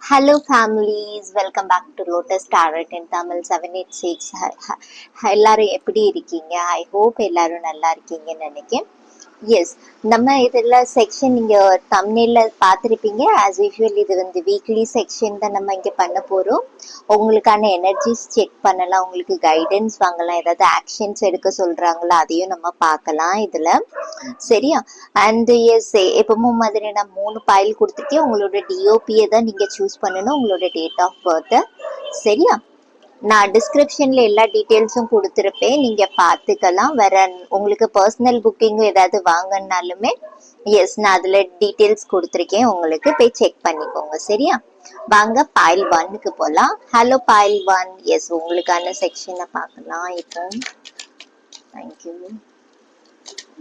Hello families, welcome back to Lotus Tarot in Tamil 786. எல்லாரும் எப்படி இருக்கீங்க? ஐ ஹோப் எல்லாரும் நல்லா இருக்கீங்கன்னு நினைக்கிறேன். எஸ், நம்ம இதில் செக்ஷன் நீங்கள் தம்ப்நெயிலில் பார்த்துருப்பீங்க. ஆஸ் யூஷுவல் இது வந்து வீக்லி செக்ஷன் தான் நம்ம இங்கே பண்ண போகிறோம். உங்களுக்கான எனர்ஜிஸ் செக் பண்ணலாம், உங்களுக்கு கைடன்ஸ் வாங்கலாம், ஏதாவது ஆக்ஷன்ஸ் எடுக்க சொல்கிறாங்களோ அதையும் நம்ம பார்க்கலாம் இதில். சரியா? அண்ட் எஸ், எப்பவும் மாதிரி நான் 3 பைல் கொடுத்துருக்கேன். உங்களோட டிஓபியை தான் நீங்கள் சூஸ் பண்ணணும், உங்களோட டேட் ஆஃப் பர்த்தை. சரியா? நான் டிஸ்கிரிப்ஷன்ல எல்லா டீட்டெயில்ஸும் கொடுத்துருப்பேன், நீங்க பார்த்துக்கலாம். வேற உங்களுக்கு பர்சனல் புக்கிங் ஏதாவது வாங்கினாலுமே எஸ், நான் அதுல டீட்டெயில்ஸ் கொடுத்துருக்கேன், உங்களுக்கு போய் செக் பண்ணிக்கோங்க. சரியா? வாங்க பைல் 1க்கு போகலாம். Hello file 1. எஸ், உங்களுக்கான செக்ஷனை பார்க்கலாம் இப்போ. Thank you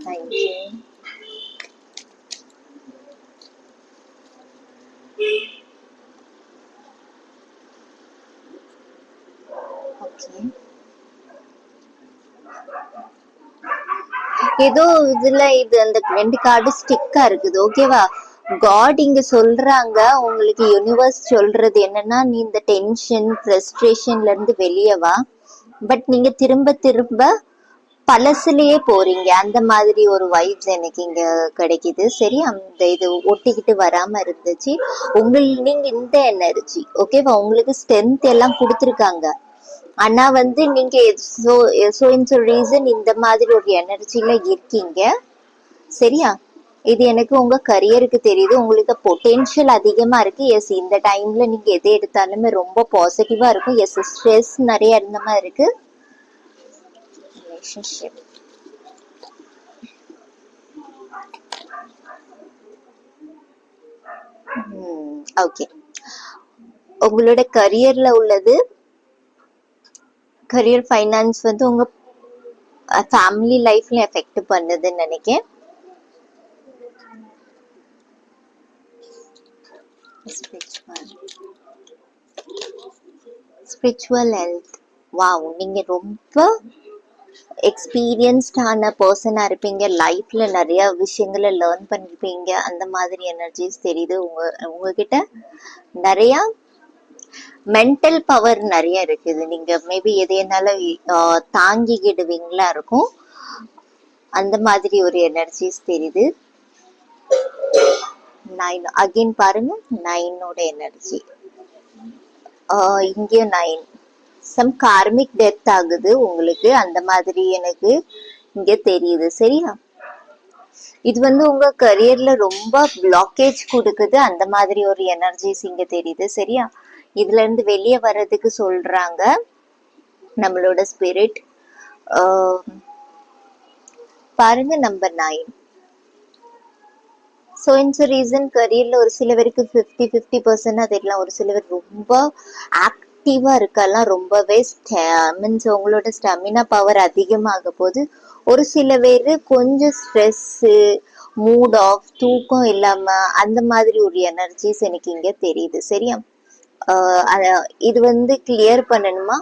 thank you. ஏதோ இதுல இது அந்த 2 கார்டு ஸ்டிக்கா இருக்குது. ஓகேவா? காட் இங்க சொல்றாங்க, உங்களுக்கு யூனிவர்ஸ் சொல்றது என்னன்னா, நீ இந்த டென்ஷன் ஃப்ரஸ்ட்ரேஷன்ல இருந்து வெளியே வா. பட் நீங்க திரும்ப திரும்ப பழசுலயே போறீங்க. அந்த மாதிரி ஒரு வைப்ஸ் எனக்கு இங்க கிடைக்குது. சரி, அந்த இது ஒட்டிக்கிட்டு வராம இருந்துச்சு. நீங்க இந்த எனர்ஜி ஓகேவா, உங்களுக்கு ஸ்ட்ரென்த் எல்லாம் கொடுத்துருக்காங்க. ஆனா வந்து நீங்க ரீசன் இந்த மாதிரி ஒரு எனர்ஜில இருக்கீங்க. சரியா? இது எனக்கு உங்க கரியருக்கு தெரியுது, உங்களுக்கு பொட்டென்ஷியல் அதிகமா இருக்கு. எஸ், இந்த டைம்ல நீங்க எதை எடுத்தாலுமே ரொம்ப பாசிட்டிவா இருக்கும். எஸ், ஸ்ட்ரெஸ் நிறைய இருந்த மாதிரி இருக்கு. Relationship okay. உங்களோட கரியர்ல உள்ளது, கரியர் ஃபைனான்ஸ் வந்து உங்க ஃபேமிலி லைஃப்ல எஃபெக்ட் பண்ணுதுன்னு நினைக்கிறேன். Spiritual health. வாவ், நீங்க ரொம்ப எக்ஸ்பீரியன்ஸ்டான பர்சனா இருப்பீங்க. லைஃப்ல நிறைய விஷயங்களை லேர்ன் பண்ணிருப்பீங்க. அந்த மாதிரி எனர்ஜிஸ் தெரியுது. உங்ககிட்ட நிறைய மென்டல் பவர் நிறைய இருக்குது. நீங்க மேபி எதையனாலும் தாங்கிக்கிடுவீங்களா இருக்கும். அந்த மாதிரி ஒரு எனர்ஜிஸ் தெரியுது. 9 அகைன் பாருங்க, 9ஓட எனர்ஜி. இங்கேயும் 9. சம் கார்மிக் டெத் ஆகுது உங்களுக்கு, அந்த மாதிரி எனக்கு இங்க தெரியுது. சரியா? இது வந்து உங்க கரியர்ல ரொம்ப பிளாக்கேஜ் கொடுக்குது. அந்த மாதிரி ஒரு எனர்ஜிஸ் இங்க தெரியுது. சரியா? இதுல இருந்து வெளியே வர்றதுக்கு சொல்றாங்க நம்மளோட ஸ்பிரிட். பாருங்க நம்பர் 9. ஸோ இந்த ரீசன் கரியர்ல ஒரு சிலவருக்கு 50% தெரியலாம். ஒரு சிலவர் ரொம்ப ஆக்டிவா இருக்கலாம், ரொம்பவே மீன்ஸ் உங்களோட ஸ்டெமினா பவர் அதிகமாக போது. ஒரு சில பேர் கொஞ்சம் ஸ்ட்ரெஸ்ஸு, மூட் ஆஃப், தூக்கம் இல்லாம அந்த மாதிரி ஒரு எனர்ஜிஸ் எனக்கு இங்க தெரியுது. சரியா? இது வந்து கிளியர் பண்ணணுமா?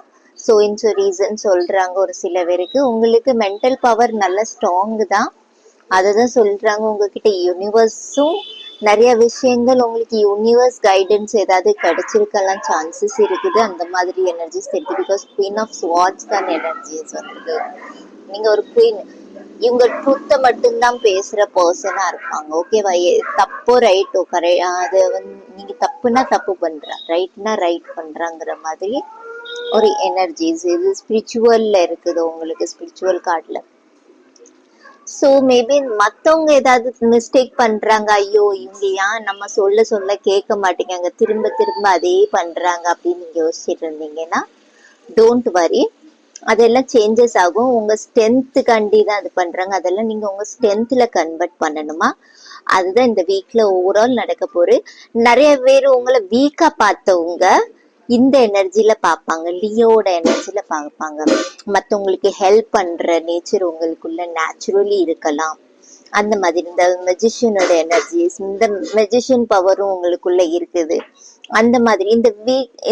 ஸோ இந்த ரீசன் சொல்றாங்க. ஒரு சில பேருக்கு உங்களுக்கு மென்டல் பவர் நல்ல ஸ்ட்ராங் தான், அததான் சொல்றாங்க. உங்ககிட்ட யூனிவர்ஸும் நிறைய விஷயங்கள், உங்களுக்கு யூனிவர்ஸ் கைடன்ஸ் ஏதாவது கிடைச்சிருக்கலாம் சான்சஸ் இருக்குது. அந்த மாதிரி எனர்ஜிஸ் தெரியுது. பிகாஸ் குவீன் ஆஃப் ஸ்வார்ட்ஸ் தான் எனர்ஜிஸ் வந்து. நீங்க ஒரு குவீன், இவங்க ட்ரூத்தை மட்டும்தான் பேசுற பர்சனா இருப்பாங்க. ஓகேவா? தப்போ ரைட்டோ அது வந்து நீங்க தப்புனா தப்பு பண்ற, ரைட்னா ரைட் பண்றாங்கிற மாதிரி ஒரு எனர்ஜிஸ் இது ஸ்பிரிச்சுவல்ல இருக்குது உங்களுக்கு, ஸ்பிரிச்சுவல் கார்ட்ல. ஸோ மேபி மற்றவங்க ஏதாவது மிஸ்டேக் பண்றாங்க, ஐயோ இவங்க ஏன் நம்ம சொல்ல சொல்ல கேட்க மாட்டேங்காங்க, திரும்ப திரும்ப அதே பண்றாங்க அப்படின்னு நீங்க யோசிச்சுட்டு இருந்தீங்கன்னா டோன்ட் வரி, அதெல்லாம் சேஞ்சஸ் ஆகும். உங்க ஸ்ட்ரென்த்துக்காண்டி தான் அது பண்றாங்க. அதெல்லாம் நீங்க உங்க ஸ்ட்ரென்த்ல கன்வெர்ட் பண்ணணுமா? அதுதான் இந்த வீக்ல ஓவரால் நடக்க போகுது. நிறைய பேர் உங்களை வீக்கா பார்த்தவங்க இந்த எனர்ஜில பார்ப்பாங்க, லியோட எனர்ஜில பார்ப்பாங்க. மற்றவங்களுக்கு ஹெல்ப் பண்ற நேச்சர் உங்களுக்குள்ள நேச்சுரலி இருக்கலாம். அந்த மாதிரி இந்த மெஜிஷியனோட எனர்ஜிஸ், இந்த மெஜிஷியன் பவரும் உங்களுக்குள்ள இருக்குது. அந்த மாதிரி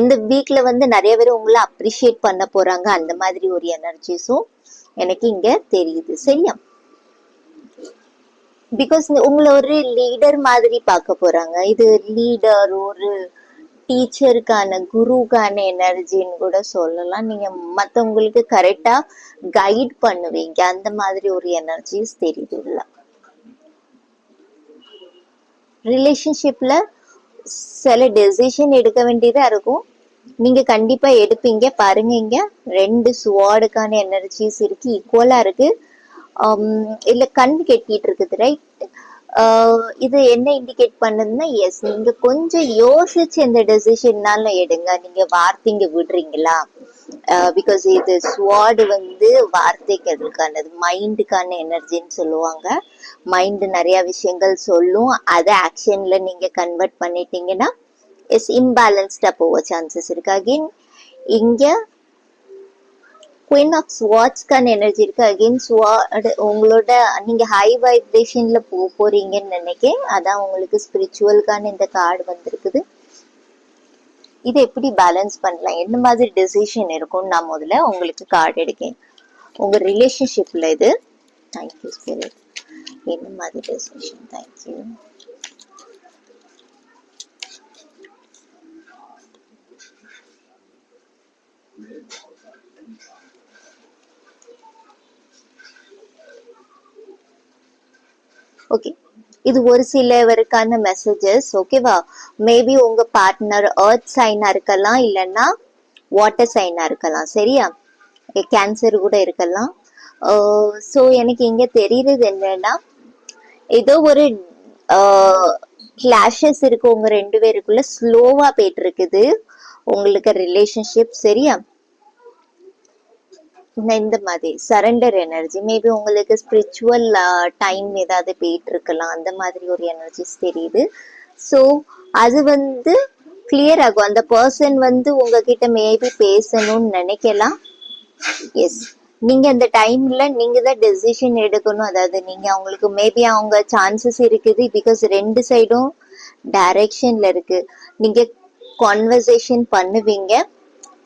இந்த வீக்ல வந்து நிறைய பேர் உங்களை அப்ரிஷியேட் பண்ண போறாங்க. அந்த மாதிரி ஒரு எனர்ஜிஸும் எனக்கு இங்க தெரியுது. சரியா? பிகாஸ் உங்களை ஒரு லீடர் மாதிரி பார்க்க போறாங்க. இது லீடர், ஒரு டீச்சருக்கான குருக்கான எனர்ஜின்னு கூட சொல்லலாம். நீங்க மத்தவங்களுக்கு கரெக்டா கைட் பண்ணுவீங்க, அந்த மாதிரி ஒரு எனர்ஜிஸ் தெரியுது. இல்ல ரிலேஷன்ஷிப்ல சில டெசிஷன் எடுக்க வேண்டியதா இருக்கும், நீங்க கண்டிப்பா எடுப்பீங்க. பாருங்க, இங்க 2 ஸ்வாடுக்கான எனர்ஜிஸ் இருக்கு, ஈக்குவலா இருக்கு. இல்ல கண் கெட்டிட்டு இருக்குது, ரைட்? இது என்ன இண்டிகேட் பண்ணுதுன்னா, எஸ் நீங்க கொஞ்சம் யோசிச்சு இந்த டெசிஷன்னால எடுங்க. நீங்க வார்த்தைங்க விடுறீங்களா? பிகாஸ் இது ஸ்வாட் வந்து வார்த்தைக்கு அதுக்கானது, மைண்டுக்கான எனர்ஜின்னு சொல்லுவாங்க. மைண்ட் நிறைய விஷயங்கள் சொல்லும், அதை ஆக்ஷன்ல நீங்க கன்வெர்ட் பண்ணிட்டீங்கன்னா எஸ் இம்பேலன்ஸ்டா போக சான்சஸ் இருக்கு. அகைன் இங்க குயின் ஆஃப் ஸ்வாட்ஸ்க்கான எனர்ஜி இருக்கு. அகைன் ஸ்வாட் உங்களோட நீங்க ஹை வைப்ரேஷன்ல போறீங்கன்னு நினைக்கிறேன், அதான் உங்களுக்கு ஸ்பிரிச்சுவலுக்கான இந்த கார்டு வந்திருக்குது. இதை எப்படி பேலன்ஸ் பண்ணலாம், என்ன மாதிரி டெசிஷன் இருக்கும்னு நான் முதல்ல உங்களுக்கு கார்டு எடுக்கேன். உங்க ரிலேஷன்ஷிப்ல இது தேங்க்யூ ஸ்பிரிட், என்ன மாதிரி டெசிஷன்? தேங்க்யூ. ஓகே, இது ஒரு சிலவருக்கான மெசேஜஸ். ஓகேவா? மேபி உங்க பார்ட்னர் எர்த் சைனா இருக்கலாம், இல்லைன்னா வாட்டர் சைனா இருக்கலாம். சரியா? கேன்சர் கூட இருக்கலாம். ஸோ எனக்கு இங்க தெரியுறது என்னன்னா, ஏதோ ஒரு கிளாஷஸ் இருக்கு உங்க 2 பேருக்குள்ள, ஸ்லோவா போயிட்டு இருக்குது உங்களுக்கு ரிலேஷன்ஷிப். சரியா? இந்த மாதிரி சரண்டர் எனர்ஜி, மேபி உங்களுக்கு ஸ்பிரிச்சுவல் டைம் ஏதாவது போயிட்டு இருக்கலாம், அந்த மாதிரி ஒரு எனர்ஜிஸ் தெரியுது. ஸோ அது வந்து கிளியர் ஆகும். அந்த பர்சன் வந்து உங்ககிட்ட மேபி பேசணும்னு நினைக்கலாம். எஸ், நீங்க அந்த டைம்ல நீங்க தான் டெசிஷன் எடுக்கணும். அதாவது நீங்க அவங்களுக்கு மேபி அவங்க சான்சஸ் இருக்குது, பிகாஸ் 2 சைடும் டைரக்ஷன்ல இருக்கு. நீங்க கான்வர்சேஷன் பண்ணுவீங்க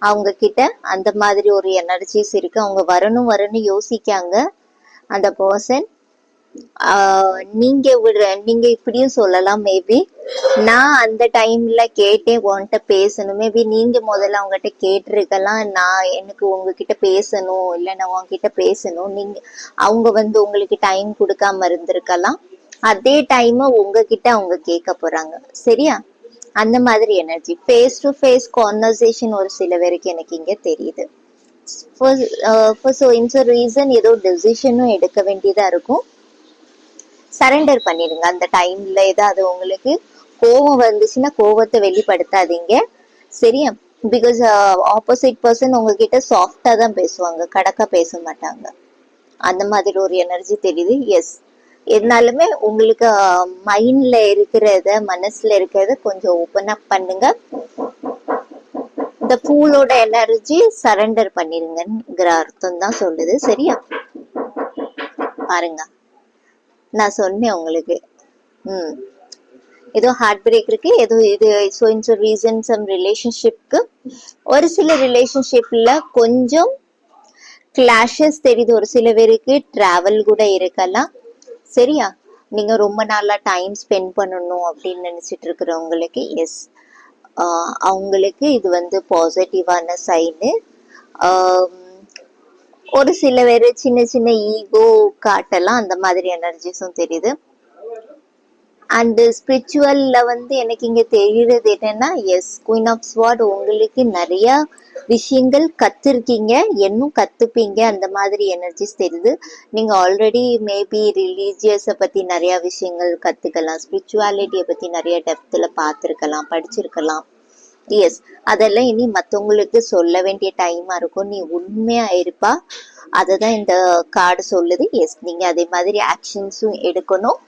அவங்க கிட்ட, அந்த மாதிரி ஒரு எனர்ஜிஸ் இருக்கு. அவங்க வரணும் யோசிக்காங்க அந்த பர்சன். நீங்க இப்படியும் சொல்லலாம், மேபி நான் அந்த டைம்ல கேட்டேன் உன்கிட்ட பேசணும், மேபி நீங்க முதல்ல அவங்ககிட்ட கேட்டிருக்கலாம், நான் எனக்கு உங்ககிட்ட பேசணும், இல்ல நான் உங்ககிட்ட பேசணும், நீங்க அவங்க வந்து உங்களுக்கு டைம் கொடுக்காம இருந்திருக்கலாம். அதே டைம் உங்ககிட்ட அவங்க கேட்க போறாங்க. சரியா? அந்த மாதிரி energy face to face conversation ஒரு சில பேருக்கு எனக்கு இங்க தெரியுது. ரீசன் ஏதோ டெசிஷனும் எடுக்க வேண்டியதா இருக்கும். சரண்டர் பண்ணிடுங்க அந்த டைம்ல. ஏதாவது உங்களுக்கு கோவம் வந்துச்சுன்னா கோவத்தை வெளிப்படுத்தாதீங்க. சரியா? பிகாஸ் ஆப்போசிட் பர்சன் உங்ககிட்ட சாஃப்டா தான் பேசுவாங்க, கடக்கா பேச மாட்டாங்க. அந்த மாதிரி ஒரு எனர்ஜி தெரியுது. எஸ், எதுனாலுமே உங்களுக்கு மைண்ட்ல இருக்கிறத, மனசுல இருக்கிறத கொஞ்சம் ஓப்பன் அப் பண்ணுங்க. இந்த ஃபூலோட எனர்ஜி சரண்டர் பண்ணிருங்கிற அர்த்தம் தான் சொல்லுது. சரியா? பாருங்க, நான் சொன்னேன் உங்களுக்கு. ஏதோ ஹார்ட் பிரேக் இருக்கு, ஏதோ இது ரீசன் சம் ரிலேஷன்ஷிப்க்கு, ஒரு சில ரிலேஷன்ஷிப்ல கொஞ்சம் கிளாஷஸ் தெரியுது. ஒரு சில பேருக்கு டிராவல் கூட இருக்கலாம். சரியா? நீங்க ரொம்ப நாளா டைம் ஸ்பெண்ட் பண்ணணும் அப்படின்னு நினைச்சிட்டு இருக்கிறவங்களுக்கு எஸ், அவங்களுக்கு இது வந்து பாசிட்டிவான சைனு. ஒரு சில பேர் சின்ன சின்ன ஈகோ காட்டலாம், அந்த மாதிரி எனர்ஜிஸும் தெரியுது. அண்ட் ஸ்பிரிச்சுவல்ல வந்து எனக்கு இங்க தெரியுறது என்னன்னா, எஸ் குயின் ஆஃப் ஸ்வார்ட், உங்களுக்கு நிறைய விஷயங்கள் கத்துருக்கீங்க, இன்னும் கத்துப்பீங்க, அந்த மாதிரி எனர்ஜிஸ் தெரியுது. நீங்க ஆல்ரெடி மேபி ரிலீஜியஸை பத்தி நிறைய விஷயங்கள் கத்துக்கலாம், ஸ்பிரிச்சுவாலிட்டியை பத்தி நிறைய டெப்த்ல பார்த்துருக்கலாம், படிச்சிருக்கலாம். எஸ், அதெல்லாம் இனி மற்றவங்களுக்கு சொல்ல வேண்டிய டைமா இருக்கும். நீ உண்மையா இருப்பா, அததான் இந்த கார்டு சொல்லுது. எஸ், நீங்க அதே மாதிரி ஆக்ஷன்ஸும் எடுக்கணும்.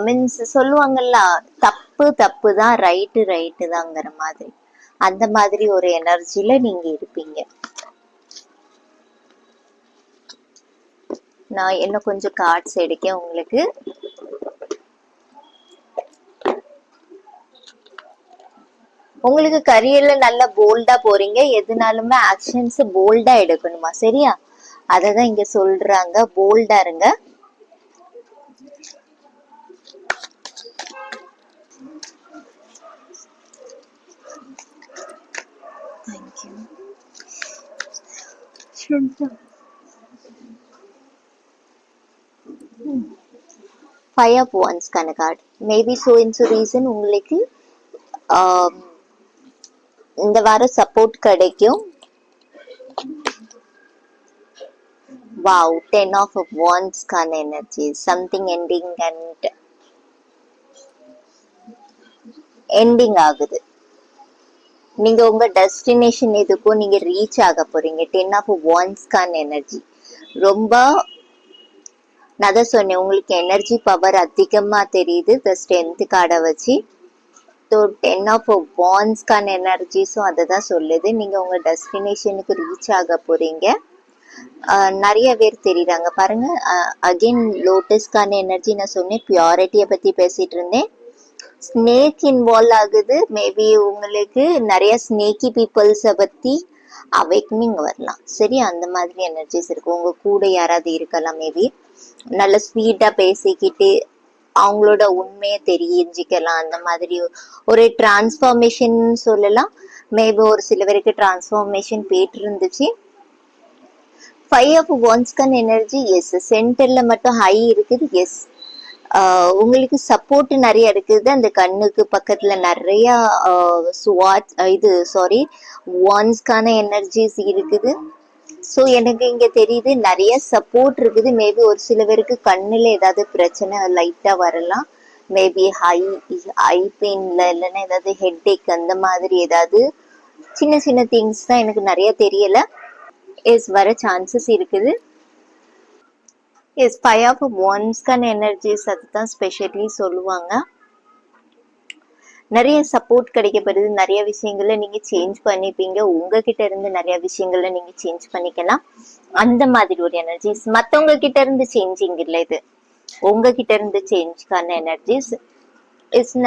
மீன்ஸ் சொல்லுவாங்கல்ல, தப்பு தப்பு தான், ரைட்டு தாங்கிற மாதிரி, அந்த மாதிரி ஒரு எனர்ஜில நீங்க இருப்பீங்க. நான் என்ன கொஞ்சம் கார்ட்ஸ் எடுக்கேன் உங்களுக்கு. உங்களுக்கு கரியர்ல நல்ல போல்டா போறீங்க, எதுனாலுமே ஆக்ஷன்ஸ் போல்டா எடுக்கணுமா? சரியா? அததான் இங்க சொல்றாங்க, போல்டா இருங்க. ஃபைவ் ஆஃப் ஒன்ஸ்க்கான கார்டு மேபி ஸோ இன்ஸ் ரீசன் உங்களுக்கு இந்த வாரம் சப்போர்ட் கிடைக்கும். வாவ், 10 ஆஃப் ஒன்ஸ்க்கான எனர்ஜி சம்திங் எண்டிங் ஆகுது. நீங்க உங்க டெஸ்டினேஷன் எதுக்கும் நீங்க ரீச் ஆக போறீங்க. 10 ஆஃப் ஒன்ஸ்க்கான எனர்ஜி ரொம்ப, நான் தான் சொன்னேன் உங்களுக்கு எனர்ஜி பவர் அதிகமா தெரியுது இந்த ஸ்ட்ரென்த் கார்டை வச்சு. ஸோ 10 ஆஃப் வான்ஸ்க்கான எனர்ஜிஸும் அதை தான் சொல்லுது. நீங்க உங்க டெஸ்டினேஷனுக்கு ரீச் ஆக போறீங்க. நிறைய பேர் தெரியுறாங்க பாருங்க. அகைன் லோட்டஸ்க்கான எனர்ஜி நான் சொன்னேன், பியூரிட்டியை பத்தி பேசிட்டு இருந்தேன். ஸ்னேக் இன்வால்வ் ஆகுது. மேபி உங்களுக்கு நிறைய ஸ்னேக்கி பீப்புள்ஸை பத்தி அவேக்னிங் வரலாம். சரி, அந்த மாதிரி எனர்ஜிஸ் இருக்கு. உங்க கூட யாராவது இருக்கலாம். மேபி நல்ல ஸ்வீட்டா பேசிக்கிட்டு அவங்களோட உண்மையை தெரிஞ்சுக்கலாம். அந்த மாதிரி ஒரு டிரான்ஸ்ஃபார்மேஷன் சொல்லலாம். மேபி ஒரு சில பேருக்கு டிரான்ஸ்ஃபார்மேஷன் போயிட்டு இருந்துச்சு. ஃபைவ் ஆஃப் ஒன்ஸ்க்கான எனர்ஜி எஸ், சென்டர்ல மட்டும் ஹை இருக்குது. எஸ், உங்களுக்கு சப்போர்ட் நிறைய இருக்குது. அந்த கண்ணுக்கு பக்கத்துல நிறைய ஒன்ஸ்க்கான எனர்ஜிஸ் இருக்குது. ஸோ எனக்கு இங்க தெரியுது நிறைய சப்போர்ட் இருக்குது. மேபி ஒரு சில பேருக்கு கண்ணுல ஏதாவது பிரச்சனை லைட்டா வரலாம். மேபி ஹை பெயின்ல இல்லைன்னா ஏதாவது ஹெட் ஏக் அந்த மாதிரி ஏதாவது சின்ன சின்ன திங்ஸ் தான், எனக்கு நிறைய தெரியல. எஸ், வர சான்சஸ் இருக்குது. எஸ், ஃபைவ் ஆஃப் ஒன்ஸ்க்கான எனர்ஜிஸ் அதுதான் ஸ்பெஷலி சொல்லுவாங்க. நிறைய சப்போர்ட் கிடைக்கப்படுது. நிறைய விஷயங்கள்ல நீங்க சேஞ்ச் பண்ணிப்பீங்க. உங்ககிட்ட இருந்து நிறைய விஷயங்கள்ல நீங்க சேஞ்ச் பண்ணிக்கலாம். அந்த மாதிரி ஒரு எனர்ஜிஸ். மத்தவங்க கிட்ட இருந்து சேஞ்சிங் இல்லை, இது உங்ககிட்ட இருந்து சேஞ்ச்க்கான எனர்ஜிஸ்.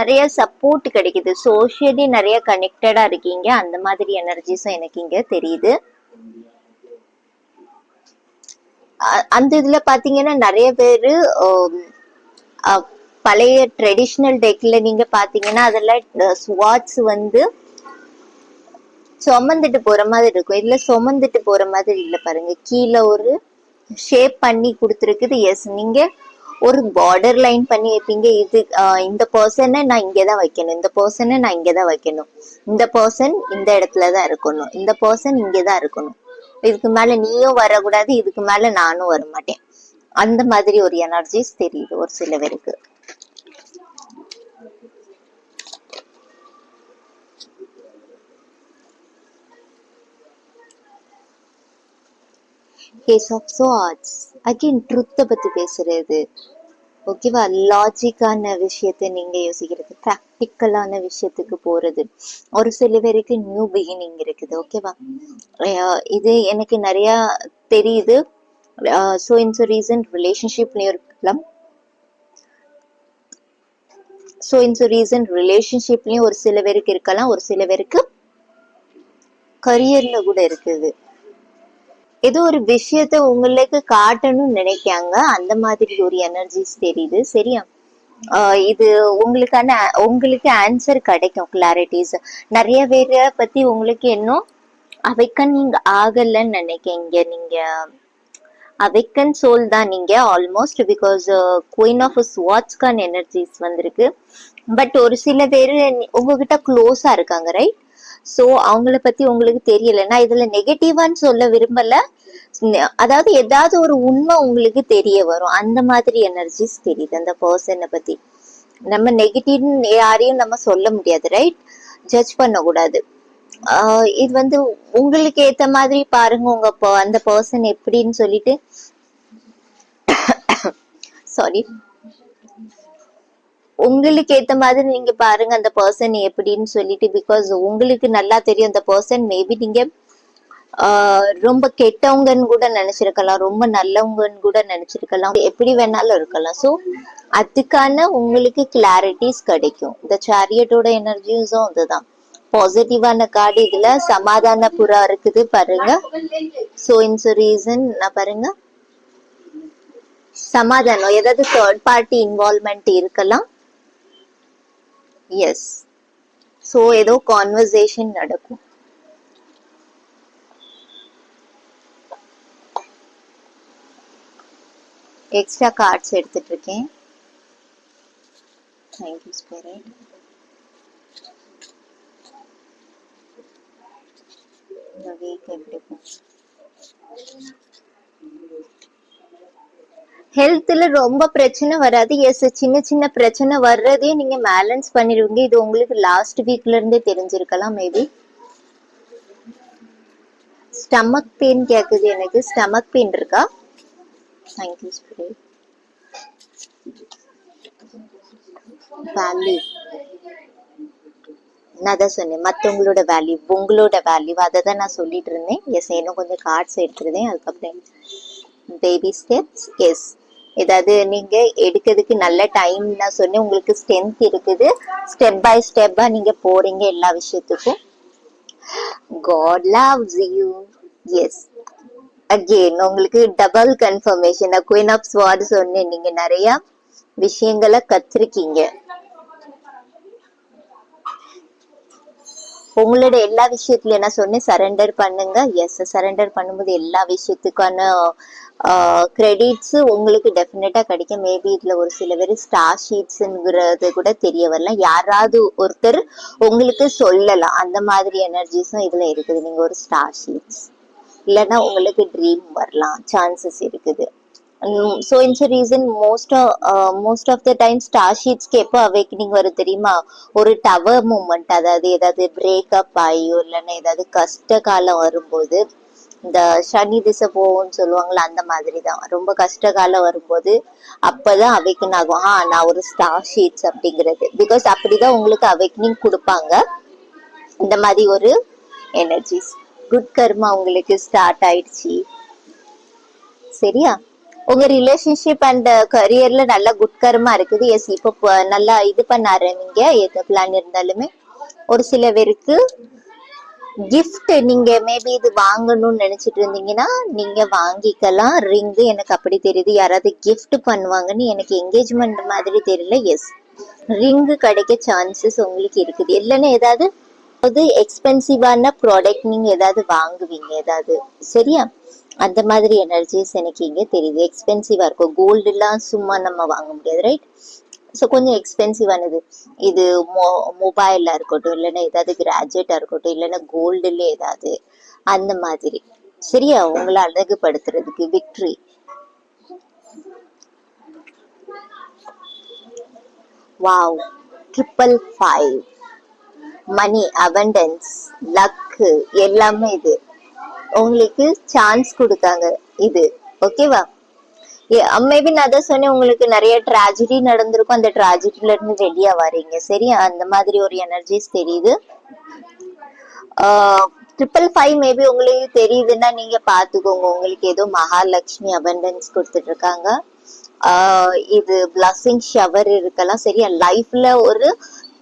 நிறைய சப்போர்ட் கிடைக்குது. சோஷியலி நிறைய கனெக்டடா இருக்கீங்க. அந்த மாதிரி எனர்ஜிஸும் எனக்கு இங்க தெரியுது. அந்த இதுல பாத்தீங்கன்னா நிறைய பேரு பழைய ட்ரெடிஷ்னல் டெக்ல நீங்க பாத்தீங்கன்னா அதுல ஸ்வாட்ஸ் சுமந்துட்டு போற மாதிரி இருக்கும். இதுல சுமந்துட்டு போற மாதிரி இல்ல பாருங்க. கீழே ஒரு ஷேப் பண்ணி கொடுத்துருக்குது. எஸ், நீங்க ஒரு பார்டர் லைன் பண்ணி வைப்பீங்க. இது இந்த பர்சனை நான் இங்கதான் வைக்கணும், இந்த பர்சனை நான் இங்கதான் வைக்கணும், இந்த பர்சன் இந்த இடத்துலதான் இருக்கணும், இந்த பர்சன் இங்கதான் இருக்கணும், இதுக்கு மேல நீயும் வரக்கூடாது, இதுக்கு மேல நானும் வரமாட்டேன். அந்த மாதிரி ஒரு எனர்ஜிஸ் தெரியுது ஒரு சில பேருக்கு. கேஸ் ஆஃப் ஸ்வார்ட்ஸ் அகைன் ட்ருத்தை பத்தி பேசுறது. ஓகேவா, லாஜிக்கான விஷயத்த நீங்க யோசிக்கிறது, ப்ராக்டிக்கலான விஷயத்துக்கு போறது. ஒரு சில பேருக்கு நியூ பிகினிங் இருக்குது. ஓகேவா, இது எனக்கு நிறைய தெரியுது. ஸோ இன்ஸ் ரீசன் ரிலேஷன்ஷிப்லயும் இருக்கலாம். ஸோ இன்ஸ் ரீசன் ரிலேஷன்ஷிப்லயும் ஒரு சில பேருக்கு இருக்கலாம். ஒரு சில பேருக்கு கரியர்ல கூட இருக்குது. ஏதோ ஒரு விஷயத்த உங்களுக்கு காட்டணும்னு நினைக்காங்க. அந்த மாதிரி ஒரு எனர்ஜிஸ் தெரியுது. சரியா, இது உங்களுக்கு ஆன்சர் கிடைக்கும், கிளாரிட்டிஸ். நிறைய பேரை பத்தி உங்களுக்கு இன்னும் அவைக்கன் ஆகலன்னு நினைக்கீங்க. நீங்க அவைக்கன் சோல் தான் நீங்க ஆல்மோஸ்ட். பிகாஸ் குயின் ஆஃப் ஸ்வாட்ஸ்க்கான எனர்ஜிஸ் வந்திருக்கு. பட் ஒரு சில பேரு உங்ககிட்ட க்ளோஸா இருக்காங்க, ரைட்? சோ அவங்கள பத்தி உங்களுக்கு தெரியல. நான் இதுல நெகட்டிவான்னு சொல்ல விரும்பல. அதாவது ஏதாவது ஒரு உண்மை உங்களுக்கு தெரிய வரும். அந்த மாதிரி எனர்ஜிஸ் தெரியுது அந்த பர்சனை பத்தி. நம்ம நெகட்டிவ் யாரையும் நம்ம சொல்ல முடியாது, ரைட்? ஜட்ஜ் பண்ண கூடாது. இது உங்களுக்கு ஏத்த மாதிரி பாருங்க. உங்க அந்த பர்சன் எப்படின்னு சொல்லிட்டு சாரி, உங்களுக்கு ஏத்த மாதிரி நீங்க பாருங்க அந்த பர்சன் எப்படின்னு சொல்லிட்டு. பிகாஸ் உங்களுக்கு நல்லா தெரியும் அந்த பர்சன் மேபி நீங்க ரொம்ப கெட்டவங்கன்னு கூட நினைச்சிருக்கலாம், ரொம்ப நல்லவங்கன்னு கூட நினைச்சிருக்கலாம், எப்படி வேணாலும் இருக்கலாம். ஸோ அதுக்கான உங்களுக்கு கிளாரிட்டிஸ் கிடைக்கும். இந்த சேரியட்டோட எனர்ஜிஸும் அதுதான் பாசிட்டிவான கார்டு. இதுல சமாதான புறா இருக்குது பாருங்க. ஸோ இன்ஸ் ரீசன் நான் பாருங்க, சமாதானம், ஏதாவது தேர்ட் பார்ட்டி இன்வால்வ்மெண்ட் இருக்கலாம். எஸ், ஸோ ஏதோ கான்வர்சேஷன் நடக்கும். எக்ஸ்ட்ரா கார்ட்ஸ் எடுத்துட்டு இருக்கேன். Thank you spirit. இந்த வீக் எப்படி போகும்? ஹெல்த்ல ரொம்ப பிரச்சனை வராது. எஸ், சின்ன சின்ன பிரச்சனை வர்றதே நீங்க பேலன்ஸ் பண்ணிடுவீங்க. இது உங்களுக்கு லாஸ்ட் வீக்ல இருந்தே தெரிஞ்சிருக்கலாம் மேபி. ஸ்டமக் பெயின் கேக்குது எனக்கு. ஸ்டமக் பெயின் இருக்கா? Thank you spirit. வேல்யூ நான் தான் சொன்னேன், மற்றவங்களோட வேல்யூ உங்களோட வேல்யூ அதை தான் நான் சொல்லிட்டு இருந்தேன். எஸ், இன்னும் கொஞ்சம் கார்ட்ஸ் எடுத்துருந்தேன். அதுக்கப்புறம் பேபி ஸ்டெப்ஸ். எஸ், ஏதாவது நீங்க எடுக்கிறதுக்கு நல்ல டைம் நான் சொன்னேன். உங்களுக்கு ஸ்ட்ரென்த் இருக்குது. ஸ்டெப் பை ஸ்டெப்பா நீங்க போறீங்க எல்லா விஷயத்துக்கும். God loves you. Yes, again உங்களுக்கு double confirmation. Queen of sword சொன்னேன். நீங்க நிறைய விஷயங்களை கத்திருக்கீங்க. உங்களோட எல்லா விஷயத்துலயும் என்ன சொன்னேன், சரண்டர் பண்ணுங்க. எஸ், சரண்டர் பண்ணும்போது எல்லா விஷயத்துக்கான கிரெடிட்ஸ் உங்களுக்கு டெஃபினட்டா கிடைக்கும். மேபி இதுல ஒரு சில பேர் ஸ்டார் ஷீட்ஸ்ங்கிறது கூட தெரிய வரலாம். யாராவது ஒருத்தர் உங்களுக்கு சொல்லலாம். அந்த மாதிரி எனர்ஜிஸும் இதுல இருக்குது. நீங்க ஒரு ஸ்டார் ஷீட்ஸ் இல்லைன்னா உங்களுக்கு ட்ரீம் வரலாம், சான்சஸ் இருக்குது. So it's reason most of the time star ஷீட்ஸ்க்கு எப்போ அவேக்கனிங் வரும் தெரியுமா? ஒரு டவர் மூமெண்ட், அதாவது ஏதாவது பிரேக்கப் ஆகியோ இல்லைன்னா ஏதாவது கஷ்ட காலம் வரும்போது, இந்த சனி திசை போகும்னு சொல்லுவாங்களா, அந்த மாதிரி தான். ரொம்ப கஷ்ட காலம் வரும்போது அப்பதான் அவேக்கன் ஆகும். நான் ஒரு ஸ்டார் ஷீட்ஸ் அப்படிங்கிறது. பிகாஸ் அப்படிதான் உங்களுக்கு அவேக்கனிங் கொடுப்பாங்க. இந்த மாதிரி ஒரு எனர்ஜிஸ். குட் கர்மா உங்களுக்கு ஸ்டார்ட் ஆயிடுச்சு. சரியா? உங்க ரிலேஷன்ஷிப் அண்ட் கரியர்ல நல்ல குட் கர்மா இருக்குது. எஸ், இப்போ நல்லா இது பண்ண ஆரம்பிங்க. எந்த பிளான் இருந்தாலுமே. ஒரு சில பேருக்கு கிஃப்ட் நீங்க மேபி இது வாங்கணும்னு நினைச்சிட்டு இருந்தீங்கன்னா நீங்க வாங்கிக்கலாம். ரிங்கு எனக்கு அப்படி தெரியுது. யாராவது கிஃப்ட் பண்ணுவாங்கன்னு எனக்கு என்கேஜ்மெண்ட் மாதிரி தெரியல. எஸ், ரிங்கு கிடைக்க சான்சஸ் உங்களுக்கு இருக்குது. இல்லைன்னா ஏதாவது எக்ஸ்பென்சிவான ப்ராடக்ட் நீங்க ஏதாவது வாங்குவீங்க ஏதாவது. சரியா? அந்த மாதிரி எனர்ஜிஸ் எனக்கு இங்க தெரியுது. எக்ஸ்பென்சிவா இருக்கும். கோல்டு எல்லாம் சும்மா நம்ம வாங்க முடியாது, ரைட்? ஸோ கொஞ்சம் எக்ஸ்பென்சிவானது. இது மொபைலா இருக்கட்டும், இல்லைன்னா ஏதாவது கிராஜுவேட்டா இருக்கட்டும், இல்லைன்னா கோல்டுல ஏதாவது அந்த மாதிரி. சரியா? உங்களை அழகுபடுத்துறதுக்கு. விக்ட்ரி. வாவ், 555. மணி, அபண்டன்ஸ், லக்கு எல்லாமே இது உங்களுக்கு சான்ஸ் கொடுக்காங்க. இது ஓகேவா? மேபி நான் தான் சொன்னேன், உங்களுக்கு நிறைய ட்ராஜடி நடந்திருக்கும். அந்த ட்ராஜடில இருந்து வெளியா வரீங்க. சரியா? அந்த மாதிரி ஒரு எனர்ஜிஸ் தெரியுது. 555 மேபி உங்களுக்கு தெரியுதுன்னா நீங்க பாத்துக்கோங்க. உங்களுக்கு ஏதோ மகாலட்சுமி அபண்டன்ஸ் கொடுத்துட்டு இருக்காங்க. இது பிளஸிங் ஷவர் இருக்கலாம். சரியா? லைஃப்ல ஒரு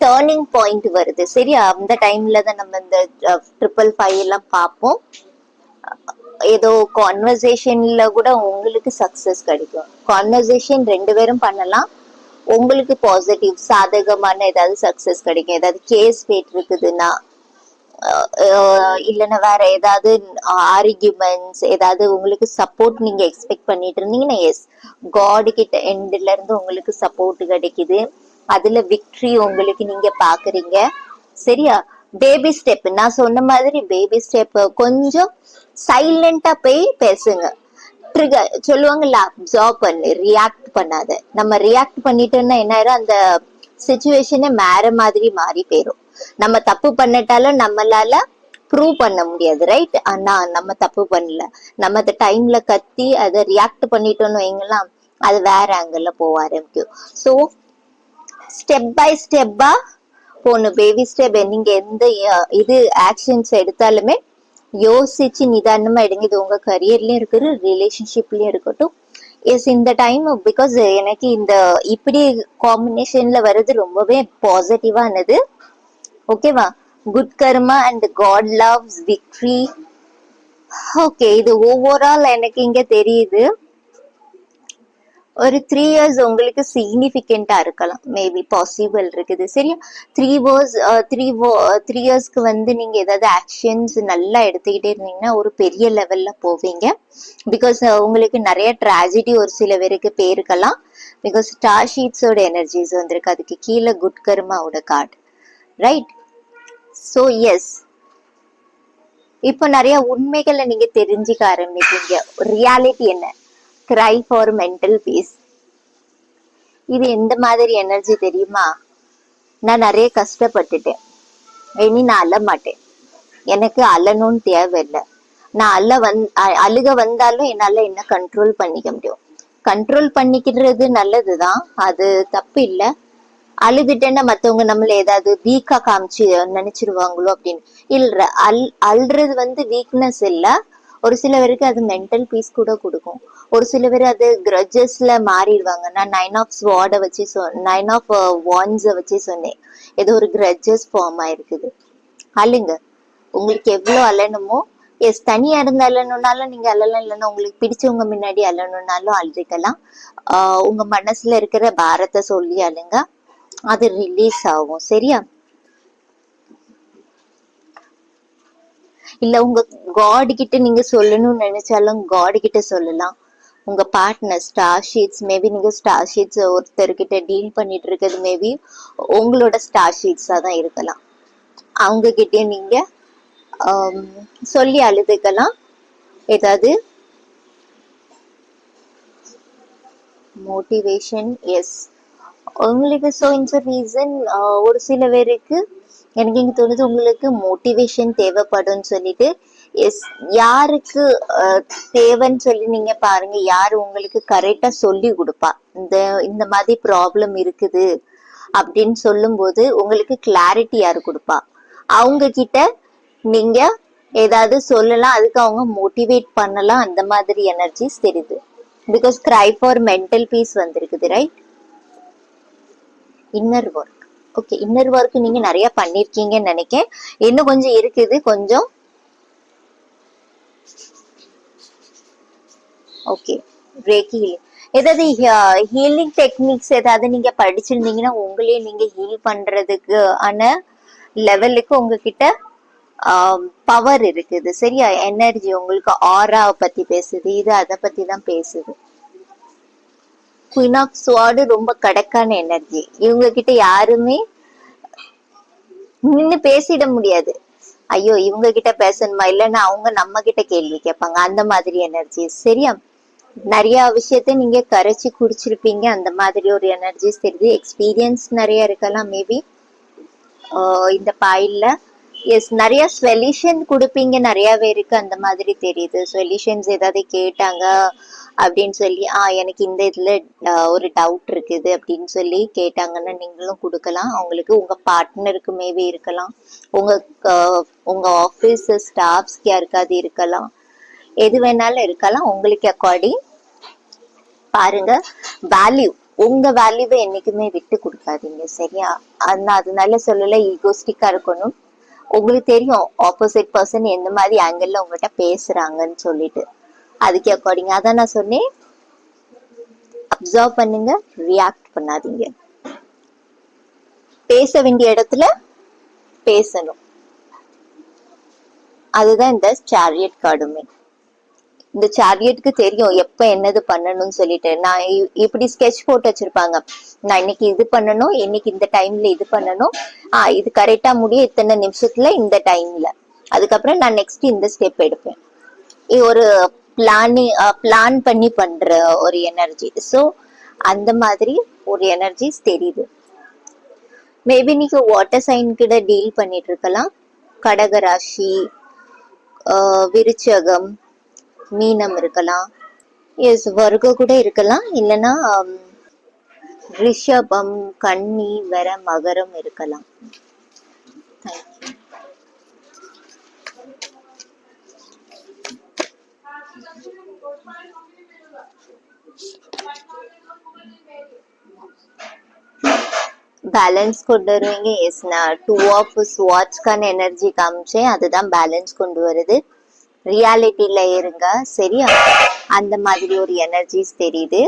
டேர்னிங் பாயிண்ட் வருது. சரியா? அந்த டைம்ல தான் நம்ம இந்த 555 எல்லாம் பார்ப்போம். ஏதோ கான்வர்சேஷன்ல கூட உங்களுக்கு சக்சஸ் கிடைக்கும். கான்வர்சேஷன் 2 பேரும் பண்ணலாம். உங்களுக்கு பாசிட்டிவ் சாதகமான ஏதாவது சக்சஸ் கிடைக்கும். ஏதாவது கேஸ் போயிட்டு இருக்குதுன்னா, இல்லைன்னா வேற ஏதாவது ஆர்கியூமெண்ட்ஸ், ஏதாவது உங்களுக்கு சப்போர்ட் நீங்க எக்ஸ்பெக்ட் பண்ணிட்டு இருந்தீங்கன்னா, எஸ், காட் கிட்ட எண்ட்ல இருந்து உங்களுக்கு சப்போர்ட் கிடைக்குது. அதுல விக்டரி உங்களுக்கு நீங்க பாக்குறீங்க. சரியா? பேபி ஸ்டெப் நான் சொன்ன மாதிரி பேபி ஸ்டெப் கொஞ்சம் சைலண்டா போய் பேசுங்க. ட்ரிகர் சொல்லுவாங்கல்ல, அப்சர்வ் பண்ணு, ரியாக்ட் பண்ணாத. நம்ம ரியாக்ட் பண்ணிட்டோம்னா என்ன ஆயிரும், அந்த சிச்சுவேஷனே வேற மாதிரி மாறி போயிரும். நம்ம தப்பு பண்ணிட்டாலும் நம்மளால ப்ரூவ் பண்ண முடியாது, ரைட்? ஆனா நம்ம தப்பு பண்ணல, நம்ம அந்த டைம்ல கத்தி அதை ரியாக்ட் பண்ணிட்டோம்னு வைங்கலாம், அது வேற ஆங்கிள் போக ஆரம்பிக்கும். ஸோ ஸ்டெப் பை ஸ்டெப்பா போகணும். Baby step. நீங்க எந்த இது ஆக்ஷன்ஸ் எடுத்தாலுமே யோசிச்சு நிதானமா எடுங்க. இது உங்க கரியர்லயும் இருக்குது, ரிலேஷன்ஷிப்லயும் இருக்கட்டும். எஸ், இந்த டைம் பிகாஸ் எனக்கு இந்த இப்படி காம்பினேஷன்ல வர்றது ரொம்பவே பாசிட்டிவானது. ஓகேவா? Good karma and god loves victory. Okay, இது ஓவரால் எனக்கு இங்க தெரியுது. ஒரு 3 இயர்ஸ் உங்களுக்கு சிக்னிபிகண்டா இருக்கலாம், மேபி பாசிபிள் இருக்குது. சரியா? 3 இயர்ஸ் 3 இயர்ஸ்க்கு வந்து நீங்க ஏதாவது ஆக்ஷன்ஸ் நல்லா எடுத்துக்கிட்டே இருந்தீங்கன்னா ஒரு பெரிய லெவல்ல போவீங்க. பிகாஸ் உங்களுக்கு நிறைய ட்ராஜடி ஒரு சில பேருக்கு பேருக்கலாம். பிகாஸ் ஸ்டார் ஷீட்ஸோட எனர்ஜிஸ் வந்திருக்கு, அதுக்கு கீழே குட் கர்மாவோட கார்டு, ரைட்? ஸோ எஸ், இப்போ நிறைய உண்மைகளை நீங்க தெரிஞ்சுக்க ஆரம்பிப்பீங்க. ரியாலிட்டி என்ன? Cry for mental peace. இது எந்த மாதிரி எனர்ஜி தெரியுமா? நான் நிறைய கஷ்டப்பட்டுட்டேன், இனி நான் அழ மாட்டேன், எனக்கு அழணும்னு தேவையில்லை. நான் அழுக வந்தாலும் என்னால என்ன கண்ட்ரோல் பண்ணிக்க முடியும். கண்ட்ரோல் பண்ணிக்கிறது நல்லதுதான், அது தப்பு இல்லை. அழுதுட்டேன்னா மத்தவங்க நம்மள ஏதாவது வீக்கா காமிச்சு நினைச்சிருவாங்களோ அப்படின்னு இல்ல. அல்றது வந்து வீக்னஸ் இல்ல. ஒரு சில பேருக்கு அது மென்டல் பீஸ் கூட கொடுக்கும். ஒரு சில பேர் அது கிரட்ஜஸ்ல மாறிடுவாங்க. நான் 9 ஆஃப் ஸ்வார்டை வச்சு 9 ஆஃப் வாண்ட்ஸை வச்சு சொன்னேன். ஏதோ ஒரு கிரட்ஜஸ் ஃபார்ம் ஆயிருக்குது. அழுங்க, உங்களுக்கு எவ்வளவு அழணுமோ. எஸ், தனியா இருந்து அழணும்னாலும் நீங்க அழலாம், இல்லைன்னா உங்களுக்கு பிடிச்சவங்க முன்னாடி அழணும்னாலும் அழுதுக்கலாம். உங்க மனசுல இருக்கிற பாரத்தை சொல்லி அழுங்க, அது ரிலீஸ் ஆகும். சரியா? இல்ல உங்க காட் கிட்ட நீங்க சொல்லணும்னு நினைச்சாலும் காட் கிட்ட சொல்லலாம். உங்க பார்ட்னர் ஸ்டார் ஷீட்ஸ், மேபி நீங்க ஸ்டார் ஷீட்ஸ் ஒருத்தர்கிட்ட டீல் பண்ணிட்டு இருக்கிறது மேபி உங்களோட ஸ்டார் ஷீட்ஸா தான் இருக்கலாம். அவங்க கிட்டயும் நீங்க சொல்லி அழுதுக்கலாம். ஏதாவது மோட்டிவேஷன், எஸ் உங்களுக்கு. ஸோ இந்த ரீசன் ஒரு சில பேருக்கு எனக்கு இங்க தோணுது உங்களுக்கு மோட்டிவேஷன் தேவைப்படும் சொல்லிட்டு. எஸ், யாருக்கு தேவைன்னு சொல்லி நீங்க பாருங்க. யாரு உங்களுக்கு கரெக்டா சொல்லி கொடுப்பா, இந்த மாதிரி ப்ராப்ளம் இருக்குது அப்படின்னு சொல்லும் போது உங்களுக்கு கிளாரிட்டி யாரு கொடுப்பா, அவங்க கிட்ட நீங்க ஏதாவது சொல்லலாம், அதுக்கு அவங்க மோட்டிவேட் பண்ணலாம். அந்த மாதிரி எனர்ஜிஸ் தெரியுது. Because cry for mental peace வந்திருக்குது, right? Inner work. Okay, inner work நீங்க நிறைய பண்ணிருக்கீங்கன்னு நினைக்கிறேன். இன்னும் கொஞ்சம் இருக்குது, கொஞ்சம். ஓகே, ரேக்கி ஏதாவது ஹீலிங் டெக்னிக்ஸ் ஏதாவது நீங்க படிச்சிருந்தீங்கன்னா உங்களே நீங்க ஹீல் பண்றதுக்கு ஆன லெவலுக்கு உங்ககிட்ட பவர் இருக்குது. சரியா? எனர்ஜி உங்களுக்கு ஆராவை பத்தி பேசுது, இது அதை பத்தி தான் பேசுது. குயின் ஆஃப் ஸ்வார்டு ரொம்ப கடக்கான எனர்ஜி. இவங்க கிட்ட யாருமே நின்னு பேசிட முடியாது. ஐயோ இவங்க கிட்ட பேசணுமா, இல்லைன்னா அவங்க நம்ம கிட்ட கேள்வி கேட்பாங்க, அந்த மாதிரி எனர்ஜி. சரியா? நிறைய விஷயத்த நீங்க கரைச்சி குடிச்சிருப்பீங்க, அந்த மாதிரி ஒரு எனர்ஜிஸ் தெரியுது. எக்ஸ்பீரியன்ஸ் நிறைய இருக்கலாம் மேபி இந்த பாயில்ல. எஸ், நிறைய சொல்யூஷன் கொடுப்பீங்க நிறைய பேருக்கு, அந்த மாதிரி தெரியுது. சொல்யூஷன்ஸ் ஏதாவது கேட்டாங்க அப்படின்னு சொல்லி எனக்கு இந்த இதுல ஒரு டவுட் இருக்குது அப்படின்னு சொல்லி கேட்டாங்கன்னா நீங்களும் கொடுக்கலாம் அவங்களுக்கு. உங்க பார்ட்னருக்கு மேபி இருக்கலாம், உங்க உங்க ஆபீஸ் ஸ்டாஃப்ஸ்க்கு யாருக்காவது இருக்கலாம், எது வேணாலும் இருக்கலாம். உங்களுக்கு அக்கார்டிங் பாருங்க. வேல்யூ, உங்க வேல்யூவை என்னைக்குமே விட்டு கொடுக்காதீங்க. சரியா? அதனால சொல்லல ஈகோஸ்டிக்கா இருக்கணும். உங்களுக்கு தெரியும் ஆப்போசிட் பர்சன் எந்த மாதிரி ஆங்கிள் உங்ககிட்ட பேசுறாங்கன்னு சொல்லிட்டு, அதுக்கு அக்கார்டிங் அதான் நான் சொன்னேன். அப்சர்வ் பண்ணுங்க, ரியாக்ட் பண்ணாதீங்க. பேச வேண்டிய இடத்துல பேசணும். அதுதான் இந்த சேரியட் கார்டுமே. இந்த சேரியட்க்கு தெரியும் எப்ப என்னது பண்ணணும்னு சொல்லிட்டு. நான் இப்படி ஸ்கெட்ச் போட்டு வச்சிருப்பாங்க, நான் இன்னைக்கு இது பண்ணணும், இன்னைக்கு இந்த டைம்ல இது பண்ணணும், இது கரெக்டா முடியும் இத்தனை நிமிஷத்துல இந்த டைம்ல, அதுக்கப்புறம் நான் நெக்ஸ்ட் இந்த ஸ்டெப் எடுப்பேன். ஒரு பிளான் பண்ணி பண்ற ஒரு எனர்ஜி. ஸோ அந்த மாதிரி ஒரு எனர்ஜிஸ் தெரியுது. மேபி நீங்க வாட்டர் சைன் கிட்ட டீல் பண்ணிட்டு இருக்கலாம். கடகராசி, விருச்சகம், மீனம் இருக்கலாம். எஸ், வர்க்க கூட இருக்கலாம், இல்லைன்னா ரிஷபம், கன்னி, வேற மகரம் இருக்கலாம். தேங்க்யூ. பேலன்ஸ் கொண்டு வருவீங்க. எஸ், நான் 2 ஆஃப் ஸ்வார்ட்ஸ்க்கான எனர்ஜி காமிச்சேன், அதுதான் பேலன்ஸ் கொண்டு வருது. ரியாலிட்டியில இருங்க. சரியா? அந்த மாதிரி ஒரு எனர்ஜிஸ் தெரியுது.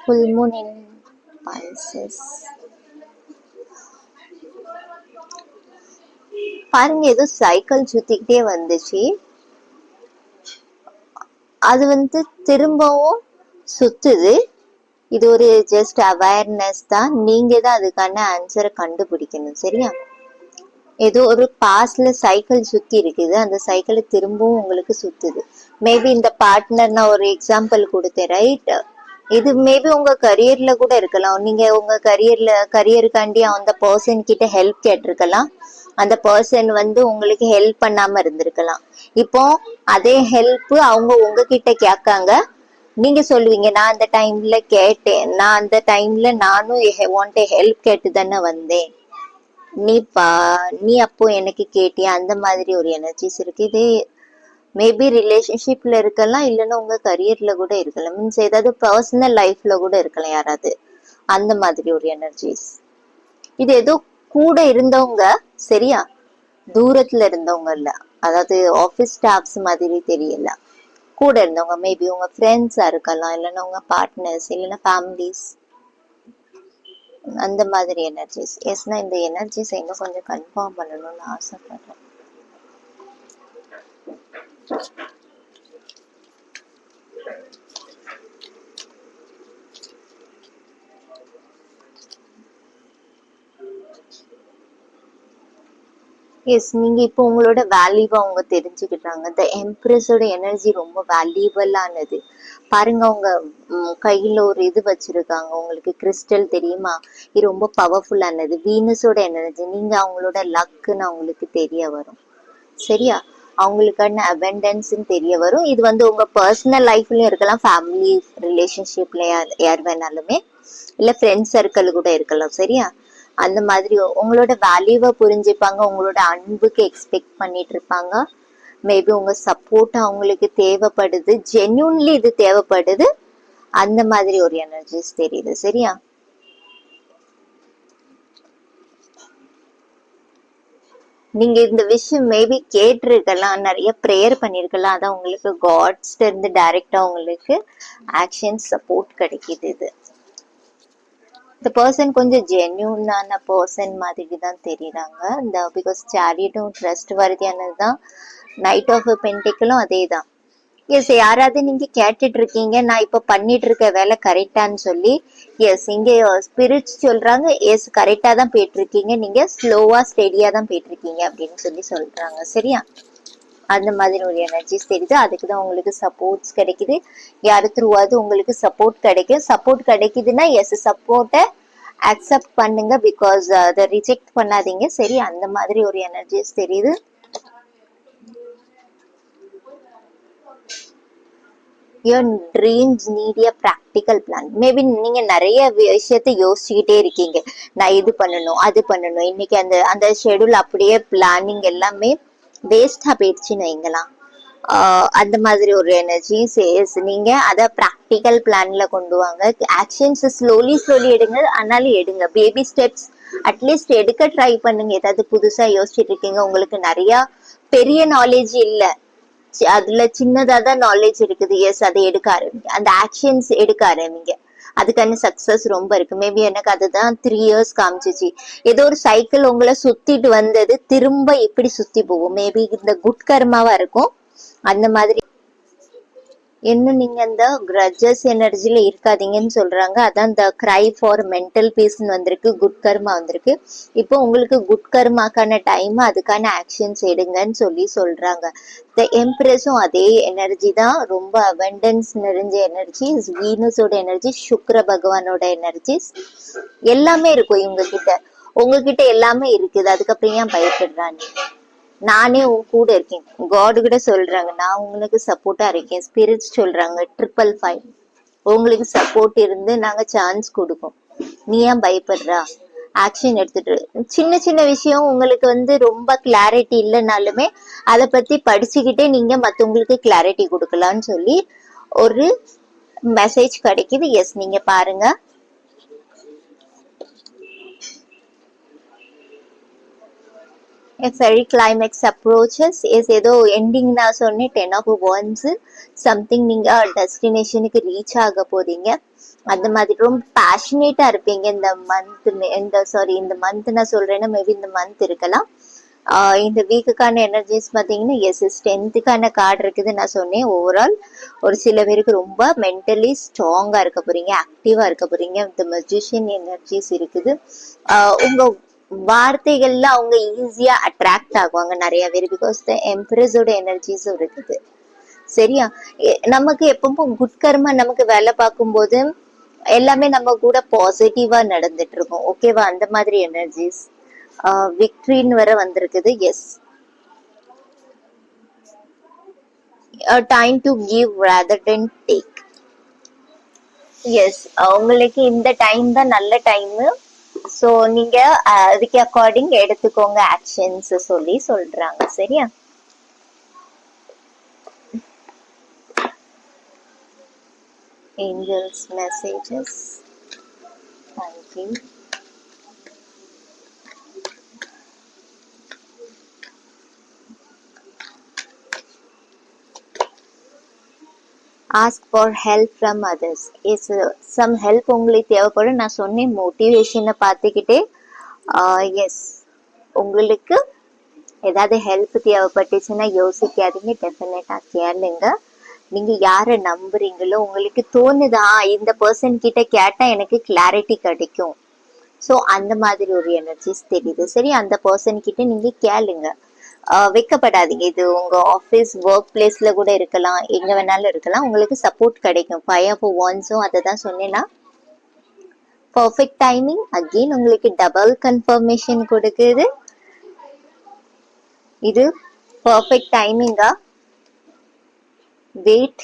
full moon in Pisces. பாருங்க ஏதோ சைக்கிள் சுத்திக்கிட்டே வந்துச்சு, அது திரும்பவும் சுத்துது. இது ஒரு ஜஸ்ட் அவேர்னஸ் தான், நீங்க தான் அதுக்கான ஆன்சரை கண்டுபிடிக்கணும். சரியா? ஏதோ ஒரு பாஸ்ட்ல சைக்கிள் சுத்தி இருக்குது, அந்த சைக்கிள் திரும்பவும் உங்களுக்கு சுத்துது. மேபி இந்த பார்ட்னர் நான் ஒரு எக்ஸாம்பிள் கொடுத்தேன், ரைட்? இது மேபி உங்க கரியர்ல கூட இருக்கலாம். நீங்க உங்க கரியருக்காண்டி அந்த பர்சன் கிட்ட ஹெல்ப் கேட்டிருக்கலாம், அந்த பர்சன் உங்களுக்கு ஹெல்ப் பண்ணாம இருந்திருக்கலாம். இப்போ அதே ஹெல்ப் அவங்க உங்ககிட்ட கேட்காங்க, நீங்க சொல்லுவீங்க நான் அந்த டைம்ல கேட்டேன், நான் அந்த டைம்ல நானும் உன்கிட்ட ஹெல்ப் கேட்டு தானே வந்தேன், நீ அப்போ எனக்கு கேட்டியா. அந்த மாதிரி ஒரு எனர்ஜிஸ் இருக்கு. இது மேபி ரிலேஷன்ஷிப்ல இருக்கலாம், இல்லைன்னா உங்க கரியர்ல கூட இருக்கலாம், மீன்ஸ் ஏதாவது பர்சனல் லைஃப்ல கூட இருக்கலாம் யாராவது. அந்த மாதிரி ஒரு எனர்ஜிஸ். இது ஏதோ கூட இருந்தவங்க, சரியா? தூரத்துல இருந்தவங்க இல்ல, அதாவது ஆபீஸ் ஸ்டாஃப்ஸ் மாதிரி தெரியல, கூட இருந்தவங்க. மேபி உங்க ஃப்ரெண்ட்ஸா இருக்கலாம், இல்லைன்னா உங்க பார்ட்னர்ஸ், இல்லைன்னா ஃபேமிலிஸ், அந்த மாதிரி எனர்ஜிஸ். எஸ், நான் இந்த எனர்ஜிஸ் இன்னும் கொஞ்சம் கன்ஃபார்ம் பண்ணணும்னு ஆசைப்படுறேன். எஸ், நீங்க இப்போ உங்களோட வேல்யூவை அவங்க தெரிஞ்சுக்கிட்டாங்க. இந்த எம்ப்ரஸோட எனர்ஜி ரொம்ப வேல்யூபிளானது. பாருங்க, அவங்க கையில ஒரு இது வச்சிருக்காங்க, உங்களுக்கு கிறிஸ்டல் தெரியுமா? இது ரொம்ப பவர்ஃபுல்லானது. வீனஸோட எனர்ஜி. நீங்க அவங்களோட லக்குன்னு அவங்களுக்கு தெரிய வரும். சரியா? அவங்களுக்கான அபண்டன்ஸ் தெரிய வரும். இது உங்க பர்சனல் லைஃப்லயும் இருக்கலாம், ஃபேமிலி ரிலேஷன்ஷிப்ல யார் வேணாலுமே, இல்ல ஃப்ரெண்ட் சர்க்கிள் கூட இருக்கலாம். சரியா? அந்த மாதிரி உங்களோட வேல்யூவை புரிஞ்சுப்பாங்க, உங்களோட அன்புக்கு எக்ஸ்பெக்ட் பண்ணிட்டு இருப்பாங்க. மேபி உங்க சப்போர்ட் அவங்களுக்கு தேவைப்படுது, ஜென்யூன்லி இது தேவைப்படுது. அந்த மாதிரி ஒரு எனர்ஜிஸ் தெரியுது. சரியா? நீங்க இந்த விஷயம் மேபி கேட்டிருக்கலாம், நிறைய ப்ரேயர் பண்ணிருக்கலாம், அதான் உங்களுக்கு காட்ஸ்ல இருந்து டைரக்டா உங்களுக்கு ஆக்ஷன் சப்போர்ட் கிடைக்குது. இது இந்த பர்சன் கொஞ்சம் ஜென்யூனான பர்சன் மாதிரி தான் தெரியுறாங்க. இந்த பிகாஸ் சேரியட்டும் ட்ரஸ்ட் வர்தியானது தான், நைட் ஆஃப் பென்டிக்கிளும் அதே தான். எஸ், யாராவது நீங்க கேட்டுட்டு இருக்கீங்க நான் இப்ப பண்ணிட்டு இருக்க வேலை கரெக்டான்னு சொல்லி. எஸ், இங்க ஸ்பிரிட்ஸ் சொல்றாங்க, எஸ் கரெக்டா தான் போயிட்டு இருக்கீங்க, நீங்க ஸ்லோவா ஸ்டெடியா தான் போயிட்டு இருக்கீங்க அப்படின்னு சொல்றாங்க. சரியா? அந்த மாதிரி ஒரு எனர்ஜிஸ் தெரியுது. அதுக்குதான் உங்களுக்கு சப்போர்ட்ஸ் கிடைக்குது. யாரு த்ரூவாது உங்களுக்கு சப்போர்ட் கிடைக்கும். சப்போர்ட் கிடைக்குதுன்னா எஸ், சப்போர்ட்டை அக்செப்ட் பண்ணுங்க, பிகாஸ் அதை ரிஜெக்ட் பண்ணாதீங்க. சரி? அந்த மாதிரி ஒரு எனர்ஜிஸ் தெரியுது. your dreams need a practical plan. Maybe நீங்க நிறைய விஷயத்த யோசிச்சுக்கிட்டே இருக்கீங்க, நான் இது பண்ணணும் அது பண்ணணும், இன்னைக்கு அந்த அந்த ஷெடியூல் அப்படியே பிளானிங் எல்லாமே வேஸ்டா போயிடுச்சுன்னு வைங்களா. அந்த மாதிரி ஒரு எனர்ஜி. நீங்க அதை ப்ராக்டிக்கல் பிளான்ல கொண்டு வாங்க. ஆக்ஷன்ஸ் ஸ்லோலி எடுங்க, ஆனாலும் எடுங்க. பேபி ஸ்டெப்ஸ் அட்லீஸ்ட் எடுக்க ட்ரை பண்ணுங்க. ஏதாவது புதுசா யோசிச்சுட்டு இருக்கீங்க, உங்களுக்கு நிறைய பெரிய நாலேஜ் இல்ல, அதுல சின்னதா தான் நாலேஜ் இருக்குது. எஸ், அதை எடுக்க ஆரம்பிங்க, அந்த ஆக்ஷன்ஸ் எடுக்க ஆரம்பிங்க. அதுக்கான சக்சஸ் ரொம்ப இருக்கு. மேபி எனக்கு அதுதான் 3 years காமிச்சிச்சு. ஏதோ ஒரு சைக்கிள் உங்களை சுத்திட்டு வந்தது திரும்ப எப்படி சுத்தி போகும், மேபி இந்த குட் கர்மாவா இருக்கும். அந்த மாதிரி இன்னும் நீங்க அந்த கிரஜஸ் எனர்ஜில இருக்காதீங்கன்னு சொல்றாங்க. அதான் இந்த கிரை ஃபார் மென்டல் பீஸ்ன்னு வந்திருக்கு, குட் கர்மா வந்திருக்கு. இப்போ உங்களுக்கு குட் கர்மாக்கான டைம், அதுக்கான ஆக்ஷன்ஸ் எடுங்கன்னு சொல்றாங்க. இந்த எம்ப்ரெஸும் அதே எனர்ஜி தான், ரொம்ப அபண்டன்ஸ் நிறைஞ்ச எனர்ஜி. வீனஸோட எனர்ஜி, சுக்கிர பகவானோட எனர்ஜிஸ் எல்லாமே இருக்கும் இவங்க கிட்ட. உங்ககிட்ட எல்லாமே இருக்குது, அதுக்கப்புறம் ஏன் பயப்படுறாங்க? நானே உன் கூட இருக்கேன். காட் கிட்ட சொல்றாங்க, நான் உங்களுக்கு சப்போர்ட்டா இருக்கேன். ஸ்பிரிட்ஸ் சொல்றாங்க 555 உங்களுக்கு சப்போர்ட் இருந்து நாங்க சான்ஸ் கொடுப்போம். நீ ஏன் பயப்படுறா? ஆக்ஷன் எடுத்துட்டு. சின்ன சின்ன விஷயம் உங்களுக்கு ரொம்ப கிளாரிட்டி இல்லைனாலுமே அதை பத்தி படிச்சுக்கிட்டே நீங்க மத்தவங்களுக்கு கிளாரிட்டி கொடுக்கலாம்னு சொல்லி ஒரு மெசேஜ் கிடைக்குது. எஸ், நீங்க பாருங்க. A fairy climax approaches. ஏதோ எண்டிங் நான் சொன்னேன். 10 of wands, சம்திங் நீங்க டெஸ்டினேஷனுக்கு ரீச் ஆக போறீங்க. அந்த மாதிரி ரொம்ப பேஷனேட்டா இருப்பீங்க இந்த மந்த். இந்த மந்த் நான் சொல்றேன்னா மேபி இந்த மந்த் இருக்கலாம். இந்த வீக்குக்கான எனர்ஜிஸ் பாத்தீங்கன்னா எஸ் 10th கார்டு இருக்குது நான் சொன்னேன். ஓவரால் ஒரு சில பேருக்கு ரொம்ப மென்டலி ஸ்ட்ராங்கா இருக்க போறீங்க, ஆக்டிவா இருக்க போறீங்க. இந்த மெஜிஷியன் எனர்ஜிஸ் இருக்குது. உங்க வார்த்தைகள்ல அவங்க ஈஸியா அட்ராக்ட் ஆகுவாங்க நிறைய பேர். பிகாஸ் த எம்ப்ரஸோட எனர்ஜிஸும் இருக்குது. சரியா? நமக்கு எப்பவும் குட் கர்மா நமக்கு வேலை பார்க்கும்போது எல்லாமே நம்ம கூட பாசிட்டிவா நடந்துட்டு இருக்கும். ஓகேவா? அந்த மாதிரி எனர்ஜிஸ் விக்டரின்னு வர வந்திருக்குது. Yes, time to give rather than take. Yes, உங்களுக்கு இந்த டைம் தான் நல்ல டைம். சோ நீங்க அதுக்கு அக்கார்டிங் எடுத்துக்கோங்க ஆக்ஷன்ஸ் சொல்லி சொல்றாங்க. சரியா? Angels messages. Thank you. Ask for help from others. Is some help உங்களுக்கு தேவைப்படும். நான் சொன்னேன் மோட்டிவேஷனை பார்த்துக்கிட்டே. எஸ், உங்களுக்கு ஏதாவது ஹெல்ப் தேவைப்பட்டுச்சுன்னா யோசிக்காதீங்க, டெஃபினட்டா கேளுங்க. நீங்க யாரை நம்புறீங்களோ, உங்களுக்கு தோணுதா இந்த பர்சன் கிட்ட கேட்டா எனக்கு கிளாரிட்டி கிடைக்கும், ஸோ அந்த மாதிரி ஒரு எனர்ஜிஸ் தெரியுது. சரி, அந்த பர்சன் கிட்ட நீங்க கேளுங்க. வைக்கப்படாதீங்க. இது உங்க ஆஃபீஸ் ஒர்க் பிளேஸ்ல கூட இருக்கலாம், எங்க வேணாலும் இருக்கலாம். உங்களுக்கு சப்போர்ட் கிடைக்கும். 5 அதை தான் சொன்னேன்னா பர்ஃபெக்ட் டைமிங். அகெயின் உங்களுக்கு டபுள் கன்ஃபர்மேஷன் கொடுக்குது. இது பர்ஃபெக்ட் டைமிங்கா? வெயிட்.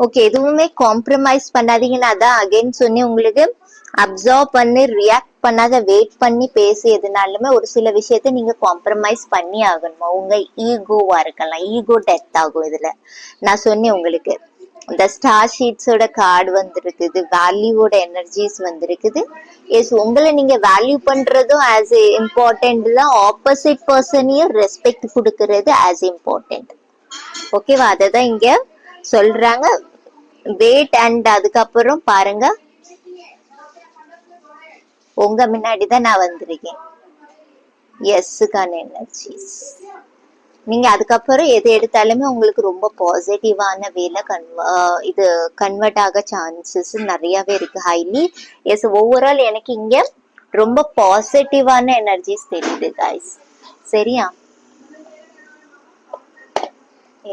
ஓகே, எதுவுமே காம்ப்ரமைஸ் பண்ணாதீங்கன்னு அதான் அகைன் சொன்னேன் உங்களுக்கு. அப்சர்வ் பண்ணி ரியாக்ட் பண்ணாத, வெயிட் பண்ணி பேசி எதுனாலுமே ஒரு சில விஷயத்த நீங்க காம்ப்ரமைஸ் பண்ணி ஆகணுமா. உங்க ஈகோவா இருக்கலாம், ஈகோ டெத் ஆகும் இதுல. நான் சொன்னேன் உங்களுக்கு இந்த ஸ்டார் ஷீட்ஸோட கார்டு வந்திருக்குது, வேல்யூவோட எனர்ஜிஸ் வந்திருக்குது. எஸ், உங்களை நீங்க வேல்யூ பண்றதும் ஆஸ் இம்பார்ட்டன்ட் தான். ஆப்போசிட் பர்சனையும் ரெஸ்பெக்ட் கொடுக்கறது ஆஸ் இம்பார்ட்டன்ட். ஓகேவா? அததான் இங்க சொல்றாங்க. வெயிட் அண்ட் அதுக்கப்புறம் பாருங்க, உங்க முன்னாடிதான் நான் வந்திருக்கேன். எஸ்ஸுக்கான எனர்ஜிஸ். நீங்க அதுக்கப்புறம் எது எடுத்தாலுமே உங்களுக்கு ரொம்ப பாசிட்டிவான வேலை இது கன்வெர்ட் ஆக சான்சஸ் நிறையவே இருக்கு, ஹைலி. எஸ், ஓவரால் எனக்கு இங்க ரொம்ப பாசிட்டிவான எனர்ஜிஸ் தெரியுது கைஸ். சரியா?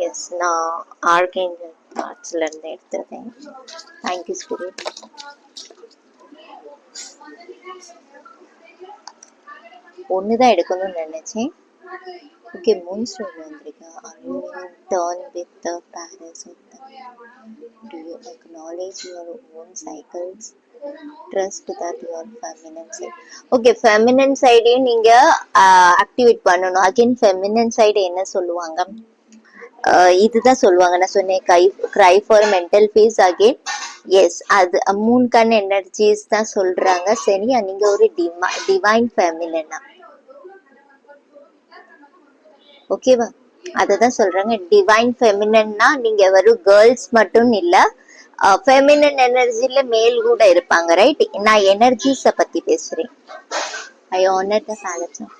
எஸ், நான் ஆர்கேஞ்சல் பார்ட்ஸ்ல இருந்து எடுத்துருக்கேன். Thank you spirit. ஒண்ணுதான் எடுக்கணும்னு நினைச்சேன். ஓகே, மூன் ஸ்டோன் வந்திருக்கா. Are you in turn with the parasite? Do you acknowledge your own cycles? Trust that your feminine side. Okay, feminine சைடையும் நீங்க ஆக்டிவேட் பண்ணணும். அகைன் feminine சைடு என்ன சொல்லுவாங்க? இதுதான் சொல்லுவாங்க. நான் சொன்னேன் cry for mental peace again. Yes, அது மூணுக்கான எனர்ஜிஸ் தான் சொல்றாங்க. சரியா? நீங்க ஒரு டிவைன் ஃபெமினினா. ஓகேவா? அததான் சொல்றாங்க டிவைன் ஃபெமினன்னா. நீங்க வெறும் கேர்ள்ஸ் மட்டும் இல்ல, ஃபெமினன் எனர்ஜில மேல் கூட இருப்பாங்க, ரைட்? நான் எனர்ஜிஸ பத்தி பேசுறேன். ஐ ஆனர் த பேலட்ஸ் ஆஃப்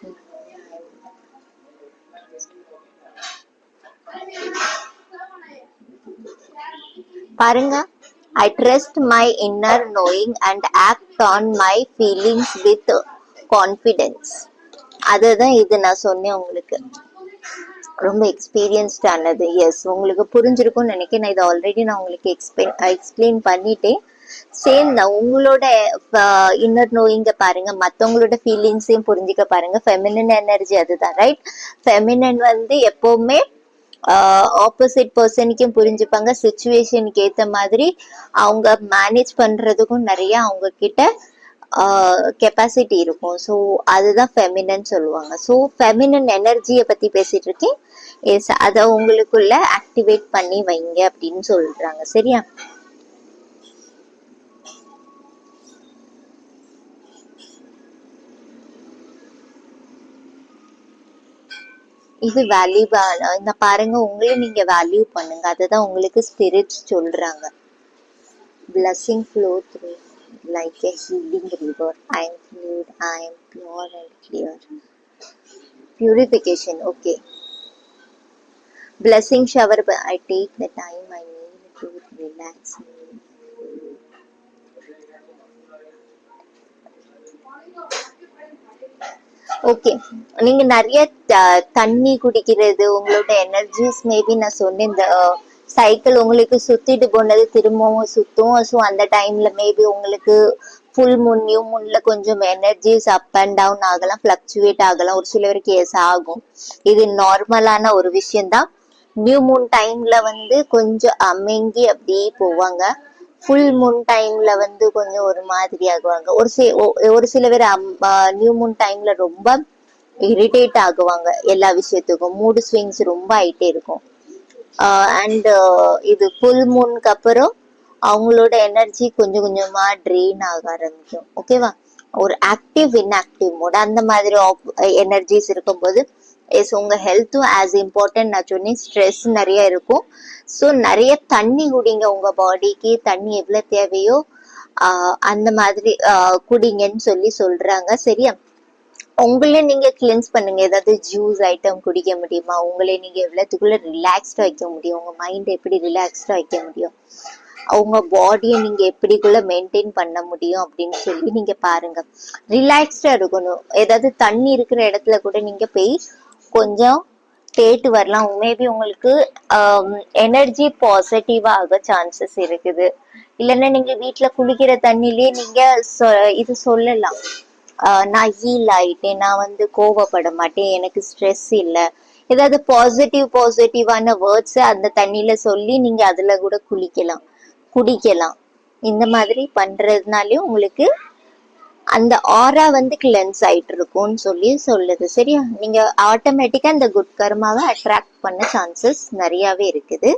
பாருங்க. I trust my inner knowing and act on my feelings with confidence. அதுதான் இது நான் சொன்னேன் உங்களுக்கு. ரொம்ப எக்ஸ்பீரியன்ஸ்ட் ஆனது. எஸ், உங்களுக்கு புரிஞ்சிருக்கும்னு நினைக்கிறேன். நான் இது ஆல்ரெடி நான் உங்களுக்கு எக்ஸ்பிளைன் பண்ணிட்டேன். சேம் தான் உங்களோட இன்னர் நோயிங்க பாருங்க, மற்றவங்களோட ஃபீலிங்ஸையும் புரிஞ்சுக்க பாருங்க. ஃபெமினன் எனர்ஜி அதுதான், ரைட்? ஃபெமினன் எப்பவுமே ஆப்போசிட் பர்சனுக்கும் புரிஞ்சுப்பாங்க. சுச்சுவேஷனுக்கு ஏத்த மாதிரி அவங்க மேனேஜ் பண்றதுக்கும் நிறைய அவங்க கிட்ட கெப்பாசிட்டி இருக்கும். ஸோ அதுதான் ஃபெமினன் சொல்லுவாங்க. ஸோ ஃபெமினன் எனர்ஜியை பத்தி பேசிட்டு இருக்கேன். எஸ், அதை உங்களுக்குள்ள ஆக்டிவேட் பண்ணி வைங்க அப்படின்னு சொல்றாங்க. சரியா? இது வேல்யூபான இந்த பாருங்க, உங்களை நீங்க வேல்யூ பண்ணுங்க. அதுதான் உங்களுக்கு ஸ்பிரிட்ஸ் சொல்றாங்க. blessing flow through like a healing river. I am fluid, I am pure and clear. Purification, okay. Blessing shower, but I take the time I need to relax me. Okay, நீங்க நிறைய தண்ணி குடிக்கிறது, உங்களோட energies maybe நான் சொன்னேன், இந்த cycle உங்களுக்கு சுத்திட்டு போனது திரும்பவும் சுத்தும். ஸோ அந்த டைம்ல மேபி உங்களுக்கு ஃபுல் மூன் நியூ மூன்ல கொஞ்சம் எனர்ஜிஸ் அப் அண்ட் டவுன் ஆகலாம், ஃபிளக்சுவேட் ஆகலாம். ஒரு சிலருக்கு எஸ் ஆகும். இது நார்மலான ஒரு விஷயம்தான். நியூ மூன் டைம்ல வந்து கொஞ்சம் அமைங்கி அப்படியே போவாங்க. ஃபுல் மூன் டைம்ல வந்து கொஞ்சம் ஒரு மாதிரி ஆகுவாங்க. ஒரு சில பேர் நியூ மூன் டைம்ல ரொம்ப இரிட்டேட் ஆகுவாங்க. எல்லா விஷயத்துக்கும் மூடு ஸ்விங்ஸ் ரொம்ப ஆயிட்டே இருக்கும். அண்ட் இது ஃபுல் மூனுக்கு அப்புறம் அவங்களோட எனர்ஜி கொஞ்சம் கொஞ்சமா ட்ரெயின் ஆக ஆரம்பிக்கும். ஓகேவா? ஒரு ஆக்டிவ் இன்ஆக்டிவ் மோட் அந்த மாதிரி எனர்ஜிஸ் இருக்கும்போது எஸ் உங்க ஹெல்த்தும் ஆஸ் இம்பார்ட்டன்ட் நான் சொன்னேன். ஸ்ட்ரெஸ் நிறைய இருக்கும். ஸோ நிறைய தண்ணி குடிங்க. உங்க பாடிக்கு தண்ணி எவ்வளவு தேவையோ அந்த மாதிரி குடிங்கன்னு சொல்லி சொல்றாங்க. சரியா? உங்களே நீங்க கிளென்ஸ் பண்ணுங்க. ஏதாவது ஜூஸ் ஐட்டம் குடிக்க முடியுமா? உங்களே நீங்க எவ்வளவுக்குள்ள ரிலாக்ஸ்டா வைக்க முடியும்? உங்க மைண்ட் எப்படி ரிலாக்ஸ்டா வைக்க முடியும்? உங்க பாடியை நீங்க எப்படிக்குள்ள மெயின்டைன் பண்ண முடியும் அப்படின்னு சொல்லி நீங்க பாருங்க. ரிலாக்ஸ்டா இருக்கணும். ஏதாவது தண்ணி இருக்கிற இடத்துல கூட நீங்க போய் கொஞ்சம் கேட்டு வரலாம். மேபி உங்களுக்கு எனர்ஜி பாசிட்டிவா ஆக சான்சஸ் இருக்குது. இல்லைன்னா நீங்க வீட்டுல குளிக்கிற தண்ணிலேயே நீங்க இது சொல்லலாம், நான் ஹீல் ஆயிட்டேன், நான் வந்து கோவப்பட மாட்டேன், எனக்கு ஸ்ட்ரெஸ் இல்லை. ஏதாவது பாசிட்டிவான வேர்ட்ஸ் அந்த தண்ணியில சொல்லி நீங்க அதுல கூட குடிக்கலாம். இந்த மாதிரி பண்றதுனாலயும் உங்களுக்கு அந்த ஆரா வந்து கிளென்ஸ் ஆயிட்டு இருக்கும்னு சொல்லி சொல்லுது. சரியா? நீங்க ஆட்டோமேட்டிக்கா இந்த குட் கர்மாவை அட்ராக்ட் பண்ண சான்சஸ் நிறையவே இருக்குது.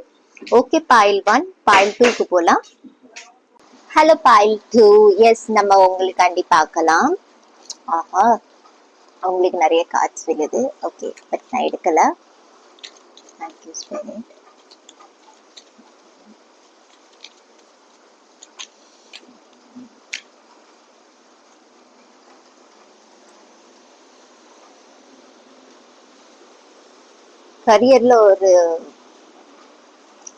ஓகே, பாயில் 1, பாயில் 2க்கு போலாம். ஹலோ பாயில் 2, எஸ் நம்ம உங்களுக்காண்டி பார்க்கலாம். ஆஹா, உங்களுக்கு நிறைய கார்ட்ஸ் விழுது. ஓகே, பட் நான் எடுக்கல. Thank you spirit. கரியர்ல ஒரு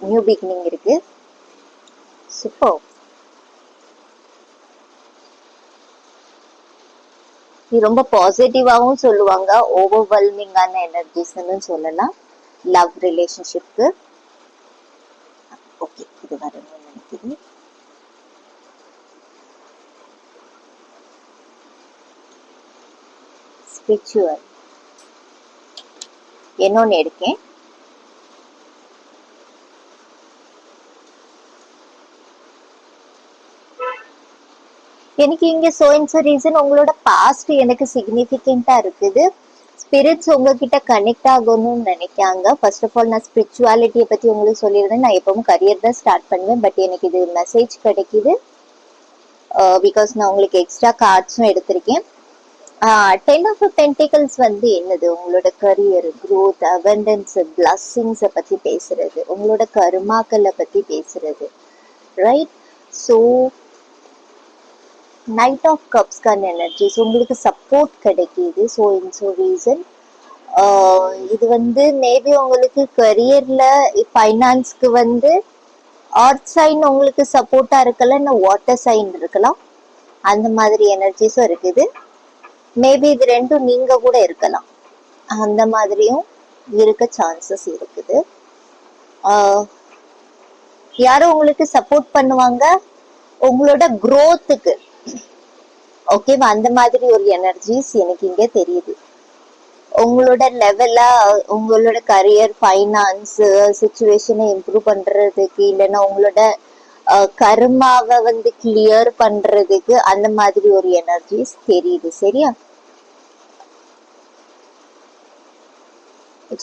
நியூ பிகினிங் இருக்கு. சூப்பர். இது ரொம்ப பாசிட்டிவாவும் சொல்லுவாங்க, ஓவர்வெல்மிங்கான எனர்ஜிஸ்ன்னு சொல்லலாம் லவ் ரிலேஷன்ஷிப்க்கு. ஓகே, இது வரணும்னு நினைக்கிறேன். ஸ்பிரிச்சுவல் என்னொன்னு எடுக்கேன். எனக்கு இங்க சோயின்ஸ் ரீசன் உங்களோட பாஸ்ட் எனக்கு சிக்னிபிகண்டா இருக்குது. ஸ்பிரிட்ஸ் உங்ககிட்ட கனெக்ட் ஆகணும்னு நினைக்காங்க. ஃபர்ஸ்ட் ஆஃப் ஆல் நான் ஸ்பிரிச்சுவாலிட்டியை பத்தி உங்களுக்கு சொல்லியிருந்தேன். நான் எப்பவும் கரியர் தான் ஸ்டார்ட் பண்ணுவேன். பட் எனக்கு இது மெசேஜ் கிடைக்குது பிகாஸ் நான் உங்களுக்கு எக்ஸ்ட்ரா கார்ட்ஸும் எடுத்திருக்கேன். 10 of Pentacles வந்து என்னது? உங்களோட கரியர், growth, abundance, blessings பத்தி பேசுறது, உங்களோட கர்மாக்களை பத்தி பேசுறது, ரைட்? ஸோ நைட் ஆஃப் கப்ஸ்கான எனர்ஜிஸ் உங்களுக்கு சப்போர்ட் கிடைக்கிது. ஸோ இன் ஸோ ரீசன் இது வந்து மேபி உங்களுக்கு கரியர்ல ஃபைனான்ஸ்க்கு வந்து ஆர்த் சைன் உங்களுக்கு சப்போர்ட்டா இருக்கலாம், இல்லை வாட்டர் சைன் இருக்கலாம். அந்த மாதிரி எனர்ஜிஸும் இருக்குது. மேபி இது ரெண்டும் நீங்க கூட இருக்கலாம். அந்த மாதிரியும் இருக்க சான்சஸ் இருக்குது. யாரும் உங்களுக்கு சப்போர்ட் பண்ணுவாங்க உங்களோட growthக்கு. ஓகேவா? அந்த மாதிரி ஒரு எனர்ஜிஸ் எனக்கு இங்க தெரியுது. உங்களோட லெவலா உங்களோட கரியர், ஃபைனான்ஸ் சிச்சுவேஷனை இம்ப்ரூவ் பண்றதுக்கு, இல்லைன்னா உங்களோட கர்மாவை வந்து கிளியர் பண்றதுக்கு அந்த மாதிரி ஒரு எனர்ஜிஸ் தெரியுது. சரியா?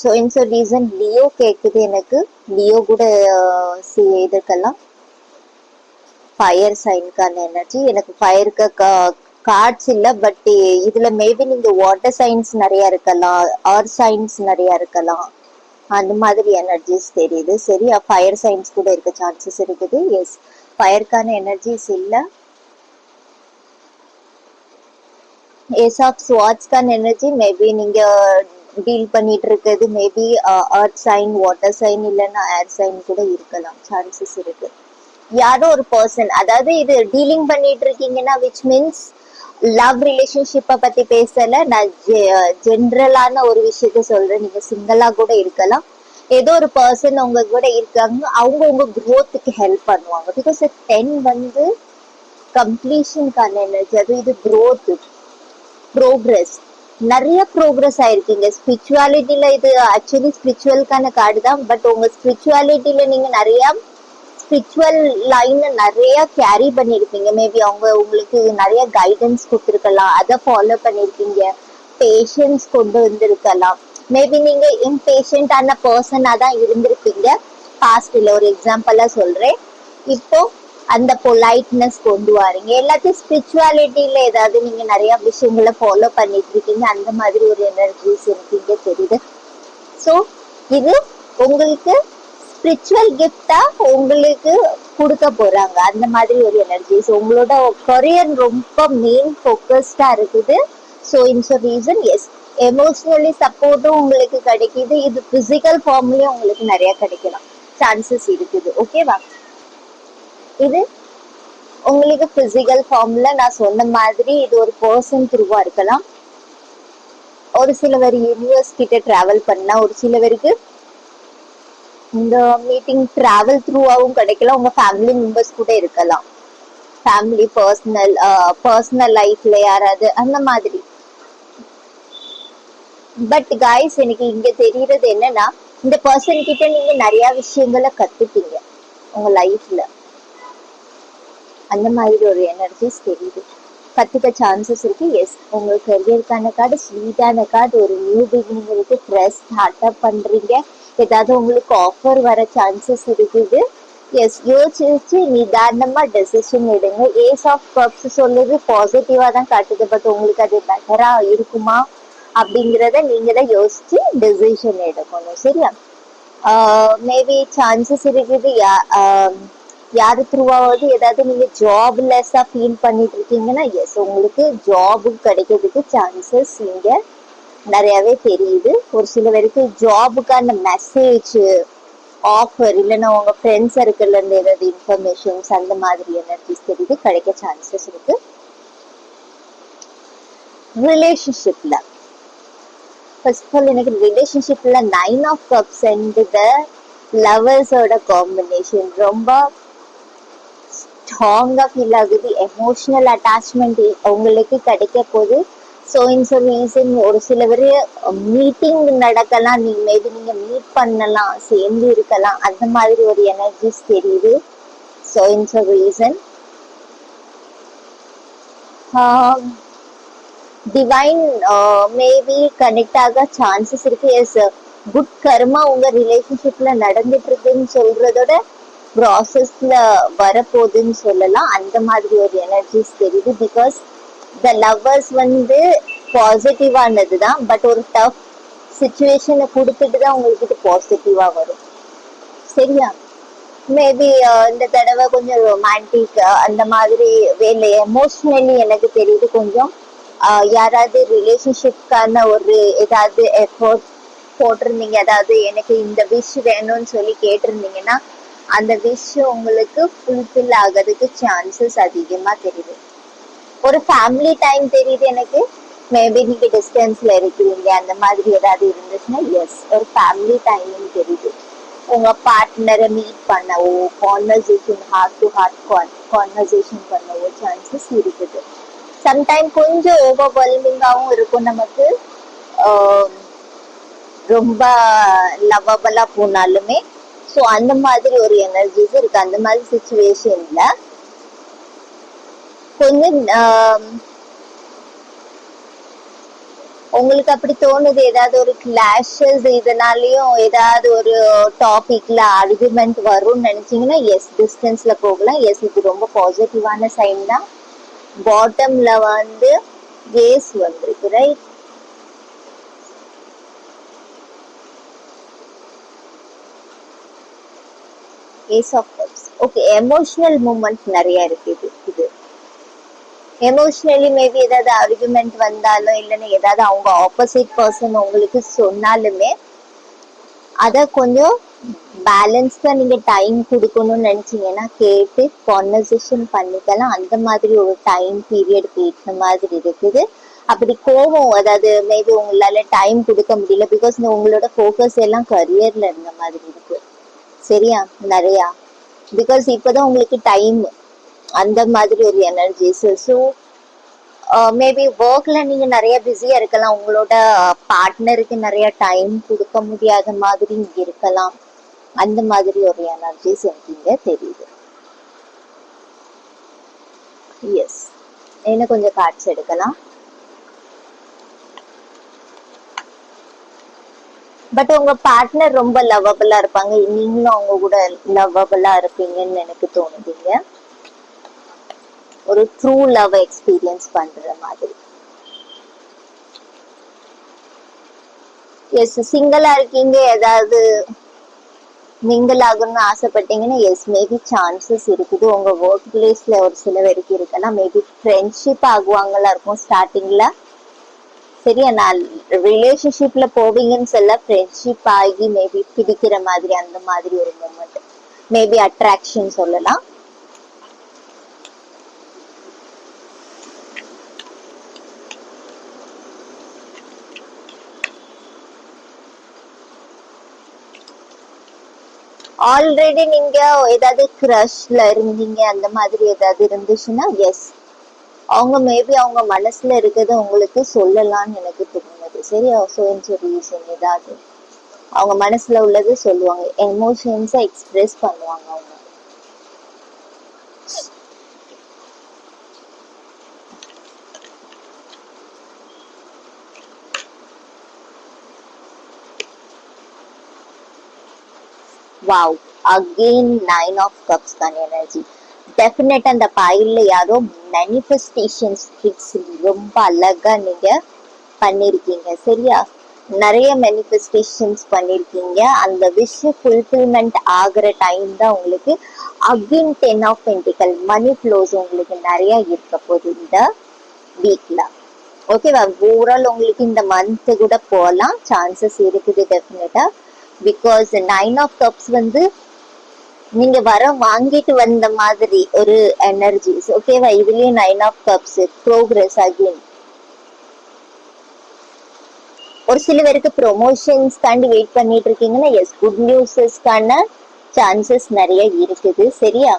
ஸோ இன் ஸோ ரீசன் லியோ கேட்குது எனக்கு. லியோ கூட இதற்கெல்லாம் ஃபயர் சைனுக்கான எனர்ஜி. எனக்கு ஃபயருக்கு கார்ட்ஸ் இல்ல, பட் இதுல மேபி நீங்க வாட்டர் சயின்ஸ் நிறைய இருக்கலாம், ஆர் சயின்ஸ் நிறைய இருக்கலாம், அந்த மாதிரி எனர்ஜிஸ் தெரியுது. சரி, ஃபயர் சயின்ஸ் கூட இருக்க சான்சஸ் இருக்குது. எஸ், ஃபயருக்கான எனர்ஜிஸ் இல்ல. ஏஸ் ஆஃப் ஸ்வாட்ஸ்க்கான எனர்ஜி மேபி நீங்க டீல் பண்ணிட்டு இருக்கிறது மேபி அர்த் சைன், வாட்டர் சைன், இல்லைன்னா ஏர் சைன் கூட இருக்கலாம், சான்சஸ் இருக்கு. யாரோ ஒரு பர்சன், அதாவது இது டீலிங் பண்ணிட்டு இருக்கீங்கன்னா விச் மீன்ஸ் லவ் ரிலேஷன்ஷிப்பை பத்தி பேசல, நான் ஜென்ரலான ஒரு விஷயத்த சொல்றேன். நீங்க சிங்கிளா கூட இருக்கலாம், ஏதோ ஒரு பர்சன் உங்க கூட இருக்காங்க, அவங்க உங்க க்ரோத்துக்கு ஹெல்ப் பண்ணுவாங்க. பிகாஸ் 10 வந்து கம்ப்ளீஷனுக்கான எனர்ஜி, அது இது க்ரோத், ப்ரோக்ரஸ். நிறைய ப்ரோக்ரஸ் ஆயிருக்கீங்க ஸ்பிரிச்சுவாலிட்டியில. இது ஆக்சுவலி ஸ்பிரிச்சுவலுக்கான கார்டு தான், பட் உங்க ஸ்பிரிச்சுவாலிட்டியில நீங்க நிறைய ஸ்பிரிச்சுவல் லைன் நிறைய கேரி பண்ணிருப்பீங்க. மேபி அவங்க உங்களுக்கு நிறைய கைடன்ஸ் கொடுத்துருக்கலாம், அதை ஃபாலோ பண்ணிருக்கீங்க, பேஷன்ஸ் கொண்டு வந்திருக்கலாம். மேபி நீங்க இம்பேஷண்டான பர்சனா தான் இருந்திருப்பீங்க பாஸ்ட்ல. ஒரு எக்ஸாம்பிளா சொல்றேன். இப்போ அந்த பொலைட்னஸ் கொண்டு வரீங்க. எல்லாத்தையும் ஸ்பிரிச்சுவாலிட்டியில ஏதாவது நீங்க நிறைய விஷயங்களை ஃபாலோ பண்ணிட்டு இருக்கீங்க, அந்த மாதிரி ஒரு எனர்ஜிஸ் இருக்கீங்க தெரியுது. ஸோ இது உங்களுக்கு ஸ்பிரிச்சுவல் கிஃப்டா உங்களுக்கு கொடுக்க போறாங்க, அந்த மாதிரி ஒரு எனர்ஜிஸ். உங்களோட கரியர் ரொம்ப மெயின் ஃபோக்கஸ்டா இருக்குது. ஸோ இன்ஸ் ரீசன் எஸ், எமோஷனலி சப்போர்ட்டும் உங்களுக்கு கிடைக்குது. இது பிசிக்கல் ஃபார்ம்லயும் உங்களுக்கு நிறைய கிடைக்கலாம், சான்சஸ் இருக்குது. ஓகேவா? இது உங்களுக்கு பிசிக்கல் ஃபார்ம்ல நான் சொன்ன மாதிரி இது ஒரு பர்சன் த்ரூவா இருக்கலாம். ஒரு சிலவர் யூனிவர்ஸ் கிட்ட டிராவல் பண்ணா, ஒரு சிலவருக்கு இந்த மீட்டிங் டிராவல் த்ரூவாவும் கிடைக்கலாம். உங்க ஃபேமிலி மெம்பர்ஸ் கூட இருக்கலாம், ஃபேமிலி பர்சனல் லைஃப்ல யாராவது அந்த மாதிரி. பட் கைஸ், எனக்கு இங்க தெரியறது என்னன்னா, இந்த பர்சன் கிட்ட நீங்க நிறைய விஷயங்களை கத்துப்பீங்க உங்க லைஃப்ல, அந்த மாதிரி ஒரு எனர்ஜிஸ் தெரியுது. கத்துக்க சான்சஸ் இருக்கு. எஸ், உங்க கரியருக்கான கார்டு ஸ்வீட்டான கார்டு. ஒரு நியூ பிகினிங் இருக்கு, ஃப்ரெஷ் ஸ்டார்ட் அப் பண்றீங்க, ஏதாவது உங்களுக்கு ஆஃபர் வர சான்சஸ் இருக்குது. எஸ், யோசிச்சு நிதானமா டெசிஷன் எடுங்க. ஏஸ் ஆஃப் கப்ஸ் சொல்லுது பாசிட்டிவா தான் காட்டுது, பட் உங்களுக்கு அது பெட்டரா இருக்குமா அப்படிங்கிறத நீங்க தான் யோசிச்சு டெசிஷன் எடுக்கணும். சரியா? மேபி சான்சஸ் இருக்குது யாரு த்ரூவாவது ஏதாவது நீங்க ஜாப்லெஸ்ஸா ஃபீல் பண்ணிட்டு இருக்கீங்கன்னா எஸ், உங்களுக்கு ஜாப் கிடைக்கிறதுக்கு சான்சஸ் இங்க நிறையவே தெரியுது. ஒரு சில பேருக்கு ஜாபுக்கான மெசேஜ், ஆஃபர், இல்லைன்னா உங்க ஃப்ரெண்ட்ஸ் சர்க்கிள்ல இருந்து ஏதாவது இன்ஃபர்மேஷன்ஸ், அந்த மாதிரி எனர்ஜிஸ் தெரியுது, கிடைக்க சான்சஸ் இருக்கு. ரிலேஷன்ஷிப்ல ஃபர்ஸ்ட் ஆஃப் ஆல் எனக்கு ரிலேஷன்ஷிப்ல 9 ஆஃப் கப்ஸ் அண்ட் த லவர்ஸோட காம்பினேஷன் ரொம்ப ஸ்ட்ராங்கா ஃபீல் ஆகுது. எமோஷனல் அட்டாச்மெண்ட் உங்களுக்கு கிடைக்க போகுது. ஸோ இன்ஸ் ரீசன் ஒரு சில பேர் மீட்டிங் நடக்கலாம், நீங்க மேபி நீங்க மீட் பண்ணலாம், சேர்ந்து இருக்கலாம், அந்த மாதிரி ஒரு எனர்ஜிஸ் தெரியுது. ஸோ இன்ஸ் ரீசன் டிவைன் மேபி கனெக்ட் ஆக சான்சஸ் இருக்கு. எஸ், குட் கர்மா உங்க ரிலேஷன்ஷிப்ல நடந்துட்டு இருக்குன்னு சொல்றதோட ப்ராசஸ்ல வரப்போகுதுன்னு சொல்லலாம், அந்த மாதிரி ஒரு எனர்ஜிஸ் தெரியுது. பிகாஸ் த லவ்வர்ஸ் வந்து பாசிட்டிவானது தான், பட் ஒரு டஃப் சுச்சுவேஷனை கொடுத்துட்டு தான் உங்களுக்கு இது பாசிட்டிவா வரும். சரியா? மேபி இந்த தடவை கொஞ்சம் ரொமான்டிக் அந்த மாதிரி வேலை, எமோஷ்னலி எனக்கு தெரியுது கொஞ்சம். யாராவது ரிலேஷன்ஷிப்கான ஒரு ஏதாவது எஃபோர்ட் போட்டிருந்தீங்க, அதாவது எனக்கு இந்த விஷ் வேணும்னு சொல்லி கேட்டிருந்தீங்கன்னா அந்த விஷ் உங்களுக்கு ஃபுல்ஃபில் ஆகிறதுக்கு சான்சஸ் அதிகமா தெரியுது. ஒரு ஃபேமிலி டைம் தெரியுது எனக்கு. மேபி நீங்க டிஸ்டன்ஸ்ல இருக்கிறீங்க, அந்த மாதிரி ஏதாவது இருந்துச்சுன்னா எஸ், ஒரு ஃபேமிலி டைம் தெரியுது. உங்க பார்ட்னரை மீட் பண்ணவோ, conversation, heart to heart conversation பண்ணவோ சான்சஸ் இருக்குது. சம்டைம் கொஞ்சம் ஓவர்வெல்மிங்காகவும் இருக்கும் நமக்கு, ரொம்ப லவ்வபிளா போனாலுமே. ஸோ அந்த மாதிரி ஒரு எனர்ஜிஸ் இருக்கு. அந்த மாதிரி சுச்சுவேஷன்ல கொஞ்சம் உங்களுக்கு அப்படி தோணுது, ஏதாவது ஒரு கிளாஷஸ் இதனாலயும் ஏதாவது ஒரு டாபிக்ல ஆர்குமெண்ட் வரும்னு நினைச்சீங்கன்னா எஸ், டிஸ்டன்ஸ்ல போகலாம். எஸ், இது ரொம்ப பாசிட்டிவான சைன் தான். பாட்டம்ல வந்து ஏஸ் வந்திருக்கு, right? Ace of cups. Okay, emotional moment நிறைய இருக்கு. இது எமோஷனலி மேபி ஏதாவது ஆர்குமெண்ட் வந்தாலும் இல்லைன்னா ஏதாவது அவங்க ஆப்போசிட் பர்சன் உங்களுக்கு சொன்னாலுமே அத கொஞ்சம் பேலன்ஸ்டா நீங்க டைம் கொடுக்கணும்னு நினைச்சீங்கன்னா கேட்டு கான்வர்சேஷன் பண்ணிக்கலாம். அந்த மாதிரி ஒரு டைம் பீரியட் கேட்ட மாதிரி இருக்குது. அப்படி கோவம், அதாவது மேபி உங்களால டைம் கொடுக்க முடியல பிகாஸ் உங்களோட ஃபோக்கஸ் எல்லாம் கரியர்ல இருந்த மாதிரி இருக்கு, சரியா? நிறையா பிகாஸ் இப்பதான் உங்களுக்கு டைம், அந்த மாதிரி ஒரு எனர்ஜிஸ். ஸோ மேபி ஒர்க்ல நீங்க நிறைய பிஸியா இருக்கலாம், உங்களோட பார்ட்னருக்கு நிறைய டைம் கொடுக்க முடியாத மாதிரி இருக்கலாம். அந்த மாதிரி ஒரு எனர்ஜிஸ் எனக்கு இங்க தெரியுது. எஸ், என்ன கொஞ்சம் கார்ட்ஸ் எடுக்கலாம். பட் உங்க பார்ட்னர் ரொம்ப லவ்வபிளா இருப்பாங்க, நீங்களும் அவங்க கூட லவ்வபிளா இருப்பீங்கன்னு எனக்கு தோணுதுங்க. ஒரு ட்ரூ லவ் எக்ஸ்பீரியன்ஸ் பண்ற மாதிரி. எஸ், சிங்கிளா இருக்கீங்க, ஏதாவது மிங்கிள் ஆகணும்னு ஆசைப்பட்டீங்கன்னா எஸ் மேபி சான்சஸ் இருக்குது. உங்க ஒர்க் பிளேஸ்ல ஒரு சில பேருக்கு இருக்கலாம், மேபி ஃப்ரெண்ட்ஷிப் ஆகுவாங்களா இருக்கும் ஸ்டார்டிங்ல, சரியா? நான் ரிலேஷன்ஷிப்ல போவீங்கன்னு சொல்ல, ஃப்ரெண்ட்ஷிப் ஆகி மேபி பிடிக்கிற மாதிரி அந்த மாதிரி ஒரு மூமெண்ட், மேபி அட்ராக்ஷன் சொல்லலாம். ஆல்ரெடி நீங்க ஏதாவது கிரஷ்ல இருந்தீங்க, அந்த மாதிரி ஏதாவது இருந்துச்சுன்னா எஸ் அவங்க மேபி அவங்க மனசுல இருக்கிறத உங்களுக்கு சொல்லலாம்னு எனக்கு தோணுது, சரியா? ஸோ ரீசன் ஏதாவது அவங்க மனசுல உள்ளது சொல்லுவாங்க, எமோஷன்ஸை எக்ஸ்பிரஸ் பண்ணுவாங்க அவங்க. வாவ், அகெயின் 9 ஆஃப் கப்ஸ் தான் எனர்ஜி. டெஃபினட் அந்த பைல்ல யாரோ மேனிஃபெஸ்டேஷன்ஸ் ட்ரிக்ஸ் ரொம்ப அழகா நீங்க பண்ணிருக்கீங்க, சரியா? நிறைய மேனிஃபெஸ்டேஷன்ஸ் பண்ணிருக்கீங்க. அந்த விஷ் ஃபுல்ஃபில்மெண்ட் ஆகுற டைம் தான் உங்களுக்கு அகெயின் 10 ஆஃப் பென்டிக்கல் மணி ஃப்ளோஸ் உங்களுக்கு நிறைய இருக்க போகுது இந்த வீக்ல, ஓகேவா? ஓவரால் உங்களுக்கு இந்த மந்த் கூட போகலாம், சான்சஸ் இருக்குது டெஃபினட்டா. பிகாஸ் 9 ஆஃப் கப்ஸ் வந்து நீங்க வாங்கிட்டு வந்த மாதிரி ஒரு எனர்ஜிஸ், ஓகேவா? இதுலயும் 9 ஆஃப் கப்ஸ் ப்ரோக்ரஸ் அகெயின். ஒரு சில பேருக்கு ப்ரொமோஷன்ஸ் தாண்டி வெயிட் பண்ணிட்டு இருக்கீங்கன்னா எஸ் குட் நியூஸஸ்க்கான சான்சஸ் நிறைய இருக்குது, சரியா?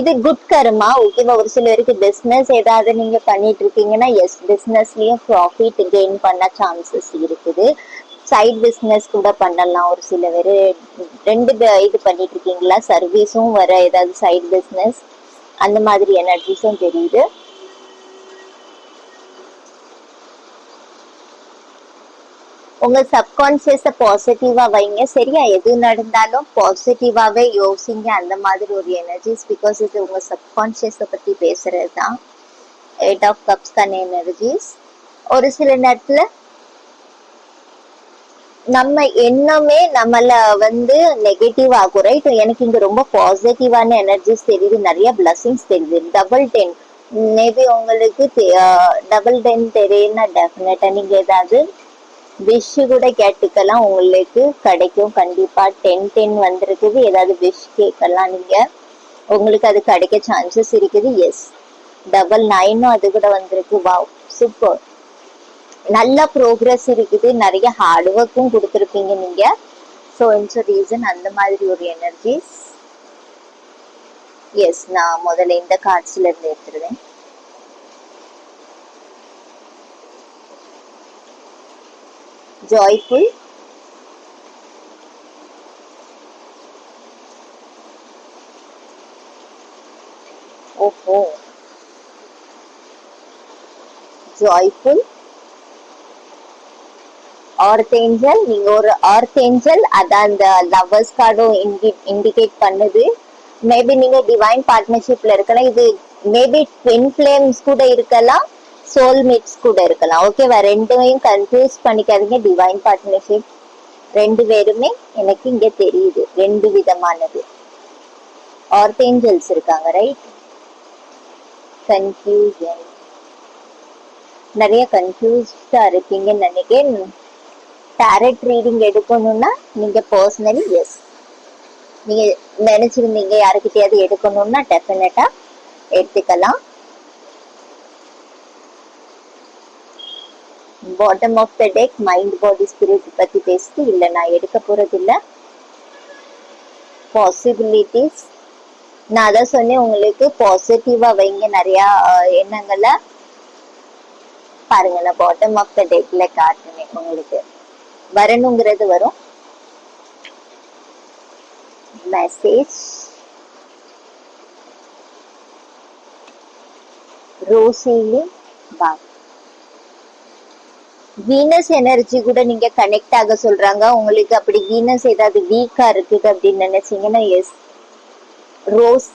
இது குட் கர்மா, ஓகேவா? ஒரு சில பேருக்கு பிசினஸ் ஏதாவது நீங்க பண்ணிட்டு இருக்கீங்கன்னா எஸ் பிசினஸ்லயும் ப்ராஃபிட் கெயின் பண்ண சான்சஸ் இருக்குது. சைட் பிசினஸ் கூட பண்ணலாம். ஒரு சில பேர் ரெண்டு இது பண்ணிட்டு இருக்கீங்களா, சர்வீஸும் வர ஏதாவது சைட் பிசினஸ், அந்த மாதிரி எனர்ஜிஸும் தெரியுது. உங்க சப்கான்சியஸ பாசிட்டிவா வைங்க, சரியா? எது நடந்தாலும் பாசிட்டிவாவே யோசிங்க, அந்த மாதிரி ஒரு எனர்ஜிஸ். பிகாஸ் இது உங்க சப்கான்சியஸ பத்தி பேசுறது தான் 8 ஆஃப் கப்ஸ்க்கான எனர்ஜிஸ். ஒரு சில நேரத்துல நம்ம எண்ணமே நம்மள வந்து நெகட்டிவ் ஆகும், ரைட்? எனக்கு இங்க ரொம்ப பாசிட்டிவான எனர்ஜிஸ் தெரியுது, நிறைய பிளஸிங்ஸ் தெரியுது. டபுள் 10 மேபி உங்களுக்கு டபுள் 10 தெரியுதுன்னா டெஃபினட்டா நீங்க ஏதாவது விஷ் கூட கேட்டுக்கலாம், உங்களுக்கு கிடைக்கும் கண்டிப்பா. 10 வந்திருக்குது, ஏதாவது விஷ் கேட்கலாம் நீங்க, உங்களுக்கு அது கிடைக்க சான்சஸ் இருக்குது. எஸ், டபுள் 9 அது கூட வந்திருக்கு. Wow, super. நல்ல ப்ரோக்ரஸ் இருக்குது, நிறைய ஹார்ட் ஒர்க்கும் கொடுத்துருப்பீங்க நீங்க. ஸோ இன்ஸ் ரீசன் அந்த மாதிரி ஒரு எனர்ஜிஸ். எஸ், நான் முதல்ல இந்த கார்ட்ஸ்ல இருந்து எடுத்துருவேன். joyful, ஓஹோ, joyful, ஆர்த் ஏஞ்சல். நீங்க ஒரு ஆர்த் ஏஞ்சல், அதான் அந்த லவ்வர்ஸ் கார்டும் இண்டிகேட் பண்ணுது. மேபி நீங்க டிவைன் பார்ட்னர்ஷிப்ல இருக்கலாம். இது மேபி ட்வின் ஃபிளேம்ஸ் கூட இருக்கலாம், சோல்மேட்ஸ் கூட இருக்கலாம். ஓகேவா? ரெண்டையும் கன்ஃபியூஸ் பண்ணிக்காதீங்க. டிவைன் பார்ட்னர்ஷிப் ரெண்டு பேருமே எனக்கு இங்க தெரியுது, ரெண்டு விதமானது. ஆர்த்தேஞ்சல்ஸ் இருக்காங்க, ரைட்? கன்ஃபியூஷன், நிறைய கன்ஃபியூஸ்டா இருக்கீங்கன்னு நினைக்கிறேன். டாரட் ரீடிங் எடுக்கணும்னா நீங்க பர்சனலி எஸ், நீங்க நினைச்சிருந்தீங்க யாருக்கிட்டையாவது எடுக்கணும்னா டெஃபினட்டா எடுத்துக்கலாம். Bottom of the deck mind body spirit பத்தி பேசிட்டு இல்ல, நான் எடுக்க போறது இல்ல. பாசிபிலிட்டிஸ் நான் அதான் சொன்னேன் உங்களுக்கு, பாசிட்டிவா வைங்க நிறைய எண்ணங்களை. பாருங்க, நான் பாட்டம் ஆஃப் த டெக்ல காட்டுனேன் உங்களுக்கு, வரணுங்கிறது வரும். மெசேஜ் ரோசிலி பாக், வீனஸ் எனர்ஜி கூட நீங்க கனெக்ட் ஆக சொல்றாங்க. உங்களுக்கு அப்படி வீனஸ் ஏதாவது வீக்கா இருக்குது அப்படின்னு நினைச்சீங்கன்னா எஸ், ரோஸ்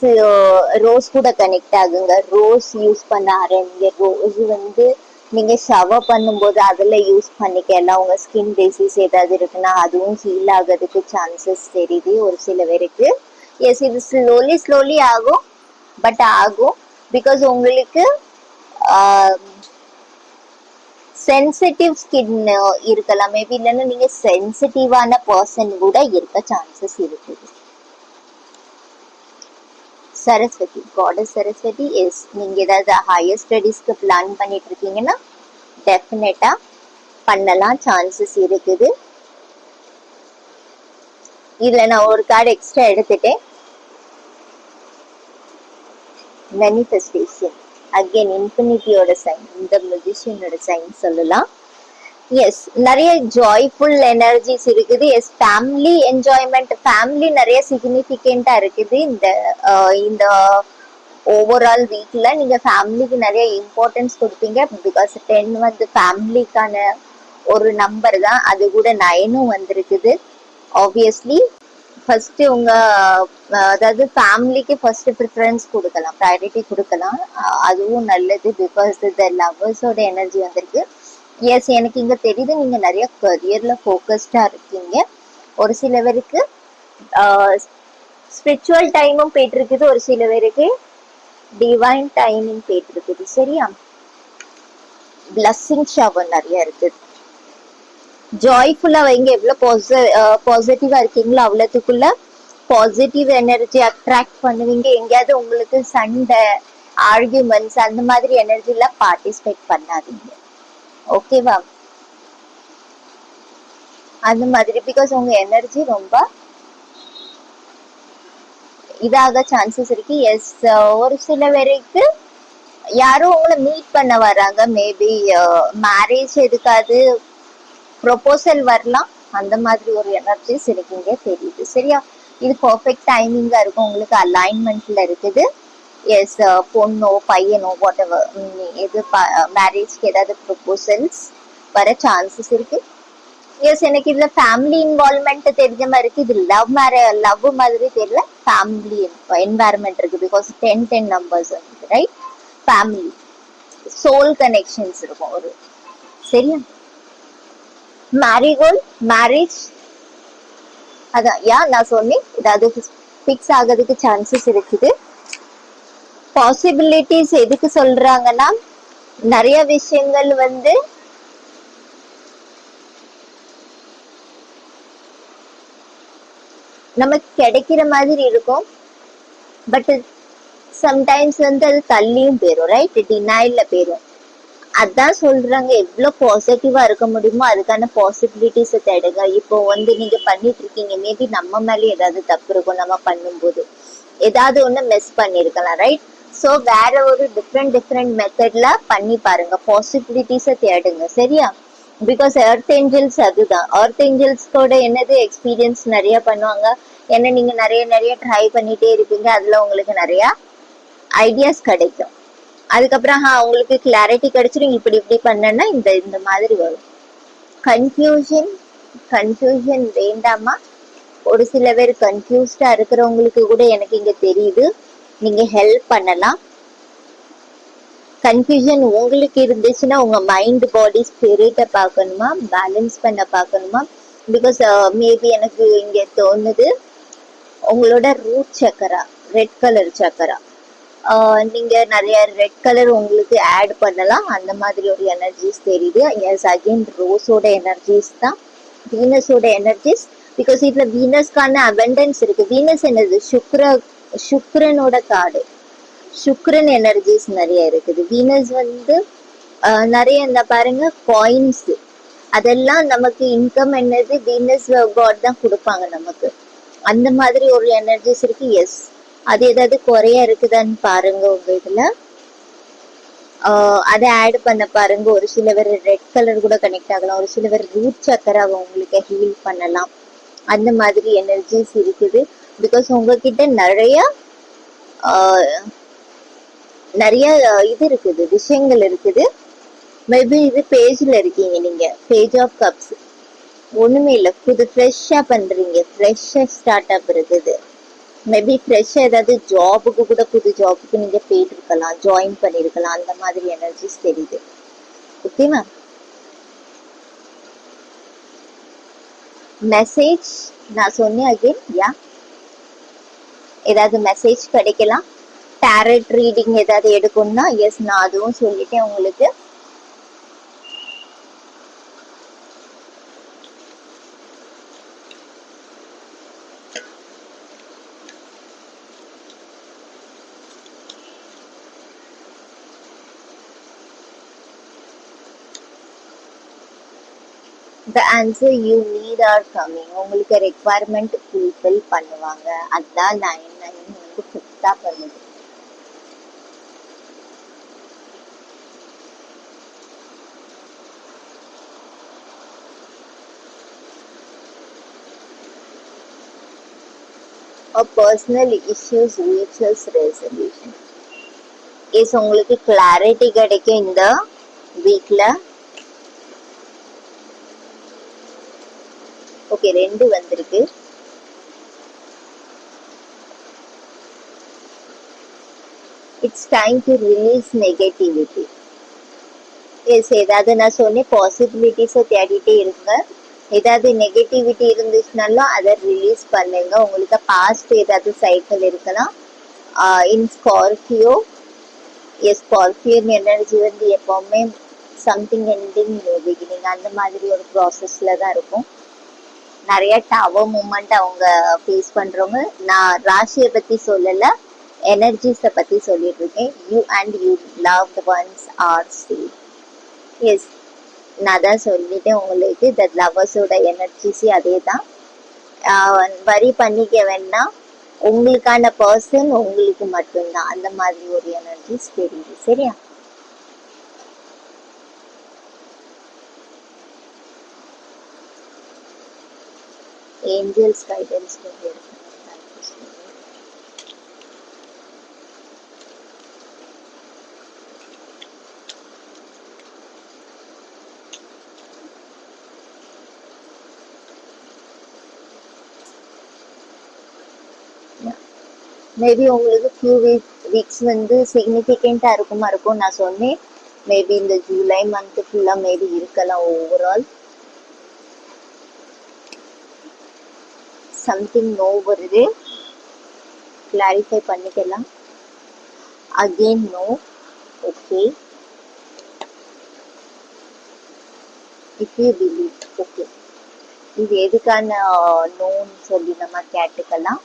ரோஸ் கூட கனெக்ட் ஆகுங்க. ரோஸ் யூஸ் பண்ண ஆரம்பிங்க. ரோஸ் வந்து நீங்க ஷவர் பண்ணும்போது அதுல யூஸ் பண்ணிக்கலாம். உங்க ஸ்கின் டிசீஸ் ஏதாவது இருக்குன்னா அதுவும் ஹீல் ஆகிறதுக்கு சான்சஸ் தெரியுது ஒரு சில பேருக்கு. எஸ், இது ஸ்லோலி ஆகும், பட் ஆகும். பிகாஸ் உங்களுக்கு சென்சிட்டிவ் ஸ்கின் இருக்கலாம் மேபி, இல்லைன்னா நீங்க சென்சிட்டிவான பர்சன் கூட இருக்க சான்சஸ் இருக்குது. சரஸ்வதி, காடஸ் சரஸ்வதி எஸ், நீங்க ஏதாவது ஹையர் ஸ்டடீஸ்க்கு பிளான் பண்ணிட்டு இருக்கீங்கன்னா டெஃபினட்டா பண்ணலாம், சான்சஸ் இருக்குது. இதுல நான் ஒரு கார்டு எக்ஸ்ட்ரா எடுத்துட்டேன். மேனிஃபெஸ்டேஷன் அகைன் இன்ஃபினிட்டியோட சைன், இந்த மியூசிஷியனோட சைன் சொல்லலாம். எஸ், நிறைய ஜாய்ஃபுல் எனர்ஜிஸ் இருக்குது. எஸ், ஃபேமிலி என்ஜாய்மெண்ட், ஃபேமிலி நிறைய சிக்னிஃபிகண்டா இருக்குது இந்த ஓவரால் வீக்ல. நீங்க ஃபேமிலிக்கு நிறைய இம்பார்ட்டன்ஸ் கொடுப்பீங்க. பிகாஸ் 10 வந்து ஃபேமிலிக்கான ஒரு நம்பர் தான், அது கூட 9ம் வந்திருக்குது. ஆப்வியஸ்லி ஃபர்ஸ்ட் உங்க அதாவது ஃபேமிலிக்கு ஃபர்ஸ்ட் ப்ரிஃபரன்ஸ் கொடுக்கலாம், ப்ரையாரிட்டி கொடுக்கலாம். அதுவும் நல்லது. பிகாஸ் த லவ்வர்ஸோட எனர்ஜி வந்திருக்கு. எஸ், எனக்கு இங்க தெரியுது நீங்க நிறைய கரியர்ல ஃபோக்கஸ்டா இருக்கீங்க. ஒரு சில பேருக்கு ஸ்பிரிச்சுவல் டைமும் போயிட்டு இருக்குது, ஒரு சில பேருக்கு டிவைன் டைமிங் போயிட்டு இருக்குது. சரியா? பிளஸ்ஸிங் ஷவர் நிறைய இருக்குது. ஜாய்ஃபுல்லா வைங்க. எவ்வளவு பாசிட்டிவா இருக்கீங்களோ அவ்வளவுக்குள்ள பாசிட்டிவ் எனர்ஜி அட்ராக்ட் பண்ணுவீங்க. எங்கேயாவது உங்களுக்கு சண்டை, ஆர்கியூமெண்ட்ஸ் அந்த மாதிரி எனர்ஜில பார்ட்டிசிபேட் பண்ணாதீங்க. ஓகேவா? அந்த மாதிரி பிகாஸ் உங்க எனர்ஜி ரொம்ப இதாக சான்சஸ் இருக்கு. எஸ், ஒரு சில பேருக்கு யாரும் உங்களை மீட் பண்ண வராங்க. மேபி மேரேஜ் எதுக்காது ப்ரொபோசல் வரலாம். அந்த மாதிரி ஒரு எனர்ஜிஸ் இருக்கீங்க தெரியுது. சரியா? இது பர்ஃபெக்ட் டைமிங்கா இருக்கும், உங்களுக்கு அலைன்மெண்ட்ல இருக்குது. எஸ், பொண்ணோ பையனோ வாட் எவர், எது மேரேஜ்க்கு ஏதாவது ப்ரொபோசல்ஸ் வர சான்சஸ் இருக்கு. எஸ், எனக்கு இதுல ஃபேமிலி இன்வால்வ்மெண்ட் தெரிஞ்ச மாதிரி இருக்கு. இது லவ் மாதிரி தெரியல, ஃபேமிலி என்வாயர்மெண்ட் இருக்கு. பிகாஸ் 10 நம்பர்ஸ் வந்து ரைட், ஃபேமிலி சோல் கனெக்ஷன்ஸ் இருக்கும் ஒரு. சரியா? மேரிகோல்ட் மேரேஜ் அதான் நான் சொன்னேன், ஏதாவது பிக்ஸ் ஆகிறதுக்கு சான்சஸ் இருக்குது. பாசிபிலிட்டிஸ் எதுக்கு சொல்றாங்கன்னா, நிறைய விஷயங்கள் வந்து நமக்கு கிடைக்கிற மாதிரி இருக்கும். பட் சம்டைம்ஸ் வந்து அது தள்ளியும் போயிரும், ரைட்? டினைல்ல போயிரும். அதான் சொல்றாங்க, எவ்வளவு பாசிட்டிவா இருக்க முடியுமோ அதுக்கான பாசிபிலிட்டிஸ் தேடுங்க. இப்போ வந்து நீங்க பண்ணிட்டு இருக்கீங்க, மேபி நம்ம மேலே ஏதாவது தப்பு இருக்கும், நம்ம பண்ணும்போது ஏதாவது ஒண்ணு மிஸ் பண்ணிருக்கலாம், ரைட்? ஸோ வேற ஒரு டிஃப்ரெண்ட் மெத்தட்ல பண்ணி பாருங்க, பாசிபிலிட்டிஸை தேடுங்க. சரியா? பிகாஸ் எர்த் ஏஞ்சல்ஸ் அதுதான். எர்த் ஏஞ்சல்ஸ்கோட என்னது எக்ஸ்பீரியன்ஸ் நிறைய பண்ணுவாங்க. ஏன்னா நீங்க நிறைய ட்ரை பண்ணிட்டே இருப்பீங்க, அதுல உங்களுக்கு நிறைய ஐடியாஸ் கிடைக்கும். அதுக்கப்புறம் உங்களுக்கு கிளாரிட்டி கிடைச்சிடும், இப்படி பண்ணனா இந்த மாதிரி வரும். கன்ஃபியூஷன் வேண்டாமா? ஒரு சில பேர் கன்ஃபியூஸ்டா இருக்கிறவங்களுக்கு கூட எனக்கு இங்க தெரியுது, நீங்க ஹெல்ப் பண்ணலாம். கன்ஃபியூஷன் உங்களுக்கு இருந்துச்சுன்னா உங்க மைண்ட் பாடி ஸ்பிரிட்டை பார்க்கணுமா, பேலன்ஸ் பண்ண பார்க்கணுமா? பிகாஸ் மேபி எனக்கு இங்க தோணுது உங்களோட ரூட் சக்கரா, ரெட் கலர் சக்கரா, நீங்க நிறைய ரெட் கலர் உங்களுக்கு ஆட் பண்ணலாம். அந்த மாதிரி ஒரு எனர்ஜிஸ் தெரியுது. எஸ், அகைன் ரோஸோட எனர்ஜிஸ் தான், வீனஸோட எனர்ஜிஸ். பிகாஸ் இதுல வீனஸ்க்கான அபண்டன்ஸ் இருக்கு. வீனஸ் என்னது? சுக்ரனோட கார்டு. சுக்ரன் எனர்ஜிஸ் நிறைய இருக்குது. வீனஸ் வந்து நிறைய இந்த பாருங்க காயின்ஸ், அதெல்லாம் நமக்கு இன்கம் என்னது வீனஸ் காட் தான் கொடுப்பாங்க நமக்கு. அந்த மாதிரி ஒரு எனர்ஜிஸ் இருக்கு. எஸ், அது ஏதாவது குறைய இருக்குதான்னு பாருங்க உங்க இதுல. அதை ஆட் பண்ண பாருங்க. ஒரு சில பேர் ரெட் கலர் கூட கனெக்ட் ஆகலாம், ஒரு சில பேர் ரூட் சக்கராவை உங்களுக்கு ஹீல் பண்ணலாம். அந்த மாதிரி எனர்ஜிஸ் இருக்குது. பிகாஸ் உங்ககிட்ட நிறைய நிறைய இது இருக்குது, விஷயங்கள் இருக்குது. மேபி இது பேஜ்ல இருக்கீங்க நீங்க, பேஜ் ஆஃப் கப்ஸ். ஒண்ணுமே இல்லை, புது ஃப்ரெஷ்ஷா பண்றீங்க, ஃப்ரெஷ்ஷா ஸ்டார்ட் அப் இருக்குது. மேபி ஃப்ரெஷ்ஷா ஏதாவது ஜாபுக்கு கூட, புது ஜாபுக்கு நீங்க போயிட்டு இருக்கலாம், ஜாயின் பண்ணிருக்கலாம். அந்த மாதிரி எனர்ஜிஸ் தெரியுது. Okay ma'am. மெசேஜ் நான் சொன்னேன் அகைன். யா, ஏதாவது மெசேஜ் கிடைக்கலாம். டேரட் ரீடிங் ஏதாவது எடுக்கணும்னா எஸ், நான் அதுவும் சொல்லிட்டேன் உங்களுக்கு. The answer you need are coming. உங்களுக்கு ரெக்வயர்மெண்ட் ஃபுல்ஃபில் பண்ணுவாங்க. அதான் 9 வந்து ஃபிக்ஸா பண்ணுது. Or personal issues reaches resolution. Yes, உங்களுக்கு கிளாரிட்டி கிடைக்கும் இந்த வீக்ல. ஓகே, 2 வந்திருக்கு. It's time to release negativity. Yes, ஏதாவது நான் சொன்னேன் பாசிபிலிட்டிஸை தேடிட்டே இருங்க. ஏதாவது நெகட்டிவிட்டி இருந்துச்சுனாலும் அதை ரிலீஸ் பண்ணுங்க. உங்களுக்கு பாஸ்ட் ஏதாவது சைக்கிள் இருக்கலாம். இன் ஸ்கார்பியோ, எஸ், ஸ்கார்பியன் எனர்ஜி வந்து எப்பவுமே சம்திங் எண்டிங் நியூ பிகினிங் அந்த மாதிரி ஒரு ப்ராசஸ்ல தான் இருக்கும். நிறைய டவர் மூமெண்ட் அவங்க ஃபேஸ் பண்றவங்க. நான் ராசியை பத்தி சொல்லல, எனர்ஜிஸை பத்தி சொல்லிட்டு இருக்கேன். You and you loved ones are safe. Yes, நான் தான் சொல்லிட்டேன் உங்களுக்கு. இந்த லவர்ஸோட எனர்ஜிஸே அதே தான். வரி பண்ணிக்க வேண்டாம், உங்களுக்கான பர்சன் உங்களுக்கு மட்டும்தான். அந்த மாதிரி ஒரு எனர்ஜிஸ் தெரியுது. சரியா? ஏஞ்சல்ஸ் கைடன்ஸ் கொஞ்சம் எடுக்கணும். மேபி உங்களுக்கு ஃபியூ வீக்ஸ் வந்து சிக்னிஃபிகண்டா இருக்கும் நான் சொன்னேன். மேபி இந்த ஜூலை மந்த் ஃபுல்லா மேபி இருக்கலாம். ஓவரால் சம்திங் நோ வருது, கிளாரிஃபை பண்ணிக்கலாம். Again no. Okay, if you believe. Okay, இது எதுக்கான நோன்னு சொல்லி நம்ம கேட்டுக்கலாம்.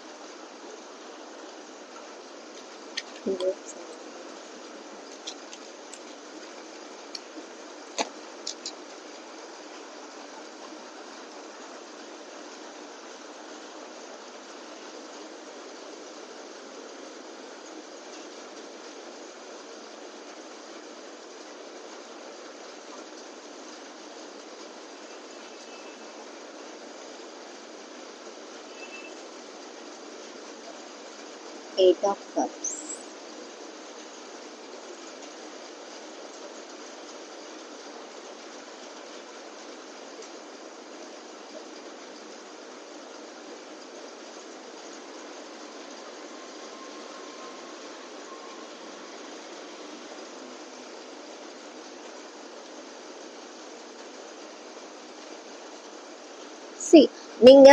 Eight of Cups. சி நீங்க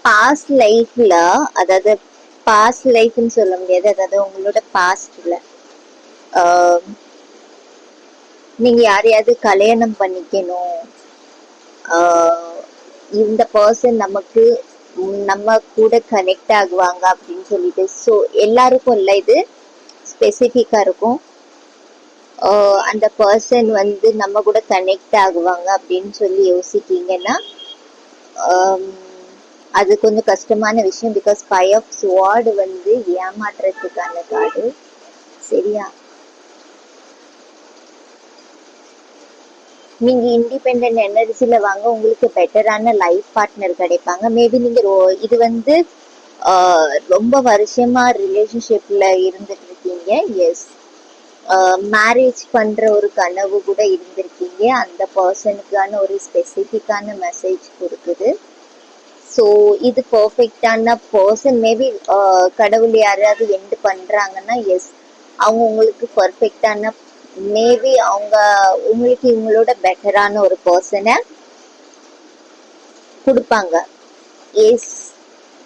பாஸ்ட் லைஃப்ல, அதாவது பாஸ்ட் லைஃப்னு சொல்ல முடியாது, அதாவது உங்களோட பாஸ்ட்ல நீங்க யாரையாவது கல்யாணம் பண்ணிக்கணும், இந்த பர்சன் நமக்கு நம்ம கூட கனெக்ட் ஆகுவாங்க அப்படின்னு சொல்லிட்டு, ஸோ எல்லாருக்கும் இல்லை, இது ஸ்பெசிஃபிக்கா இருக்கும். அந்த பர்சன் வந்து நம்ம கூட கனெக்ட் ஆகுவாங்க அப்படின்னு சொல்லி யோசிக்கீங்கன்னா அது கொஞ்சம் கஷ்டமான விஷயம். பிகாஸ் 5 of sword வந்து ஏமாற்றுறதுக்கான கார்டு. சரியா? நீங்க இண்டிபெண்டன்ட் எனர்ஜில வாங்க, உங்களுக்கு பெட்டரான லைஃப் பார்ட்னர் கிடைப்பாங்க. மேபி நீங்க இது வந்து ரொம்ப வருஷமா ரிலேஷன்ஷிப்ல இருந்துட்டு இருக்கீங்க. எஸ், மேரேஜ் பண்ற ஒரு கனவு கூட இருந்திருக்கீங்க. அந்த பர்சனுக்கான ஒரு ஸ்பெசிஃபிக்கான மெசேஜ் கொடுக்குது. ஸோ இது பர்ஃபெக்டான பர்சன். மேபி கடவுள் யாராவது எண்ட் பண்றாங்கன்னா, எஸ், அவங்க உங்களுக்கு பர்ஃபெக்டான, மேபி அவங்க உங்களுக்கு இவங்களோட பெட்டரான ஒரு பர்சனை கொடுப்பாங்க. எஸ்,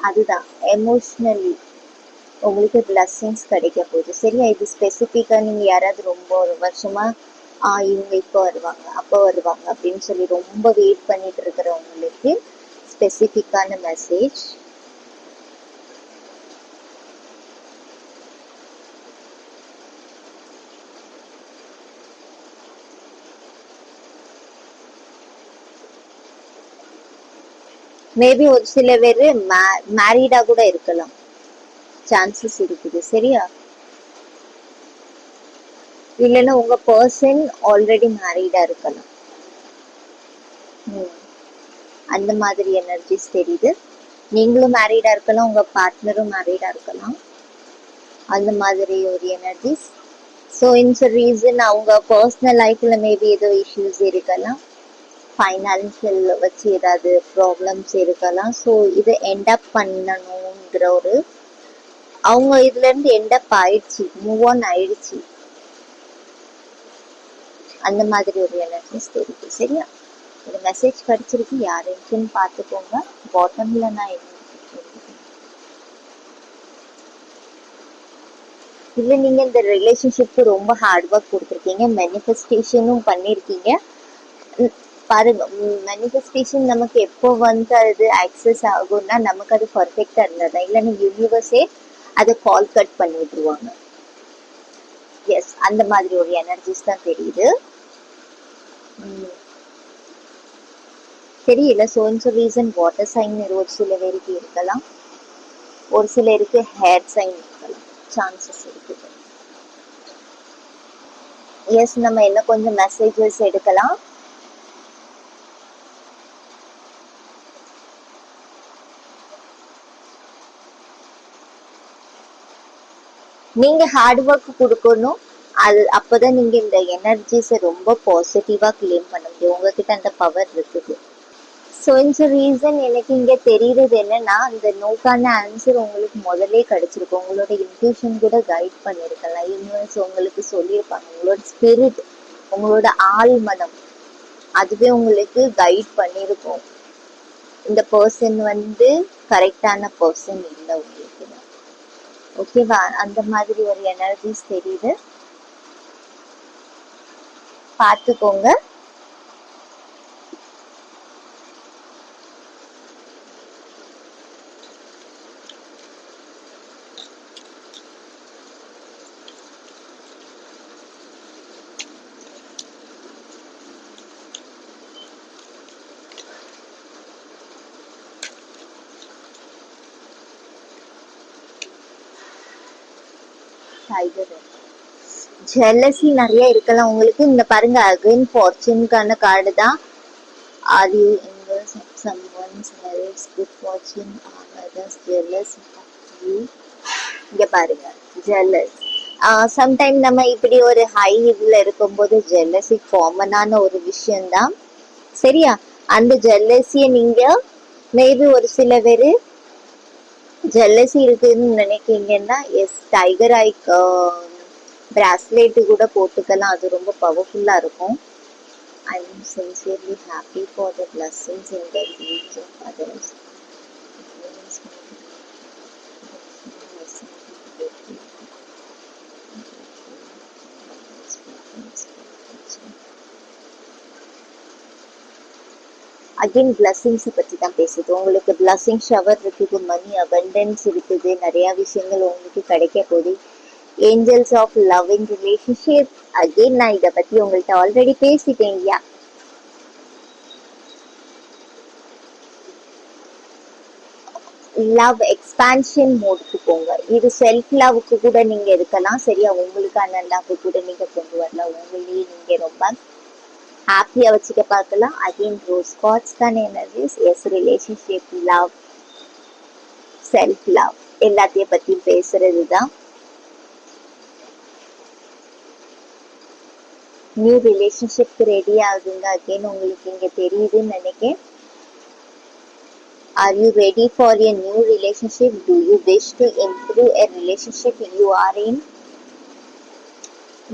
அதுதான் எமோஷ்னலி உங்களுக்கு பிளஸ்ஸிங்ஸ் கிடைக்க போகுது. சரியா? இது ஸ்பெசிஃபிக்கா நீங்க யாராவது ரொம்ப ஒரு வருஷமா இவங்க இப்போ வருவாங்க அப்போ வருவாங்க அப்படின்னு சொல்லி ரொம்ப வெயிட் பண்ணிட்டு இருக்கிறவங்களுக்கு ஸ்பெசிஃபிக்கான மெசேஜ். மேபி ஒரு சில பேர் மேரீடா கூட இருக்கலாம், சான்சஸ் இருக்குது. சரியா? இல்லைன்னா உங்க பர்சன் ஆல்ரெடி மேரீடா இருக்கலாம். அந்த மாதிரி எனர்ஜிஸ் தெரியுது. நீங்களும் மேரீடா இருக்கலாம், உங்க பார்ட்னரும் மேரீடா இருக்கலாம், அந்த மாதிரி ஒரு எனர்ஜிஸ். ஸோ இந்த ரீசன் அவங்க பர்சனல் லைஃப்ல மேபி ஏதோ இஷ்யூஸ் இருக்கலாம், ஃபைனான்சியல் வச்சு ஏதாவது ப்ராப்ளம்ஸ் இருக்கலாம். ஸோ இதை எண்ட் அப் பண்ணணுங்கிற ஒரு, அவங்க இதுல இருந்து எண்ட் அப் ஆயிடுச்சு, மூவ் ஆன் ஆயிடுச்சு, அந்த மாதிரி ஒரு எனர்ஜிஸ் தெரியுது. சரியா? ஒரு மெசேஜ் கிடைச்சிருக்கு, யாருக்குன்னு பார்த்துக்கோங்க. பாட்டம்ல நான் இல்லை, நீங்க இந்த ரிலேஷன்ஷிப்க்கு ரொம்ப ஹார்ட் ஒர்க் கொடுத்துருக்கீங்க, மேனிஃபெஸ்டேஷனும் பண்ணியிருக்கீங்க. பாருங்க, மேனிஃபெஸ்டேஷன் நமக்கு எப்போ வந்து அது ஆக்சஸ் ஆகும்னா நமக்கு அது பர்ஃபெக்டா இருந்ததா, இல்லைன்னா யூனிவர்ஸே அதை கால் கட் பண்ணி விட்டுருவாங்க. எஸ், அந்த மாதிரி ஒரு எனர்ஜிஸ் தான் தெரியுது. தெரியல. ஸோ இந்த ரீசன் வாட்டர் சைன் ஒரு சில பேருக்கு இருக்கலாம், ஒரு சிலருக்கு ஹேர் சைன் இருக்கலாம், சான்சஸ் இருக்குது. எஸ், நம்ம என்ன கொஞ்சம் மெசேஜஸ் எடுக்கலாம். நீங்க ஹார்ட் ஒர்க் கொடுக்கணும், அது அப்போதான் நீங்க இந்த எனர்ஜிஸை ரொம்ப பாசிட்டிவா கிளைம் பண்ண முடியும். உங்ககிட்ட அந்த பவர் இருக்குது. ஸோ இந்த ரீசன் எனக்கு இங்க தெரியுறது என்னன்னா, அந்த நோக்கான ஆன்சர் உங்களுக்கு முதலே கிடைச்சிருக்கும். உங்களோட இன்ட்யூஷன் கூட கைட் பண்ணிருக்கலாம், யூனிவர்ஸ் உங்களுக்கு சொல்லியிருப்பாங்க, உங்களோட ஸ்பிரிட், உங்களோட ஆள் மனம், அதுவே உங்களுக்கு கைட் பண்ணிருக்கும். இந்த பர்சன் வந்து கரெக்டான பர்சன் இல்லை உங்களுக்கு, ஓகேவா? அந்த மாதிரி ஒரு எனர்ஜிஸ் தெரியுது, பார்த்துக்கோங்க. ஜெலசி நிறைய இருக்கலாம் உங்களுக்கு. இந்த பாருங்க, அகைன் ஃபார்ச்சூனுக்கான கார்டு தான். Are you inverse of someone's marriage, good fortune are others jealous of you. இங்க பாருங்க, ஜெலஸ். சம்டைம் நம்ம இப்படி ஒரு ஹை இதுல இருக்கும்போது ஜெலசி காமனான ஒரு விஷயம்தான். சரியா? அந்த ஜெல்லசிய நீங்க மேபி ஒரு சில பேரு ஜெல்லசி இருக்குன்னு நினைக்கிறீங்கன்னா, எஸ், டைகர் ஐ பிராஸ்லெட் கூட போட்டுக்கலாம், அது ரொம்ப பவர்ஃபுல்லா இருக்கும். I'm sincerely happy for the blessings in the lives of others. Again பிளஸ்ஸிங்ஸை பற்றி தான் பேசுது. உங்களுக்கு பிளஸ்ஸிங் ஷவர் இருக்குது, மணி அபண்டன்ஸ் இருக்குது, நிறையா விஷயங்கள் உங்களுக்கு கிடைக்க போகுது. Angels of loving relationship, again நான் இதை பற்றி உங்கள்கிட்ட ஆல்ரெடி பேசிட்டேன் இல்லையா. லவ் எக்ஸ்பான்ஷன் மோடுக்கு போங்க. இது செல்ஃப் லவ்க்கு கூட நீங்க இருக்கலாம், சரியா. உங்களுக்கான லவ் கூட நீங்க கொண்டு வரலாம், உங்களையே நீங்க ரொம்ப ஹாப்பியா வச்சுக்க பார்க்கலாம். அகைன் ரோஸ் கார்ட்ஸ்க்கான energies, yes relationship, love, self love எல்லாத்தையும் பத்தி பேசுறது தான். நியூ ரிலேஷன்ஷிப்க்கு ரெடி ஆகுங்க. அகைன் உங்களுக்கு இங்க தெரியுதுன்னு நினைக்கிறேன். Are you ready for a new relationship? Do you wish to improve a relationship you are in?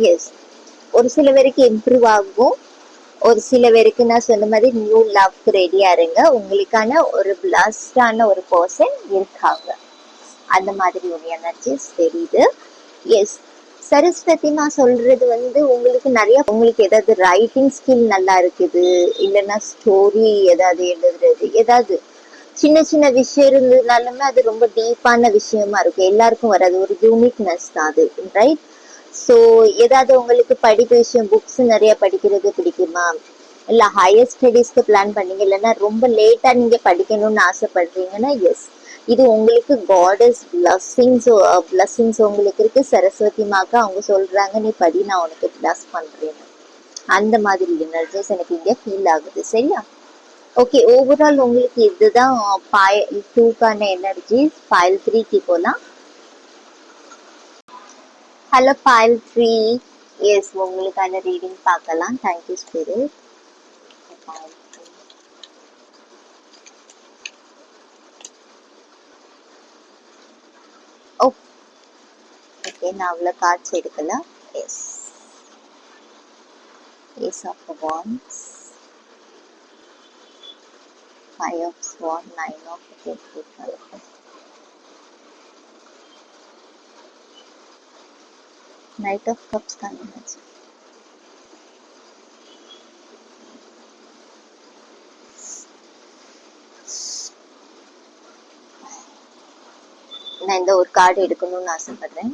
Yes. ஒரு சில பேருக்கு இம்ப்ரூவ் ஆகும், ஒரு சில பேருக்கு நான் சொன்ன மாதிரி நியூ லவ்க்கு ரெடியா இருங்க. உங்களுக்கான ஒரு பிளஸ்டான ஒரு பர்சன் இருக்காங்க, அந்த மாதிரி ஒரு எனர்ஜிஸ் தெரியுது. எஸ் சரஸ்வதி, நான் சொல்றது வந்து உங்களுக்கு நிறைய, உங்களுக்கு ஏதாவது ரைட்டிங் ஸ்கில் நல்லா இருக்குது, இல்லைன்னா ஸ்டோரி ஏதாவது எழுதுறது, ஏதாவது சின்ன சின்ன விஷயம் இருந்ததுனாலுமே அது ரொம்ப டீப்பான விஷயமா இருக்கும். எல்லாருக்கும் வராது, ஒரு யூனிக்னஸ் தான் அது, ரைட். ஸோ ஏதாவது உங்களுக்கு படிப்பு விஷயம், புக்ஸ் நிறைய படிக்கிறது பிடிக்குமா, இல்லை ஹையர் ஸ்டடீஸ்க்கு பிளான் பண்ணீங்க, இல்லைன்னா ரொம்ப லேட்டாக நீங்கள் படிக்கணும்னு ஆசைப்படுறீங்கன்னா, எஸ் இது உங்களுக்கு காடஸ் பிளஸ்ஸிங்ஸ் உங்களுக்கு இருக்கு. சரஸ்வதி மாக்கா அவங்க சொல்றாங்க, நீ படி, நான் உனக்கு பிளஸ் பண்றேன்னு. அந்த மாதிரி எனர்ஜிஸ் எனக்கு இங்கே ஃபீல் ஆகுது, சரியா. ஓகே, ஓவரால் உங்களுக்கு இதுதான் ஃபைல் 2க்கான எனர்ஜிஸ். ஃபைல் 3க்கு போகலாம். ஹலோ ஃபைல் 3, எஸ் உங்களுக்கான ரீடிங் பார்க்கலாம். Thank you spirit. ஓகே, நான் அவ்வளோ கார்ட்ஸ் எடுக்கல. Yes, ace of wands, 5 of Swords, 9 of Pentacles, Knight of Cups का energy. நான் இந்த ஒரு கார்டு எடுக்கணும்னு ஆசைப்படுறேன்.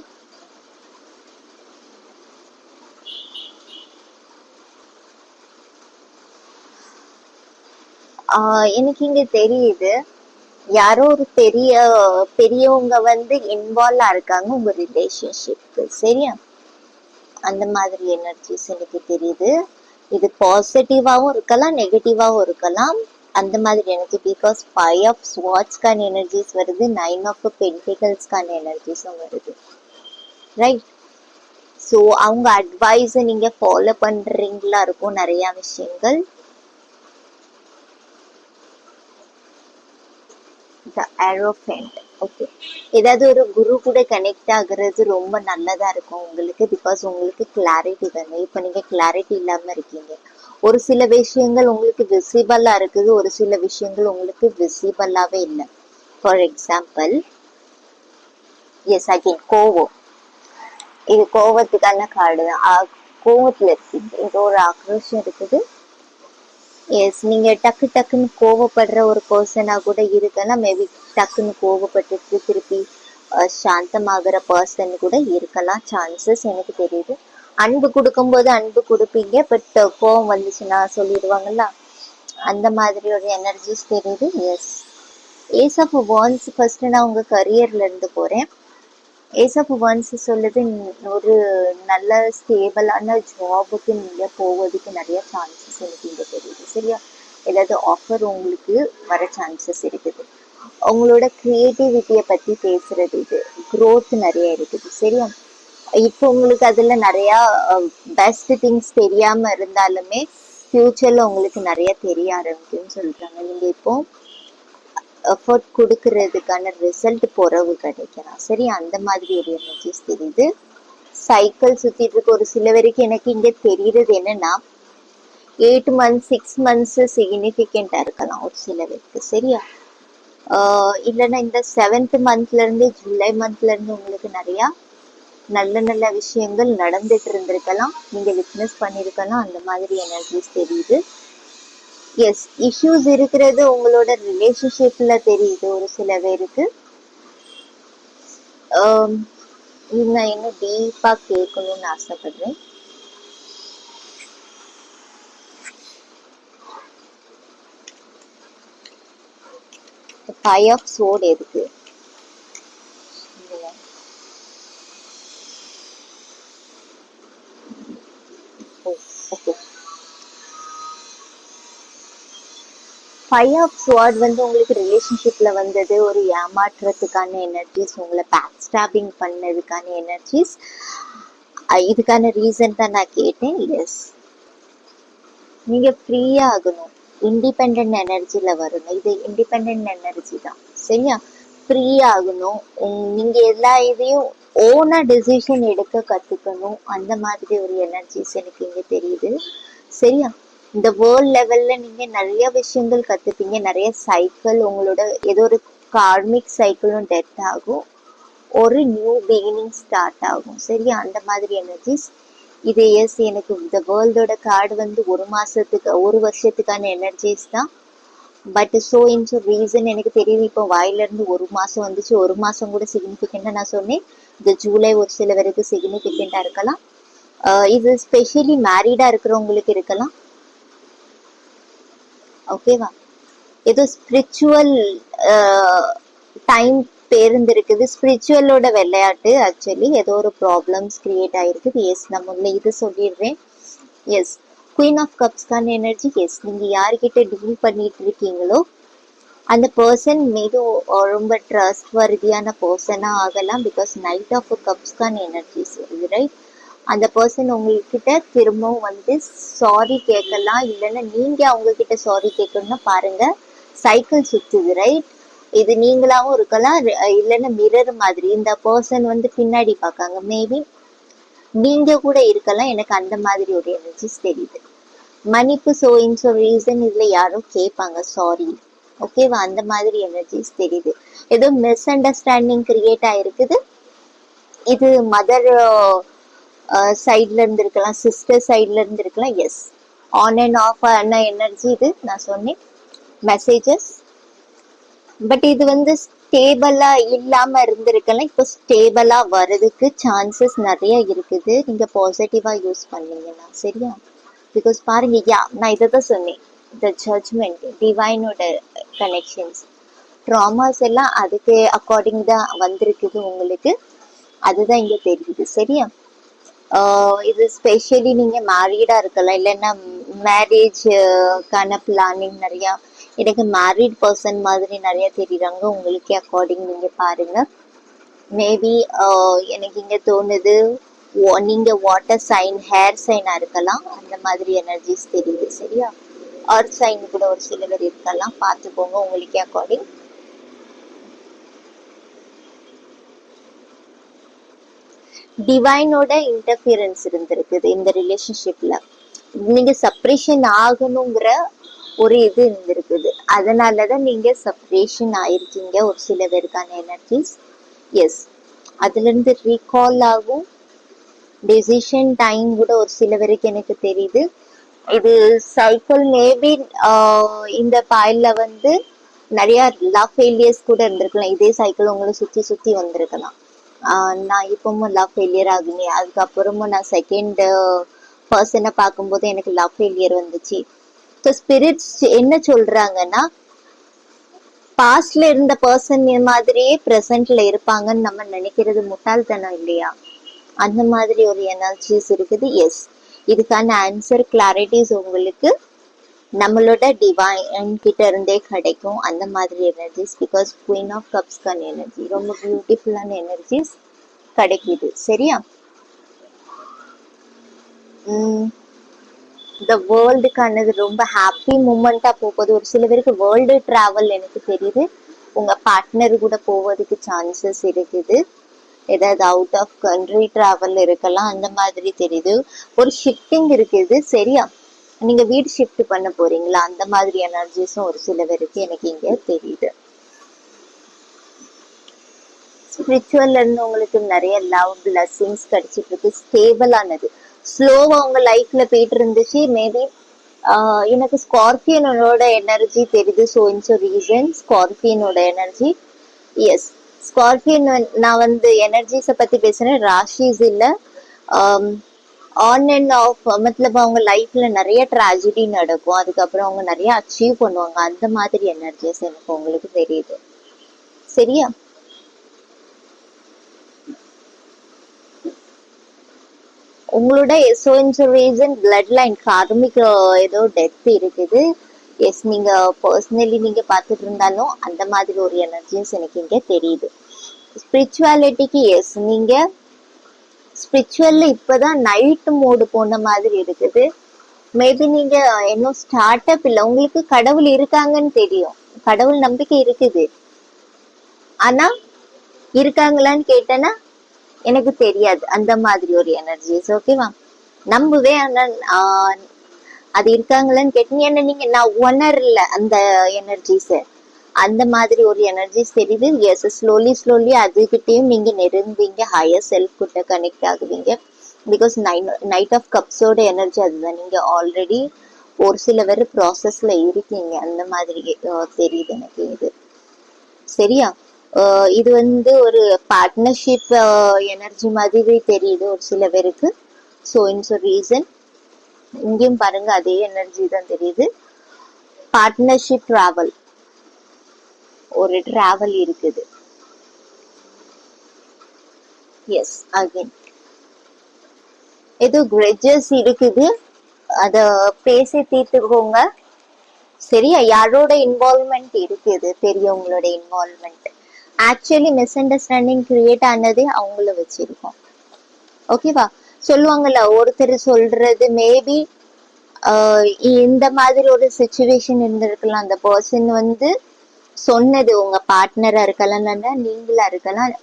எனக்கு இங்க தெரியுது யாரோ ஒரு பெரியவங்க வந்து இன்வால்வா இருக்காங்க உங்க ரிலேஷன்ஷிப்க்கு, சரியா. அந்த மாதிரி எனர்ஜிஸ் எனக்கு தெரியுது. இது பாசிட்டிவாவும் இருக்கலாம், நெகட்டிவாவும் இருக்கலாம், அந்த மாதிரி எனர்ஜி. பிகாஸ் 5 of Swordsக்கான எனர்ஜிஸ் வருது, 9 of Pentaclesக்கான எனர்ஜிஸும் வருது, ரைட். ஸோ அவங்க அட்வைஸை நீங்க ஃபாலோ பண்றீங்களா இருக்கும் நிறைய விஷயங்கள். ஓகே, ஏதாவது ஒரு குரு கூட கனெக்ட் ஆகுறது ரொம்ப நல்லதா இருக்கும் உங்களுக்கு. பிகாஸ் உங்களுக்கு கிளாரிட்டி வேணும். இப்போ நீங்க கிளாரிட்டி இல்லாம இருக்கீங்க. ஒரு சில விஷயங்கள் உங்களுக்கு விசிபிளா இருக்குது, ஒரு சில விஷயங்கள் உங்களுக்கு விசிபிளாவே இல்லை. ஃபார் எக்ஸாம்பிள், எஸ் அகைன் கோவம், இது கோவத்துக்கான கார்டு தான். கோவத்துல இருக்கீங்க, இது ஒரு ஆக்ரோஷம் இருக்குது. எஸ், நீங்க டக்குன்னு கோவப்படுற ஒரு பர்சனா கூட இருக்கலாம். மேபி டக்குன்னு கோவப்பட்டு திருப்பி சாந்தமாகிற பர்சன் கூட இருக்கலாம், சான்சஸ் எனக்கு தெரியுது. அன்பு கொடுக்கும்போது அன்பு கொடுப்பீங்க, பட் கோவம் வந்துச்சுன்னா சொல்லிடுவாங்கல்ல, அந்த மாதிரி ஒரு எனர்ஜிஸ் தெரியுது. Yes, ace of wands, first நான் உங்க கரியர்ல இருந்து போறேன். ஏஸ் ஆஃப் வாண்ட்ஸ் சொல்லுது, ஒரு நல்ல ஸ்டேபிளான ஜாபுக்கு நீங்க போவதுக்கு நிறைய சான்சஸ் எனக்கு இங்க தெரியுது, சரியா. ஏதாவது ஆஃபர் உங்களுக்கு வர சான்சஸ் இருக்குது. உங்களோட கிரியேட்டிவிட்டியை பத்தி பேசுறது, இது க்ரோத் நிறைய இருக்குது, சரியா. இப்போ உங்களுக்கு அதுல நிறைய பெஸ்ட் திங்ஸ் தெரியாம இருந்தாலுமே ஃபியூச்சர்ல உங்களுக்கு நிறைய தெரிய ஆரம்பிக்கும்னு சொல்றாங்க. நீங்க இப்போ எஃபர்ட் கொடுக்கறதுக்கான ரிசல்ட் பொறவு கிடைக்கலாம், சரி. அந்த மாதிரி ஒரு எனர்ஜிஸ் தெரியுது. சைக்கிள் சுத்திட்டு இருக்க ஒரு சில பேருக்கு எனக்கு இங்க தெரியுறது என்னன்னா, 8 months 6 months சிக்னிஃபிகண்டா இருக்கலாம் ஒரு சிலருக்கு. சரியா? இல்லைன்னா இந்த 7th monthல இருந்து ஜூலை மந்த்ல இருந்து உங்களுக்கு நிறைய நல்ல நல்ல விஷயங்கள் நடந்துட்டு இருந்திருக்கலாம், நீங்க விட்னஸ் பண்ணிருக்கலாம். அந்த மாதிரி எனர்ஜிஸ் தெரியுது. எஸ், இஷ்யூஸ் இருக்கிறது உங்களோட ரிலேஷன்ஷிப்ல தெரியுது ஒரு சில பேருக்கு. நான் இன்னும் டீப்பா கேட்கணும்னு ஆசைப்படுறேன். ஃபைவ் ஆஃப் சோர்ட் எதுக்கு? ஓகே, ஃபைவ் ஆஃப் ஸ்வார்ட் வந்து உங்களுக்கு ரிலேஷன்ஷிப்ல வந்தது ஒரு ஏமாற்றுறதுக்கான எனர்ஜிஸ், உங்களை பேக் ஸ்டாபிங் பண்ணதுக்கான எனர்ஜிஸ். இதுக்கான ரீசன் தான் நான் கேட்டேன். எஸ், நீங்க ஃப்ரீயா ஆகணும், இண்டிபெண்ட் எனர்ஜில வரணும். இது இண்டிபெண்ட் எனர்ஜி தான். சரியா? ஃப்ரீ ஆகணும், நீங்க எல்லா இதையும் ஓனா டெசிஷன் எடுக்க கத்துக்கணும். அந்த மாதிரி ஒரு எனர்ஜிஸ் எனக்கு இங்க தெரியுது. சரியா? இந்த வேர்ல்ட் லெவல்ல நீங்க நிறைய விஷயங்கள் கத்துப்பீங்க, நிறைய சைக்கிள் உங்களோட ஏதோ ஒரு கார்மிக் சைக்கிளும் டெத் ஆகும், ஒரு நியூ பிகினிங் ஸ்டார்ட் ஆகும். சரியா? அந்த மாதிரி எனர்ஜிஸ் இது. எஸ், எனக்கு இந்த வேர்ல்டோட கார்டு வந்து ஒரு வருஷத்துக்கான எனர்ஜிஸ் தான். பட் ஸோ இன்ஸ் ரீசன் எனக்கு தெரியுது. இப்போ வாயிலிருந்து ஒரு மாசம் வந்துச்சு, ஒரு மாசம் கூட சிக்னிஃபிகண்டா நான் சொன்னேன். இந்த ஜூலை ஒரு சில பேருக்கு சிக்னிஃபிகண்டா இருக்கலாம். இது ஸ்பெஷலி மேரீடா இருக்கிறவங்களுக்கு இருக்கலாம். ஓகேவா? ஏதோ ஸ்பிரிச்சுவல் டைம் பேருந்திருக்குது, ஸ்பிரிச்சுவலோட விளையாட்டு. ஆக்சுவலி ஏதோ ஒரு ப்ராப்ளம்ஸ் கிரியேட் ஆயிருக்குது. எஸ், நான் முதல்ல இது சொல்லிடுறேன். எஸ், குயின் ஆஃப் கப்ஸ்க்கான எனர்ஜி. எஸ், நீங்க யார்கிட்ட டீல் பண்ணிட்டு இருக்கீங்களோ அந்த பர்சன் மீது ரொம்ப ட்ரஸ்ட் வர்தியான பர்சனா ஆகலாம். பிகாஸ் நைட் ஆஃப் கப்ஸ்க்கான எனர்ஜிஸ் வருது. ரைட்? அந்த பர்சன் உங்ககிட்ட திரும்பவும் வந்து சாரி கேட்கலாம், இல்லைன்னா நீங்க அவங்க கிட்ட சாரி கேட்கணும்னா பாருங்க, சைக்கிள் சுத்துது. ரைட்? இது நீங்களாவும் இருக்கலாம், இல்லைன்னா மிரர் மாதிரி இந்த பர்சன் வந்து பின்னாடி பார்க்காங்க. மேபி நீங்க கூட இருக்கலாம். எனக்கு அந்த மாதிரி ஒரு எனர்ஜிஸ் தெரியுது. மன்னிப்பு, சோ இன் சோ ரீசன் இதுல யாரும் கேட்பாங்க சாரி. ஓகேவா? அந்த மாதிரி எனர்ஜிஸ் தெரியுது. ஏதோ மிஸ் அண்டர்ஸ்டாண்டிங் கிரியேட் ஆயிருக்குது. இது மதர் சைட்ல இருந்து இருக்கலாம், சிஸ்டர் சைட்ல இருந்து இருக்கலாம். எஸ், ஆன் அண்ட் ஆஃப் ஆன எனர்ஜி இது நான் சொன்னேன், மெசேஜஸ். பட் இது வந்து ஸ்டேபிளா இல்லாம இருந்திருக்கலாம், இப்போ ஸ்டேபிளா வர்றதுக்கு சான்சஸ் நிறைய இருக்குது, நீங்க பாசிட்டிவா யூஸ் பண்ணீங்கன்னா. சரியா? பிகாஸ் பாருங்க, யா நான் இதை தான் சொன்னேன், த ஜட்ஜ்மெண்ட், டிவைனோட கனெக்ஷன்ஸ், ட்ராமாஸ் எல்லாம் அதுக்கு அக்கார்டிங் தான் வந்திருக்குது உங்களுக்கு. அதுதான் இங்க தெரியுது. சரியா? இது ஸ்பெஷலி நீங்க மேரீடா இருக்கலாம், இல்லைன்னா மேரேஜ்க்கான பிளானிங் நிறைய. எனக்கு மேரீட் பர்சன் மாதிரி நிறைய தெரியுறாங்க உங்களுக்கே அக்கார்டிங். நீங்க பாருங்க. மேபி எனக்கு இங்க தோணுது நீங்க வாட்டர் சைன், ஹேர் சைனா இருக்கலாம். அந்த மாதிரி எனர்ஜிஸ் தெரியுது. சரியா? அர்த் சைன் கூட ஒரு சில பேர் இருக்கலாம், பார்த்துக்கோங்க உங்களுக்கே அக்கார்டிங். டிவைனோட இன்டர்ஃபியரன்ஸ் இருந்திருக்குது இந்த ரிலேஷன்ஷிப்ல. நீங்க செப்பரேஷன் ஆகணுங்கிற ஒரு இது இருந்திருக்குது, அதனாலதான் நீங்க செப்பரேஷன் ஆயிருக்கீங்க ஒரு சில பேருக்கான எனர்ஜிஸ். எஸ், அதுல இருந்து ரீகால் ஆகும், டெசிஷன் டைம் கூட ஒரு சில பேருக்கு எனக்கு தெரியுது. இது சைக்கிள். மேபி இந்த பாயில வந்து நிறைய லவ் ஃபெயிலியர்ஸ் கூட இருந்திருக்கலாம். இதே சைக்கிள் உங்களை சுத்தி சுத்தி வந்திருக்கலாம். நான் இப்பவும் லவ் ஃபெயிலியர் ஆகுங்க, அதுக்கப்புறமும் நான் செகண்ட் பர்சனை பார்க்கும்போது எனக்கு லவ் ஃபெயிலியர் வந்துச்சு. ஸோ ஸ்பிரிட்ஸ் என்ன சொல்றாங்கன்னா, பாஸ்ட்ல இருந்த பர்சன் மாதிரியே ப்ரெசென்ட்ல இருப்பாங்கன்னு நம்ம நினைக்கிறது முட்டாள்தனம் இல்லையா? அந்த மாதிரி ஒரு எனர்ஜிஸ் இருக்குது. எஸ், இதுக்கான ஆன்சர் கிளாரிட்டிஸ் உங்களுக்கு நம்மளோட டிவைன் கிட்ட இருந்தே கிடைக்கும். அந்த மாதிரி எனர்ஜிஸ், பிகாஸ் குயின் ஆஃப் கப்ஸ்க்கான எனர்ஜி ரொம்ப பியூட்டிஃபுல்லான எனர்ஜிஸ் கிடைக்குது. சரியா? இந்த வேர்ல்டுக்கானது ரொம்ப ஹாப்பி மூமெண்டா போகுது. ஒரு சில பேருக்கு வேர்ல்டு டிராவல் எனக்கு தெரியுது, உங்க பார்ட்னர் கூட போவதுக்கு சான்சஸ் இருக்குது. ஏதாவது அவுட் ஆஃப் கண்ட்ரி டிராவல் இருக்கலாம், அந்த மாதிரி தெரியுது. ஒரு ஷிஃப்டிங் இருக்குது. சரியா? நீங்க வீடு ஷிஃப்ட் பண்ண போறீங்களா, அந்த மாதிரி எனர்ஜிஸும் ஒரு சில பேருக்கு எனக்கு இங்க தெரியுது. ஸ்பிரிச்சுவல்ல இருந்து உங்களுக்கு நிறைய லவ் பிளஸிங்ஸ் கிடைச்சிட்டு இருக்கு. ஸ்டேபிள் ஆனது ஸ்லோவா உங்க லைஃப்ல போயிட்டு இருந்துச்சு. மேபி எனக்கு ஸ்கார்பியனோட எனர்ஜி தெரியுது. ஸோ இன்ஸ் ரீசன் ஸ்கார்பியனோட எனர்ஜி. எஸ், ஸ்கார்பியன் நான் வந்து எனர்ஜிஸை பத்தி பேசுறேன், ராஷிஸ் இல்ல. ஆன் அண்ட் ஆஃப் மத்தலப் அவங்க லைஃப்ல நிறைய ட்ராஜடி நடக்கும், அதுக்கப்புறம் அவங்க நிறைய அச்சீவ் பண்ணுவாங்க. அந்த மாதிரி எனர்ஜிஸ் எனக்கு உங்களுக்கு தெரியுது. சரியா? உங்களோட எஸ்ஓஎன்ஸ் ரீசன் பிளட் லைன் கார்மிக் ஏதோ டெத் இருக்குது. எஸ், நீங்க பர்சனலி நீங்க பார்த்துட்டு இருந்தாலும் அந்த மாதிரி ஒரு எனர்ஜிஸ் எனக்கு இங்க தெரியுது. ஸ்பிரிச்சுவாலிட்டிக்கு எஸ், நீங்க ஸ்பிரிச்சுவல்ல இப்பதான் நைட் மோடு போன மாதிரி இருக்குது. மேபி நீங்க இன்னும் ஸ்டார்ட் அப் இல்லை, உங்களுக்கு கடவுள் இருக்காங்கன்னு தெரியும், கடவுள் நம்பிக்கை இருக்குது. ஆனா இருக்காங்களான்னு கேட்டேன்னா எனக்கு தெரியாது, அந்த மாதிரி ஒரு எனர்ஜிஸ். ஓகேவா? நம்புவேன், ஆனா அது இருக்காங்களான்னு கேட்டீங்க என்ன, நீங்க நான் உணரல அந்த எனர்ஜிஸ். அந்த மாதிரி ஒரு எனர்ஜிஸ் தெரியுது. எஸ், ஸ்லோலி ஸ்லோலி அதுகிட்டயும் நீங்க நெருங்குவீங்க, ஹையர் செல்ஃப் கிட்ட கனெக்ட் ஆகுவீங்க. பிகாஸ் நைட் ஆஃப் கப்ஸோட எனர்ஜி அதுதான். நீங்க ஆல்ரெடி ஒரு சில பேர் ப்ராசஸ்ல இருக்கீங்க, அந்த மாதிரி தெரியுது எனக்கு இது. சரியா? இது வந்து ஒரு பார்ட்னர்ஷிப் எனர்ஜி மாதிரி தெரியுது ஒரு சில பேருக்கு. ஸோ இன்ஸ் ரீசன் இங்கேயும் பாருங்க அதே எனர்ஜி தான் தெரியுது. பார்ட்னர்ஷிப் டிராவல், ஒரு டிராவல் இருக்குது. எஸ், அகைன் ஏதோ கிரெஜஸ் இருக்குது, அத பேசி தீர்த்துக்கோங்க. சரியா? யாரோட இன்வால்வ்மெண்ட் இருக்குது, பெரியவங்களோட involvement. Actually misunderstanding create ஆனதே அவங்கள வச்சிருக்கோம். ஓகேவா? சொல்லுவாங்கல்ல, ஒருத்தர் சொல்றது மேபி இந்த மாதிரி ஒரு சுச்சுவேஷன் இருந்திருக்கலாம். அந்த பர்சன் வந்து சொன்னது உங்க பார்ட்னரா இருக்கலாம், நீங்களா இருக்கலாம்,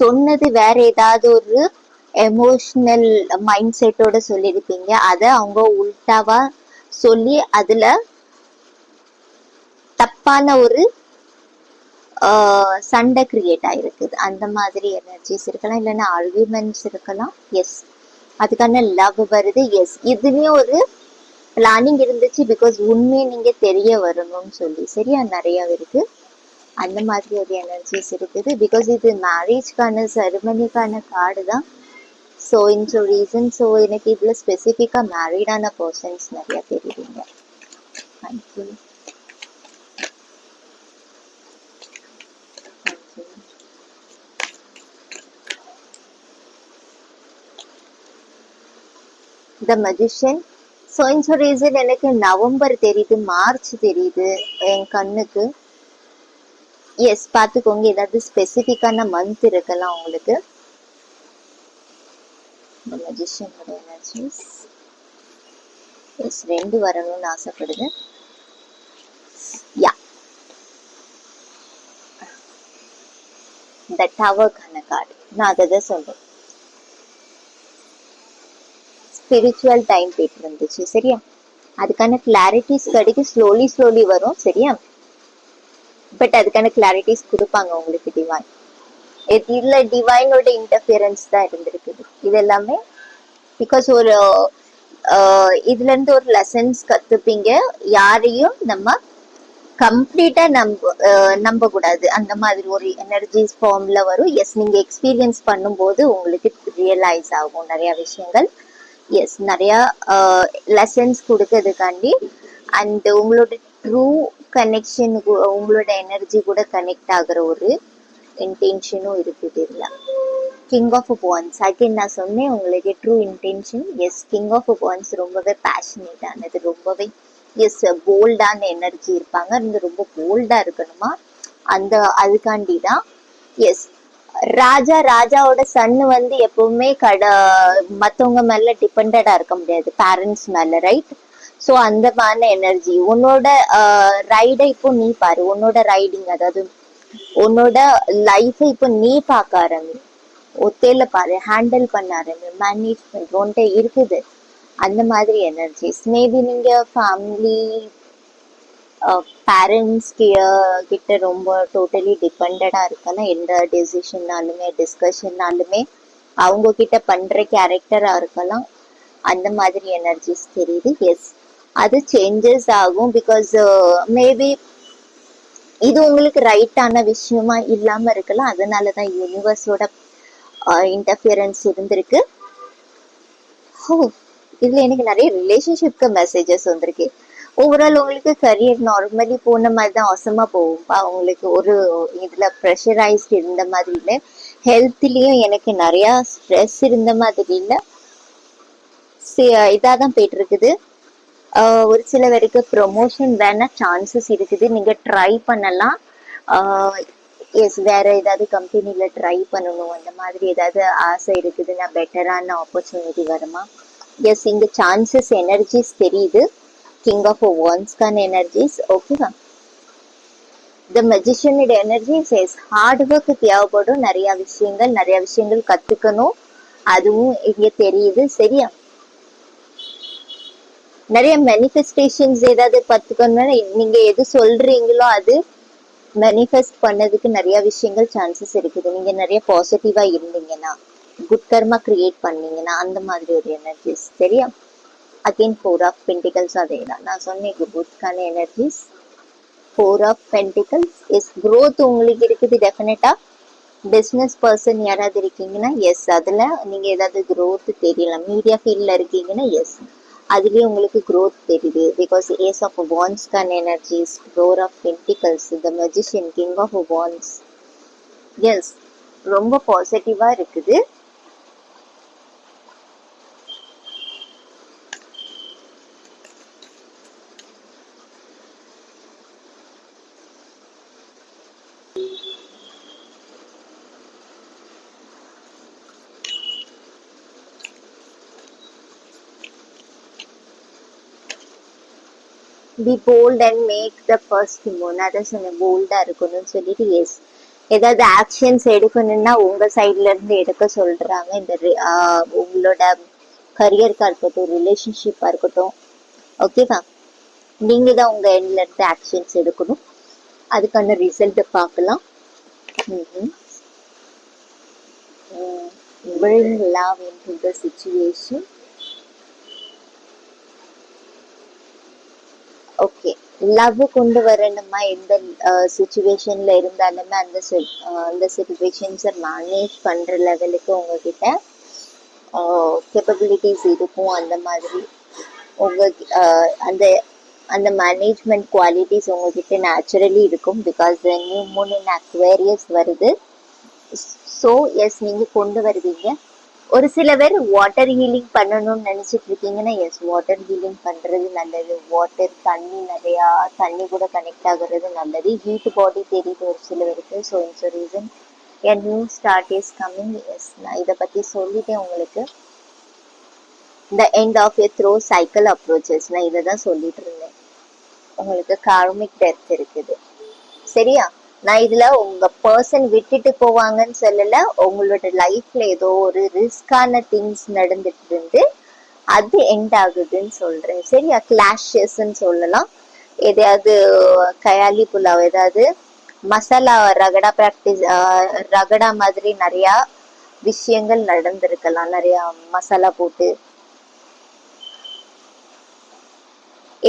சொன்னது வேற ஏதாவது ஒரு எமோஷனல் மைண்ட் செட்டோட சொல்லியிருப்பீங்க. அத அவங்க உல்டாவா சொல்லி அதுல தப்பான ஒரு சண்டை கிரியேட் ஆயிருக்குது. அந்த மாதிரி எனர்ஜிஸ் இருக்கலாம், இல்லைன்னா ஆர்கியூமெண்ட்ஸ் இருக்கலாம். எஸ், அதுக்கான லவ் வருது. எஸ், இதுலயும் ஒரு பிளானிங் இருந்துச்சு, பிகாஸ் உண்மையை நீங்க தெரிய வரணும்னு சொல்லி. சரியா? நிறைய இருக்கு, அந்த மாதிரி ஒரு எனர்ஜிஸ் இருக்குது. பிகாஸ் இது மேரேஜ்க்கான செரிமனிக்கான கார்டு தான். ஸோ இன்ஸ் ரீசன். ஸோ எனக்கு இதுல ஸ்பெசிஃபிக்கா மேரீடான பர்சன்ஸ் நிறைய தெரியுதுங்க. தேங்க்யூ. The magician. ஸோ இன்ஸ் ரீசன் எனக்கு நவம்பர் தெரியுது, மார்ச் தெரியுது என் கண்ணுக்கு. எஸ், பார்த்துக்கோங்க, ஏதாவது ஸ்பெசிஃபிக்கான மந்த் இருக்கலாம் உங்களுக்கு. த மஜிஷியனோட எனர்ஜிஸ் எஸ், 2 வரணும்னு ஆசைப்படுது. யா, த டவர்க்கான கார்டு நான் அதை தான் சொல்றேன். ஸ்பிரிச்சுவல் டைம் போயிட்டு இருந்துச்சு. சரியா? அதுக்கான கிளாரிட்டிஸ் கிடைக்கும், ஸ்லோலி ஸ்லோலி வரும். சரியா? பட் அதுக்கான கிளாரிட்டிஸ் கொடுப்பாங்க உங்களுக்கு டிவைன். இதுல டிவைனோட இன்டர்ஃபியரன்ஸ் தான் இருந்திருக்குது இது எல்லாமே. பிகாஸ் ஒரு இதுல இருந்து ஒரு லெசன்ஸ் கத்துப்பீங்க. யாரையும் நம்ம கம்ப்ளீட்டா நம்ப கூடாது, அந்த மாதிரி ஒரு எனர்ஜிஸ் ஃபார்ம்ல வரும். எஸ், நீங்க எக்ஸ்பீரியன்ஸ் பண்ணும்போது உங்களுக்கு ரியலைஸ் ஆகும் நிறைய விஷயங்கள். எஸ், நிறைய லெசன்ஸ் கொடுக்கறதுக்காண்டி. அண்ட் உங்களோட ட்ரூ கனெக்ஷன், உங்களோட எனர்ஜி கூட கனெக்ட் ஆகுற ஒரு இன்டென்ஷனும் இருக்குது இதுல. கிங் ஆஃப் வான்ஸ், அகைன் நான் சொன்னேன் உங்களுக்கு true intention. Yes, king of wands ரொம்பவே பேஷனேட் ஆனது, ரொம்பவே எஸ் போல்டான எனர்ஜி இருப்பாங்க. நீங்க ரொம்ப போல்டா இருக்கணுமா, அந்த அதுக்காண்டி தான். எஸ், ராஜாவோட சன்னு வந்து எப்பவுமே மத்தவங்க மேல டிபெண்டடா இருக்க முடியாது, பேரண்ட்ஸ் மேல, ரைட்? சோ அந்த மாதிரி எனர்ஜி உன்னோட ரைடை இப்போ நீ பாரு, உன்னோட ரைடிங், அதாவது உன்னோட லைஃப் இப்போ நீ பார்க்க ஆரம்பி, ஒத்தையில பாரு, ஹேண்டில் பண்ண ஆரம்பி, மேனேஜ்மெண்ட் உன்கிட்ட இருக்குது. அந்த மாதிரி எனர்ஜிஸ். மேபி நீங்க ஃபேமிலி பேரண்ட்ஸ் கிட்ட ரொம்ப டோட்டலி டிபெண்டா இருக்கலாம். எந்த டெசிஷன்னாலுமே டிஸ்கஷன்னாலுமே அவங்க கிட்ட பண்ற கேரக்டரா இருக்கலாம். அந்த மாதிரி எனர்ஜிஸ் தெரியுது. எஸ், அது சேஞ்சஸ் ஆகும். பிகாஸ் மேபி இது உங்களுக்கு ரைட்டான விஷயமா இல்லாம இருக்கலாம். அதனாலதான் யூனிவர்ஸோட இன்டர்ஃபியரன்ஸ் இருந்திருக்கு. இதுல எனக்கு நிறைய ரிலேஷன்ஷிப்க்கு மெசேஜஸ் வந்திருக்கு. ஓவரால் உங்களுக்கு கரியர் நார்மலி போன மாதிரி தான் அவசரமா போகும்பா. உங்களுக்கு ஒரு இதுல ப்ரெஷரைஸ்ட் இருந்த மாதிரி இல்லை. ஹெல்த்லயும் எனக்கு நிறைய ஸ்ட்ரெஸ் இருந்த மாதிரி இல்லை. இதாதான் போயிட்டு இருக்குது. ஒரு சில பேருக்கு ப்ரொமோஷன் வேணா சான்சஸ் இருக்குது, நீங்க ட்ரை பண்ணலாம். எஸ், வேற ஏதாவது கம்பெனில ட்ரை பண்ணணும் அந்த மாதிரி ஏதாவது ஆசை இருக்குதுன்னா பெட்டரான ஆப்பர்ச்சுனிட்டி வருமா? எஸ், இங்க சான்சஸ் எனர்ஜிஸ் தெரியுது. கிங் ஆஃப் வான்ஸ்கான எனர்ஜிஸ். ஓகேவா? த மெஜிஷியனோட எனர்ஜிஸ் எஸ், ஹார்ட் ஒர்க் தேவைப்படும். நிறைய விஷயங்கள் கத்துக்கணும். அதுவும் இங்க தெரியுது. சரியா? நிறைய மேனிஃபெஸ்டேஷன்ஸ் ஏதாவது கத்துக்கணும்னா நீங்க எது சொல்றீங்களோ அது மேனிஃபெஸ்ட் பண்ணதுக்கு நிறைய விஷயங்கள் சான்சஸ் இருக்குது. நீங்க நிறைய பாசிட்டிவா இருந்தீங்கன்னா, குட் கர்மா கிரியேட் பண்ணீங்கன்னா, அந்த மாதிரி ஒரு எனர்ஜிஸ். சரியா? Again 4 of pentacles. அதே தான் நான் சொன்னேன், குட்கான energies. 4 of pentacles is growth உங்களுக்கு இருக்குது டெஃபினட்டா. பிஸ்னஸ் பர்சன் யாராவது இருக்கீங்கன்னா எஸ், அதுல நீங்க ஏதாவது growth தெரியலாம். மீடியா ஃபீல்ட்ல இருக்கீங்கன்னா எஸ், அதுலயே உங்களுக்கு growth தெரியுது. பிகாஸ் ஏஸ் ஆஃப் வான்ஸ்கான energies, 4 of pentacles, the magician, king of wands. Yes, ரொம்ப பாசிட்டிவா இருக்குது. Be bold and make the first move. நான் தான் சொன்னேன் போல்டா இருக்கணும்னு சொல்லிட்டு. எஸ், ஏதாவது ஆக்ஷன்ஸ் எடுக்கணும்னா உங்க சைட்ல இருந்து எடுக்க சொல்றாங்க. இந்த உங்களோட கரியருக்கா இருக்கட்டும், ரிலேஷன்ஷிப்பா இருக்கட்டும். ஓகேவா? நீங்க தான் உங்க எண்ட்ல இருந்து ஆக்ஷன்ஸ் எடுக்கணும். அதுக்கான ரிசல்ட் பார்க்கலாம். Bring love into the situation. Okay, love கொண்டு வரணுமா? எந்த சுச்சுவேஷன்ல இருந்தாலுமே அந்த சுச்சுவேஷன்ஸை மேனேஜ் பண்ற லெவலுக்கு உங்ககிட்ட கேப்பபிலிட்டிஸ் இருக்கும். அந்த மாதிரி உங்க அந்த அந்த மேனேஜ்மெண்ட் குவாலிட்டிஸ் உங்ககிட்ட நேச்சுரலி இருக்கும். Because new Moon in Aquarius வருது. ஸோ எஸ், நீங்க கொண்டு வருவீங்க. ஒரு சில பேர் வாட்டர் ஹீலிங் பண்ணணும்னு நினைச்சிட்டு இருக்கீங்கன்னா எஸ், வாட்டர் ஹீலிங் பண்றது நல்லது. வாட்டர், தண்ணி கூட கனெக்ட் ஆகுறது நல்லது. ஹீட் பாடி தெரியுது ஒரு சில பேருக்கு. So it's reason a new start is coming. Yes, நான் இதை பத்தி சொல்லிட்டேன் உங்களுக்கு. the end of a throw cycle approaches, நான் இதை தான் சொல்லிட்டு இருந்தேன். உங்களுக்கு கார்மிக் டெத் இருக்குது. சரியா? நான் இதுல உங்க பர்சன் விட்டுட்டு போவாங்கன்னு சொல்லல. உங்களோட லைஃப்ல ஏதோ ஒரு ரிஸ்கான திங்ஸ் நடந்துட்டு இருந்து அது எண்ட் ஆகுதுன்னு சொல்றேன். சரியா? கிளாஷஸ்ன்னு சொல்லலாம். எதையாவது கயாலி புலாவ், ஏதாவது மசாலா ரகடா மாதிரி நிறைய விஷயங்கள் நடந்திருக்கலாம். நிறைய மசாலா போட்டு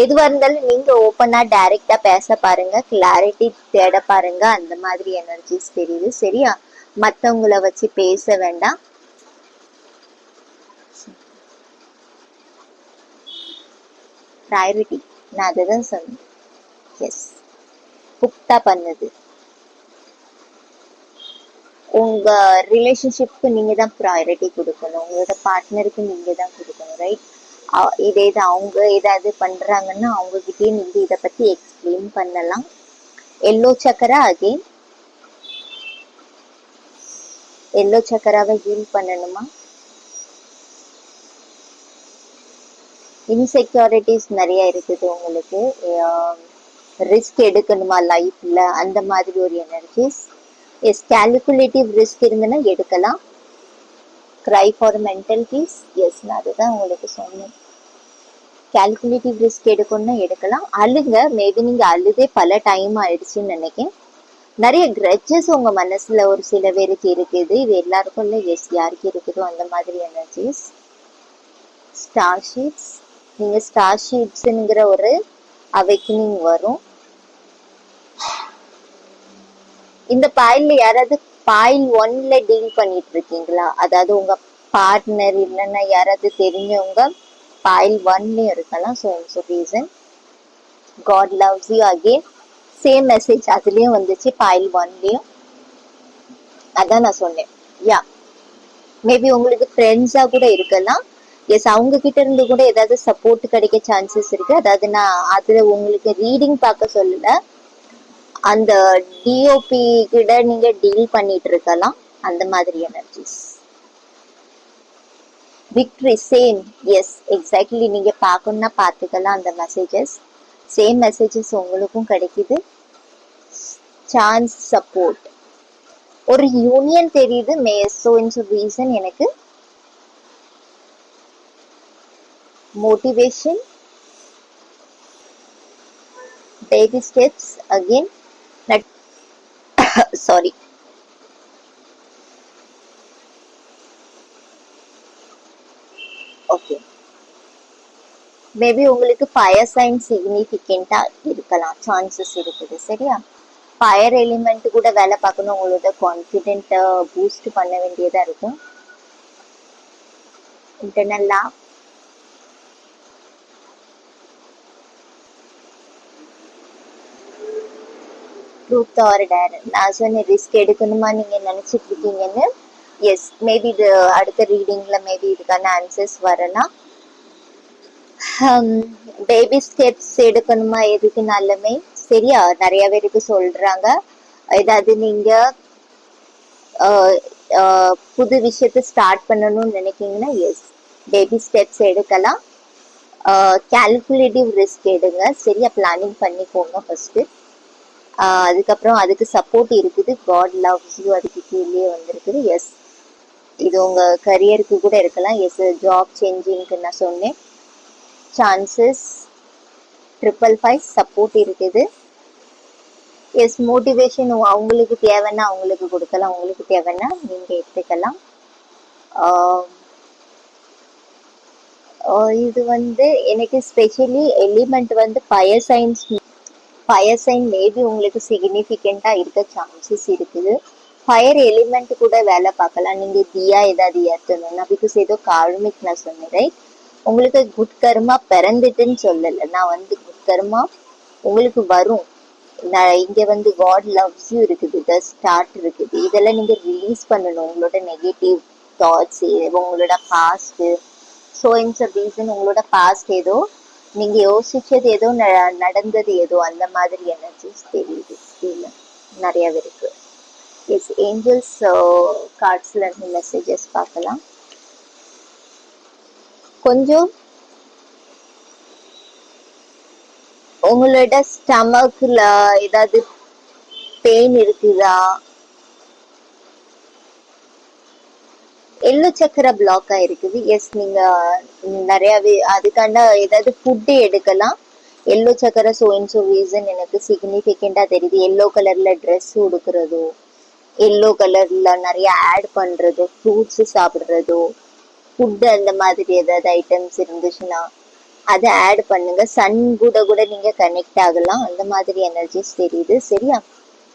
எதுவா இருந்தாலும் நீங்க ஓப்பனா டைரக்டா பேச பாருங்க, கிளாரிட்டி தேட பாருங்க. அந்த மாதிரி எனர்ஜிஸ் தெரியுது. சரியா? மத்தவங்கள வச்சு பேச வேண்டாம். ப்ரையாரிட்டி, நான் அதை தான் சொன்னேன். எஸ், புக்தா பண்ணுது. உங்க ரிலேஷன்ஷிப்க்கு நீங்க தான் ப்ரையாரிட்டி கொடுக்கணும். உங்களோட பார்ட்னருக்கு நீங்க தான் கொடுக்கணும். ரைட்? இதே தான் அவங்க ஏதாவது பண்றாங்கன்னா அவங்க கிட்டயே நீங்க இதை பத்தி எக்ஸ்பிளைன் பண்ணலாம். எல்லோ சக்கரா, அகெயின் எல்லோ சக்கராவை ஹீல் பண்ணணுமா? இன்செக்யூரிட்டிஸ் நிறைய இருக்குது உங்களுக்கு. ரிஸ்க் எடுக்கணுமா லைஃப்ல? அந்த மாதிரி ஒரு எனர்ஜிஸ். எஸ், கால்குலேட்டிவ் ரிஸ்க் இருந்ததுன்னா எடுக்கலாம். Cry for mental peace. Yes, நான் அதுதான் உங்களுக்கு சொன்னேன். கால்குலேட்டிவ் ரிஸ்க் எடுக்கணும்னா எடுக்கலாம். அழுங்க, மேபி நீங்க அழுதே பல டைம் ஆயிடுச்சுன்னு நினைக்கிறேன். நிறைய கிரட்ஜஸ் உங்க மனசுல ஒரு சில பேருக்கு இருக்குது. இது எல்லாருக்கும் இல்ல, எஸ் யாருக்கு இருக்குதோ அந்த மாதிரி எனர்ஜிஸ். ஸ்டார் ஷீட்ஸ், நீங்க ஸ்டார் ஷீட்ஸ்ங்கிற ஒரு அவேக்கனிங் வரும். இந்த பாயில்ல யாராவது பாயில் 1ல டீல் பண்ணிட்டு இருக்கீங்களா? அதாவது உங்க பார்ட்னர் இல்லைன்னா யாராவது தெரிஞ்சவங்க பாயில் 1லயும் இருக்கலாம். So it's reason god loves you again. Same message அதுலயும் வந்துச்சு, பாயில் 1லயும். அதான் நான் சொன்னேன். யா, மேபி உங்களுக்கு ஃப்ரெண்ட்ஸா கூட இருக்கலாம். எஸ், அவங்க கிட்ட இருந்து கூட ஏதாவது சப்போர்ட் கிடைக்க சான்சஸ் இருக்கு. அதாவது நான் அதுல உங்களுக்கு ரீடிங் பார்க்க சொல்லல, அந்த டிஓபி கிட்ட நீங்க டீல் பண்ணிட்டு இருக்கலாம், அந்த மாதிரி energies. Victory same, yes exactly. நீங்க பார்க்கணும்னா பார்த்துக்கலாம் அந்த மெசேஜஸ். சேம் மெசேஜஸ் உங்களுக்கும் கிடைக்குது. சான்ஸ், சப்போர்ட், ஒரு யூனியன் தெரியுது. ஸோ இட்ஸ் ரீசன் எனக்கு motivation, baby steps again. Sorry, okay. Maybe உங்களுக்கு ஃபயர் சைன் சிக்னிஃபிகண்டா இருக்கலாம், சான்சஸ் இருக்குது. சரியா, ஃபயர் எலிமெண்ட் கூட வேலை பார்க்கணும். உங்களோட கான்ஃபிடென்ட்டை பூஸ்ட் பண்ண வேண்டியதா இருக்கும். இன்டர்னல்லா ட்ரூத் ஆர் டேர். நான் சொன்ன ரிஸ்க் எடுக்கணுமா நீங்க நினைச்சிட்டு இருக்கீங்கன்னு. எஸ், மேபி இது அடுத்த ரீடிங்ல மேபி இதுக்கான ஆன்சர்ஸ் வரலாம். பேபி ஸ்டெப்ஸ் எடுக்கணுமா எதுக்குனாலுமே சரியா, நிறைய பேருக்கு சொல்றாங்க. ஏதாவது நீங்க புது விஷயத்த ஸ்டார்ட் பண்ணணும்னு நினைக்கீங்கன்னா எஸ், பேபி ஸ்டெப்ஸ் எடுக்கலாம். கால்குலேட்டிவ் ரிஸ்க் எடுங்க, சரியா பிளானிங் பண்ணிக்கோங்க ஃபர்ஸ்ட். அதுக்கப்புறம் அதுக்கு சப்போர்ட் இருக்குது. காட் லவ்ஸ் யூ அதுக்கு கீழே வந்திருக்குது. எஸ், இது உங்க கரியருக்கு கூட இருக்கலாம். எஸ், ஜாப் சேஞ்சிங்க்கு நான் சொன்னேன். சான்சஸ் 555 சப்போர்ட் இருக்குது. எஸ், மோட்டிவேஷன் அவங்களுக்கு தேவைன்னா அவங்களுக்கு கொடுக்கலாம், உங்களுக்கு தேவைன்னா நீங்க எடுத்துக்கலாம். இது எனக்கு specially element fire signs. Fire sign maybe உங்களுக்கு சிக்னிஃபிகண்டா இருக்க சான்சஸ் இருக்குது. ஃபயர் எலிமெண்ட் கூட வேலை பார்க்கலாம். நீங்க தியா ஏதாவது ஏற்றணும்னா, பிகாஸ் ஏதோ கார்மிக் நான் சொன்னேன், ரைட்? உங்களுக்கு குட் கர்மா பிறந்துட்டுன்னு சொல்லலை நான், குட் கர்மா உங்களுக்கு வரும். இங்க காட் லவ்ஸ் யூ இருக்குது, த ஸ்டார்ட் இருக்குது. இதெல்லாம் நீங்க ரிலீஸ் பண்ணணும், உங்களோட நெகட்டிவ் தாட்ஸ், உங்களோட past. So it's a reason உங்களோட பாஸ்ட் ஏதோ நீங்க யோசிச்சது ஏதோ நடந்தது ஏதோ அந்த மாதிரி எனர்ஜிஸ் தெரியுது இல்லை நிறைய இருக்கு. எஸ், ஏஞ்சல்ஸ் கார்ட்ஸ்ல இருந்து மெசேஜஸ் பார்க்கலாம். கொஞ்சம் உங்களோட ஸ்டமக்ல ஏதாவது பெயின் இருக்குதா? எள்ளு சக்கரை பிளாக் ஆயிருக்குது. எஸ், நீங்க நிறையவே அதுக்காண்ட ஏதாவது ஃபுட்டு எடுக்கலாம். எல்லோ சக்கரை சோ ரீசன் எனக்கு சிக்னிஃபிகண்டா தெரியுது. எல்லோ கலர்ல ட்ரெஸ் உடுக்கிறதோ, எல்லோ கலர்ல நிறைய ஆட் பண்றதோ, ஃப்ரூட்ஸ் சாப்பிடுறதோ, ஃபுட்டு அந்த மாதிரி ஏதாவது ஐட்டம்ஸ் இருந்துச்சுன்னா அதை ஆட் பண்ணுங்க. சன் கூட கூட நீங்க கனெக்ட் ஆகலாம், அந்த மாதிரி எனர்ஜிஸ் தெரியுது. சரியா,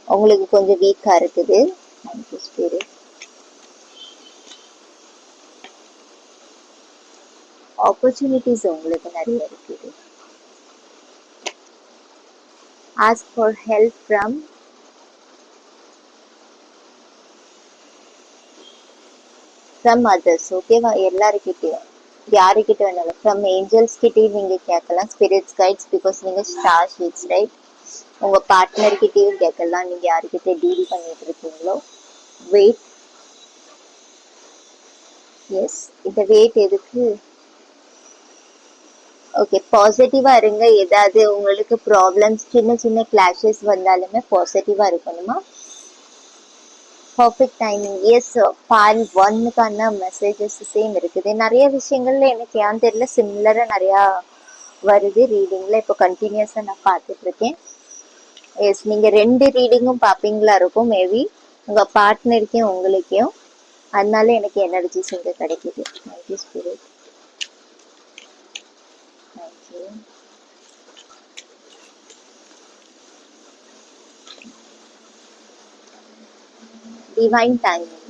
உங்களுக்கு கொஞ்சம் வீக்கா இருக்குது. Thank you spirit. ஆப்பர்ச்சுனிட்டிஸ் உங்களுக்கு நிறைய இருக்குது. Ask for help from others. ஓகேவா, எல்லாருக்கிட்டையும் யாருக்கிட்ட வேணாலும் ஃப்ரம் ஏஞ்சல்ஸ் கிட்டையும் நீங்க கேட்கலாம், ஸ்பிரிட்ஸ் கைட்ஸ், பிகாஸ் நீங்க ஸ்டார் ஷீட்ஸ், ரைட்? உங்க பார்ட்னர் கிட்டையும் கேட்கலாம், நீங்க யாருக்கிட்ட டீல் பண்ணிட்டு இருக்கீங்களோ. வெயிட், எஸ், இந்த வெயிட் எதுக்கு? ஓகே, பாசிட்டிவா இருங்க. ஏதாவது உங்களுக்கு ப்ராப்ளம்ஸ், சின்ன சின்ன கிளாஷஸ் வந்தாலுமே பாசிட்டிவா இருக்கணுமா. Perfect timing. எஸ், பால் 1க்கான மெசேஜஸ் சேம் இருக்குது. நிறைய விஷயங்கள்ல எனக்கு ஏன் தெரியல, சிமிலரா நிறையா வருது ரீடிங்ல. இப்போ கண்டினியூஸா நான் பார்த்துட்டு இருக்கேன். எஸ், நீங்க 2 ரீடிங்கும் பார்ப்பீங்களா இருக்கும் மேபி உங்க பார்ட்னருக்கும் உங்களுக்கும். அதனால எனக்கு எனர்ஜிஸ் இங்க கிடைக்குது. Thank you spirit. Thank you. Divine timing,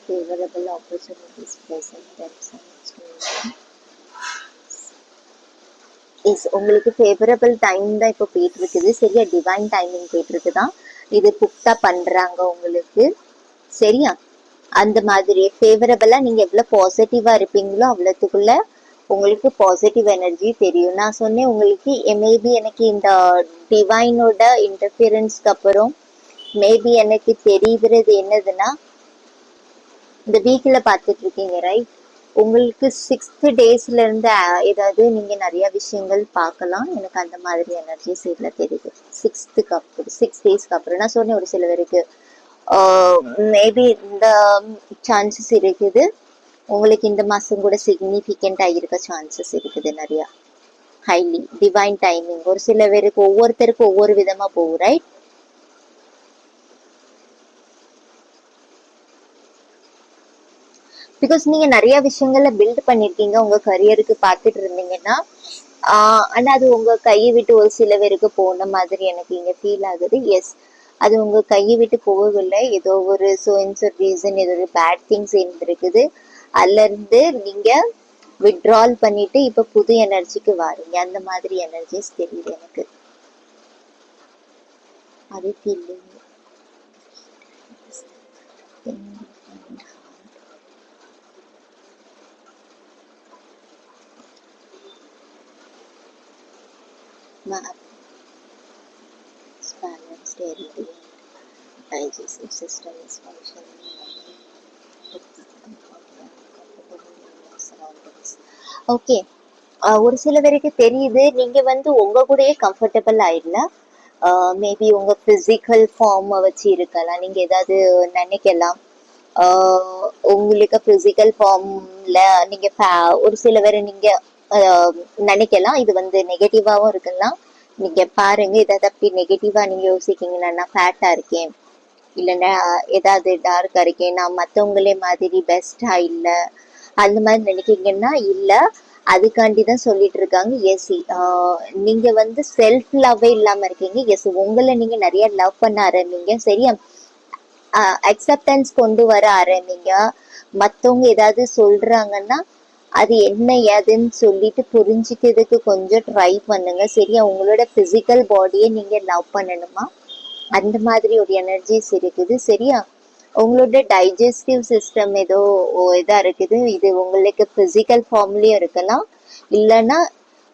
favorable opportunities present themselves to you. Yes, உங்களுக்கு ஃபேவரபிள் டைம் தான் இப்போ போயிட்டு இருக்குது. சரியா, டிவைன் டைமிங் போயிட்டு இருக்குதான். இது புக்டா பண்றாங்க உங்களுக்கு. சரியா, அந்த மாதிரி ஃபேவரபிளா நீங்க எவ்வளவு பாசிட்டிவா இருப்பீங்களோ அவ்வளவுக்குள்ள உங்களுக்கு பாசிட்டிவ் எனர்ஜி தெரியும். நான் சொன்னேன் உங்களுக்கு மேபி எனக்கு இந்த டிவைனோட இன்டர்ஃபியரன்ஸ்க்கு அப்புறம் மேபி எனக்கு தெரிகிறது என்னதுன்னா, இந்த வீக்ல பார்த்துட்டு இருக்கீங்க ரைட், உங்களுக்கு 6th டேஸ்ல இருந்து ஏதாவது நீங்க நிறைய விஷயங்கள் பார்க்கலாம். எனக்கு அந்த மாதிரி எனர்ஜிஸ் இதுல தெரியுது. 6th அப்புறம் 6 டேஸ்க்கு அப்புறம் நான் சொன்னேன் ஒரு சிலவருக்கு மேபி இந்த சான்சஸ் இருக்குது. உங்களுக்கு இந்த மாசம் கூட சிக்னிஃபிகண்டா இருக்க சான்சஸ் இருக்குது நிறைய. ஹைலி டிவைன் டைமிங் ஒரு சில பேருக்கு ஒவ்வொருத்தருக்கும் ஒவ்வொரு விதமா போகும் ரைட். பிகாஸ் நீங்க நிறைய விஷயங்கள்ல பில்ட் பண்ணிருக்கீங்க உங்க கரியருக்கு பார்த்துட்டு இருந்தீங்கன்னா. ஆனா அது உங்க கையை விட்டு ஒரு சில பேருக்கு போன மாதிரி எனக்கு இங்க ஃபீல் ஆகுது. எஸ், அது உங்க கையை விட்டு போகவில்லை. ஏதோ ஒரு ரீசன், ஏதோ ஒரு பேட் திங்ஸ் இருந்திருக்குது. அதுல இருந்து நீங்க வித்ட்ரால் பண்ணிட்டு இப்ப புது எனர்ஜிக்கு வாரீங்க. அந்த மாதிரி எனர்ஜிஸ் தெரியுது எனக்கு. அது feeling balanced area. Digestive system is functioning normally. Okay, ஒரு சில பேருக்கு தெரியுது நீங்க உங்க கூடயே கம்ஃபர்டபுள் ஆயிடல. மேபி உங்க பிசிக்கல் ஃபார்மை வச்சு இருக்கலாம். நீங்க ஏதாவது நினைக்கலாம். உங்களுக்கு பிசிக்கல் ஃபார்ம்ல நீங்க ஒரு சில பேரை நீங்க நினைக்கலாம். இது நெகட்டிவாவும் இருக்கலாம். நீங்க பாருங்க, ஏதாவது அப்படி நெகட்டிவா நீங்க யோசிக்கீங்கன்னா, நான் ஃபேட்டா இருக்கேன், இல்லைன்னா ஏதாவது டார்க்கா இருக்கேன், நான் மற்றவங்களே மாதிரி பெஸ்டா இல்லை, அந்த மாதிரி நினைக்கீங்கன்னா இல்ல, அதுக்காண்டிதான் சொல்லிட்டு இருக்காங்க. எஸ், நீங்க செல்ஃப் லவ்வே இல்லாம இருக்கீங்க. எஸ், உங்களை நீங்க நிறைய லவ் பண்ண ஆரம்பிங்க. சரியா, அக்செப்டன்ஸ் கொண்டு வர ஆரம்பிங்க. மத்தவங்க ஏதாவது சொல்றாங்கன்னா அது என்ன ஏதுன்னு சொல்லிட்டு புரிஞ்சுக்கிறதுக்கு கொஞ்சம் ட்ரை பண்ணுங்க. சரியா, உங்களோட பிசிக்கல் பாடியை நீங்க லவ் பண்ணணுமா, அந்த மாதிரி ஒரு எனர்ஜிஸ் இருக்குது. சரியா, உங்களோட டைஜஸ்டிவ் சிஸ்டம் ஏதோ இதா இருக்குது. இது உங்களுக்கு பிசிக்கல் ஃபார்ம்லயும் இருக்கலாம், இல்லைன்னா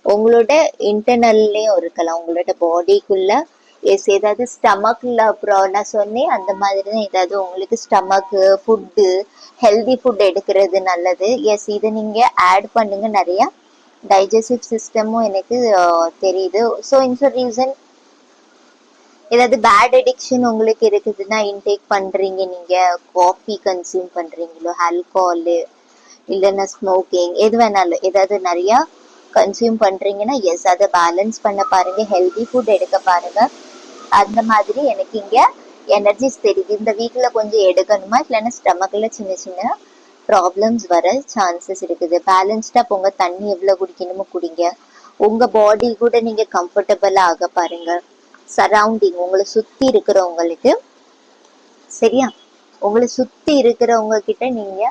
உங்களோட இன்டர்னல்லையும் இருக்கலாம், உங்களோட பாடிக்குள்ள. எஸ், ஏதாவது ஸ்டமக்ல அப்புறம் நான் சொன்னேன் அந்த மாதிரி தான். ஏதாவது உங்களுக்கு ஸ்டமக்கு ஃபுட்டு, ஹெல்தி ஃபுட் எடுக்கிறது நல்லது. எஸ், இதை நீங்க ஆட் பண்ணுங்க நிறைய. டைஜஸ்டிவ் சிஸ்டமும் எனக்கு தெரியுது. ஸோ இந்த ரீசன் ஏதாவது பேட் அடிக்ஷன் உங்களுக்கு இருக்குதுன்னா இன்டேக் பண்றீங்க, நீங்க காஃபி கன்சியூம் பண்றீங்களோ, ஆல்கஹாலு, இல்லைன்னா ஸ்மோக்கிங், எது வேணாலும் ஏதாவது நிறைய கன்சியூம் பண்றீங்கன்னா எஸ், அதை பேலன்ஸ் பண்ண பாருங்க, ஹெல்தி ஃபுட் எடுக்க பாருங்க. அந்த மாதிரி எனக்கு இங்க எனர்ஜிஸ் தெரியுது. இந்த வீக்ல கொஞ்சம் எடுக்கணுமா, இல்லைன்னா ஸ்டமக்ல சின்ன சின்ன ப்ராப்ளம்ஸ் வர சான்சஸ் இருக்குது. பேலன்ஸ்டா போங்க, தண்ணி எவ்வளவு குடிக்கணுமோ குடிங்க. உங்க பாடி கூட நீங்க கம்ஃபர்டபுளா ஆக பாருங்க. சரௌண்டிங் உங்களை சுத்தி இருக்கிறவங்களுக்கு, சரியா, உங்களை சுத்தி இருக்கிறவங்க கிட்ட நீங்க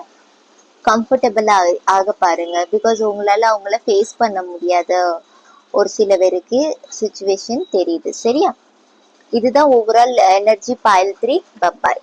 கம்ஃபர்டபுளா ஆக பாருங்க. பிகாஸ் உங்களால அவங்கள ஃபேஸ் பண்ண முடியாத ஒரு சில பேருக்கு சுச்சுவேஷன் தெரியுது. சரியா, இதுதான் ஓவரால் எனர்ஜி பைல் 3. பை.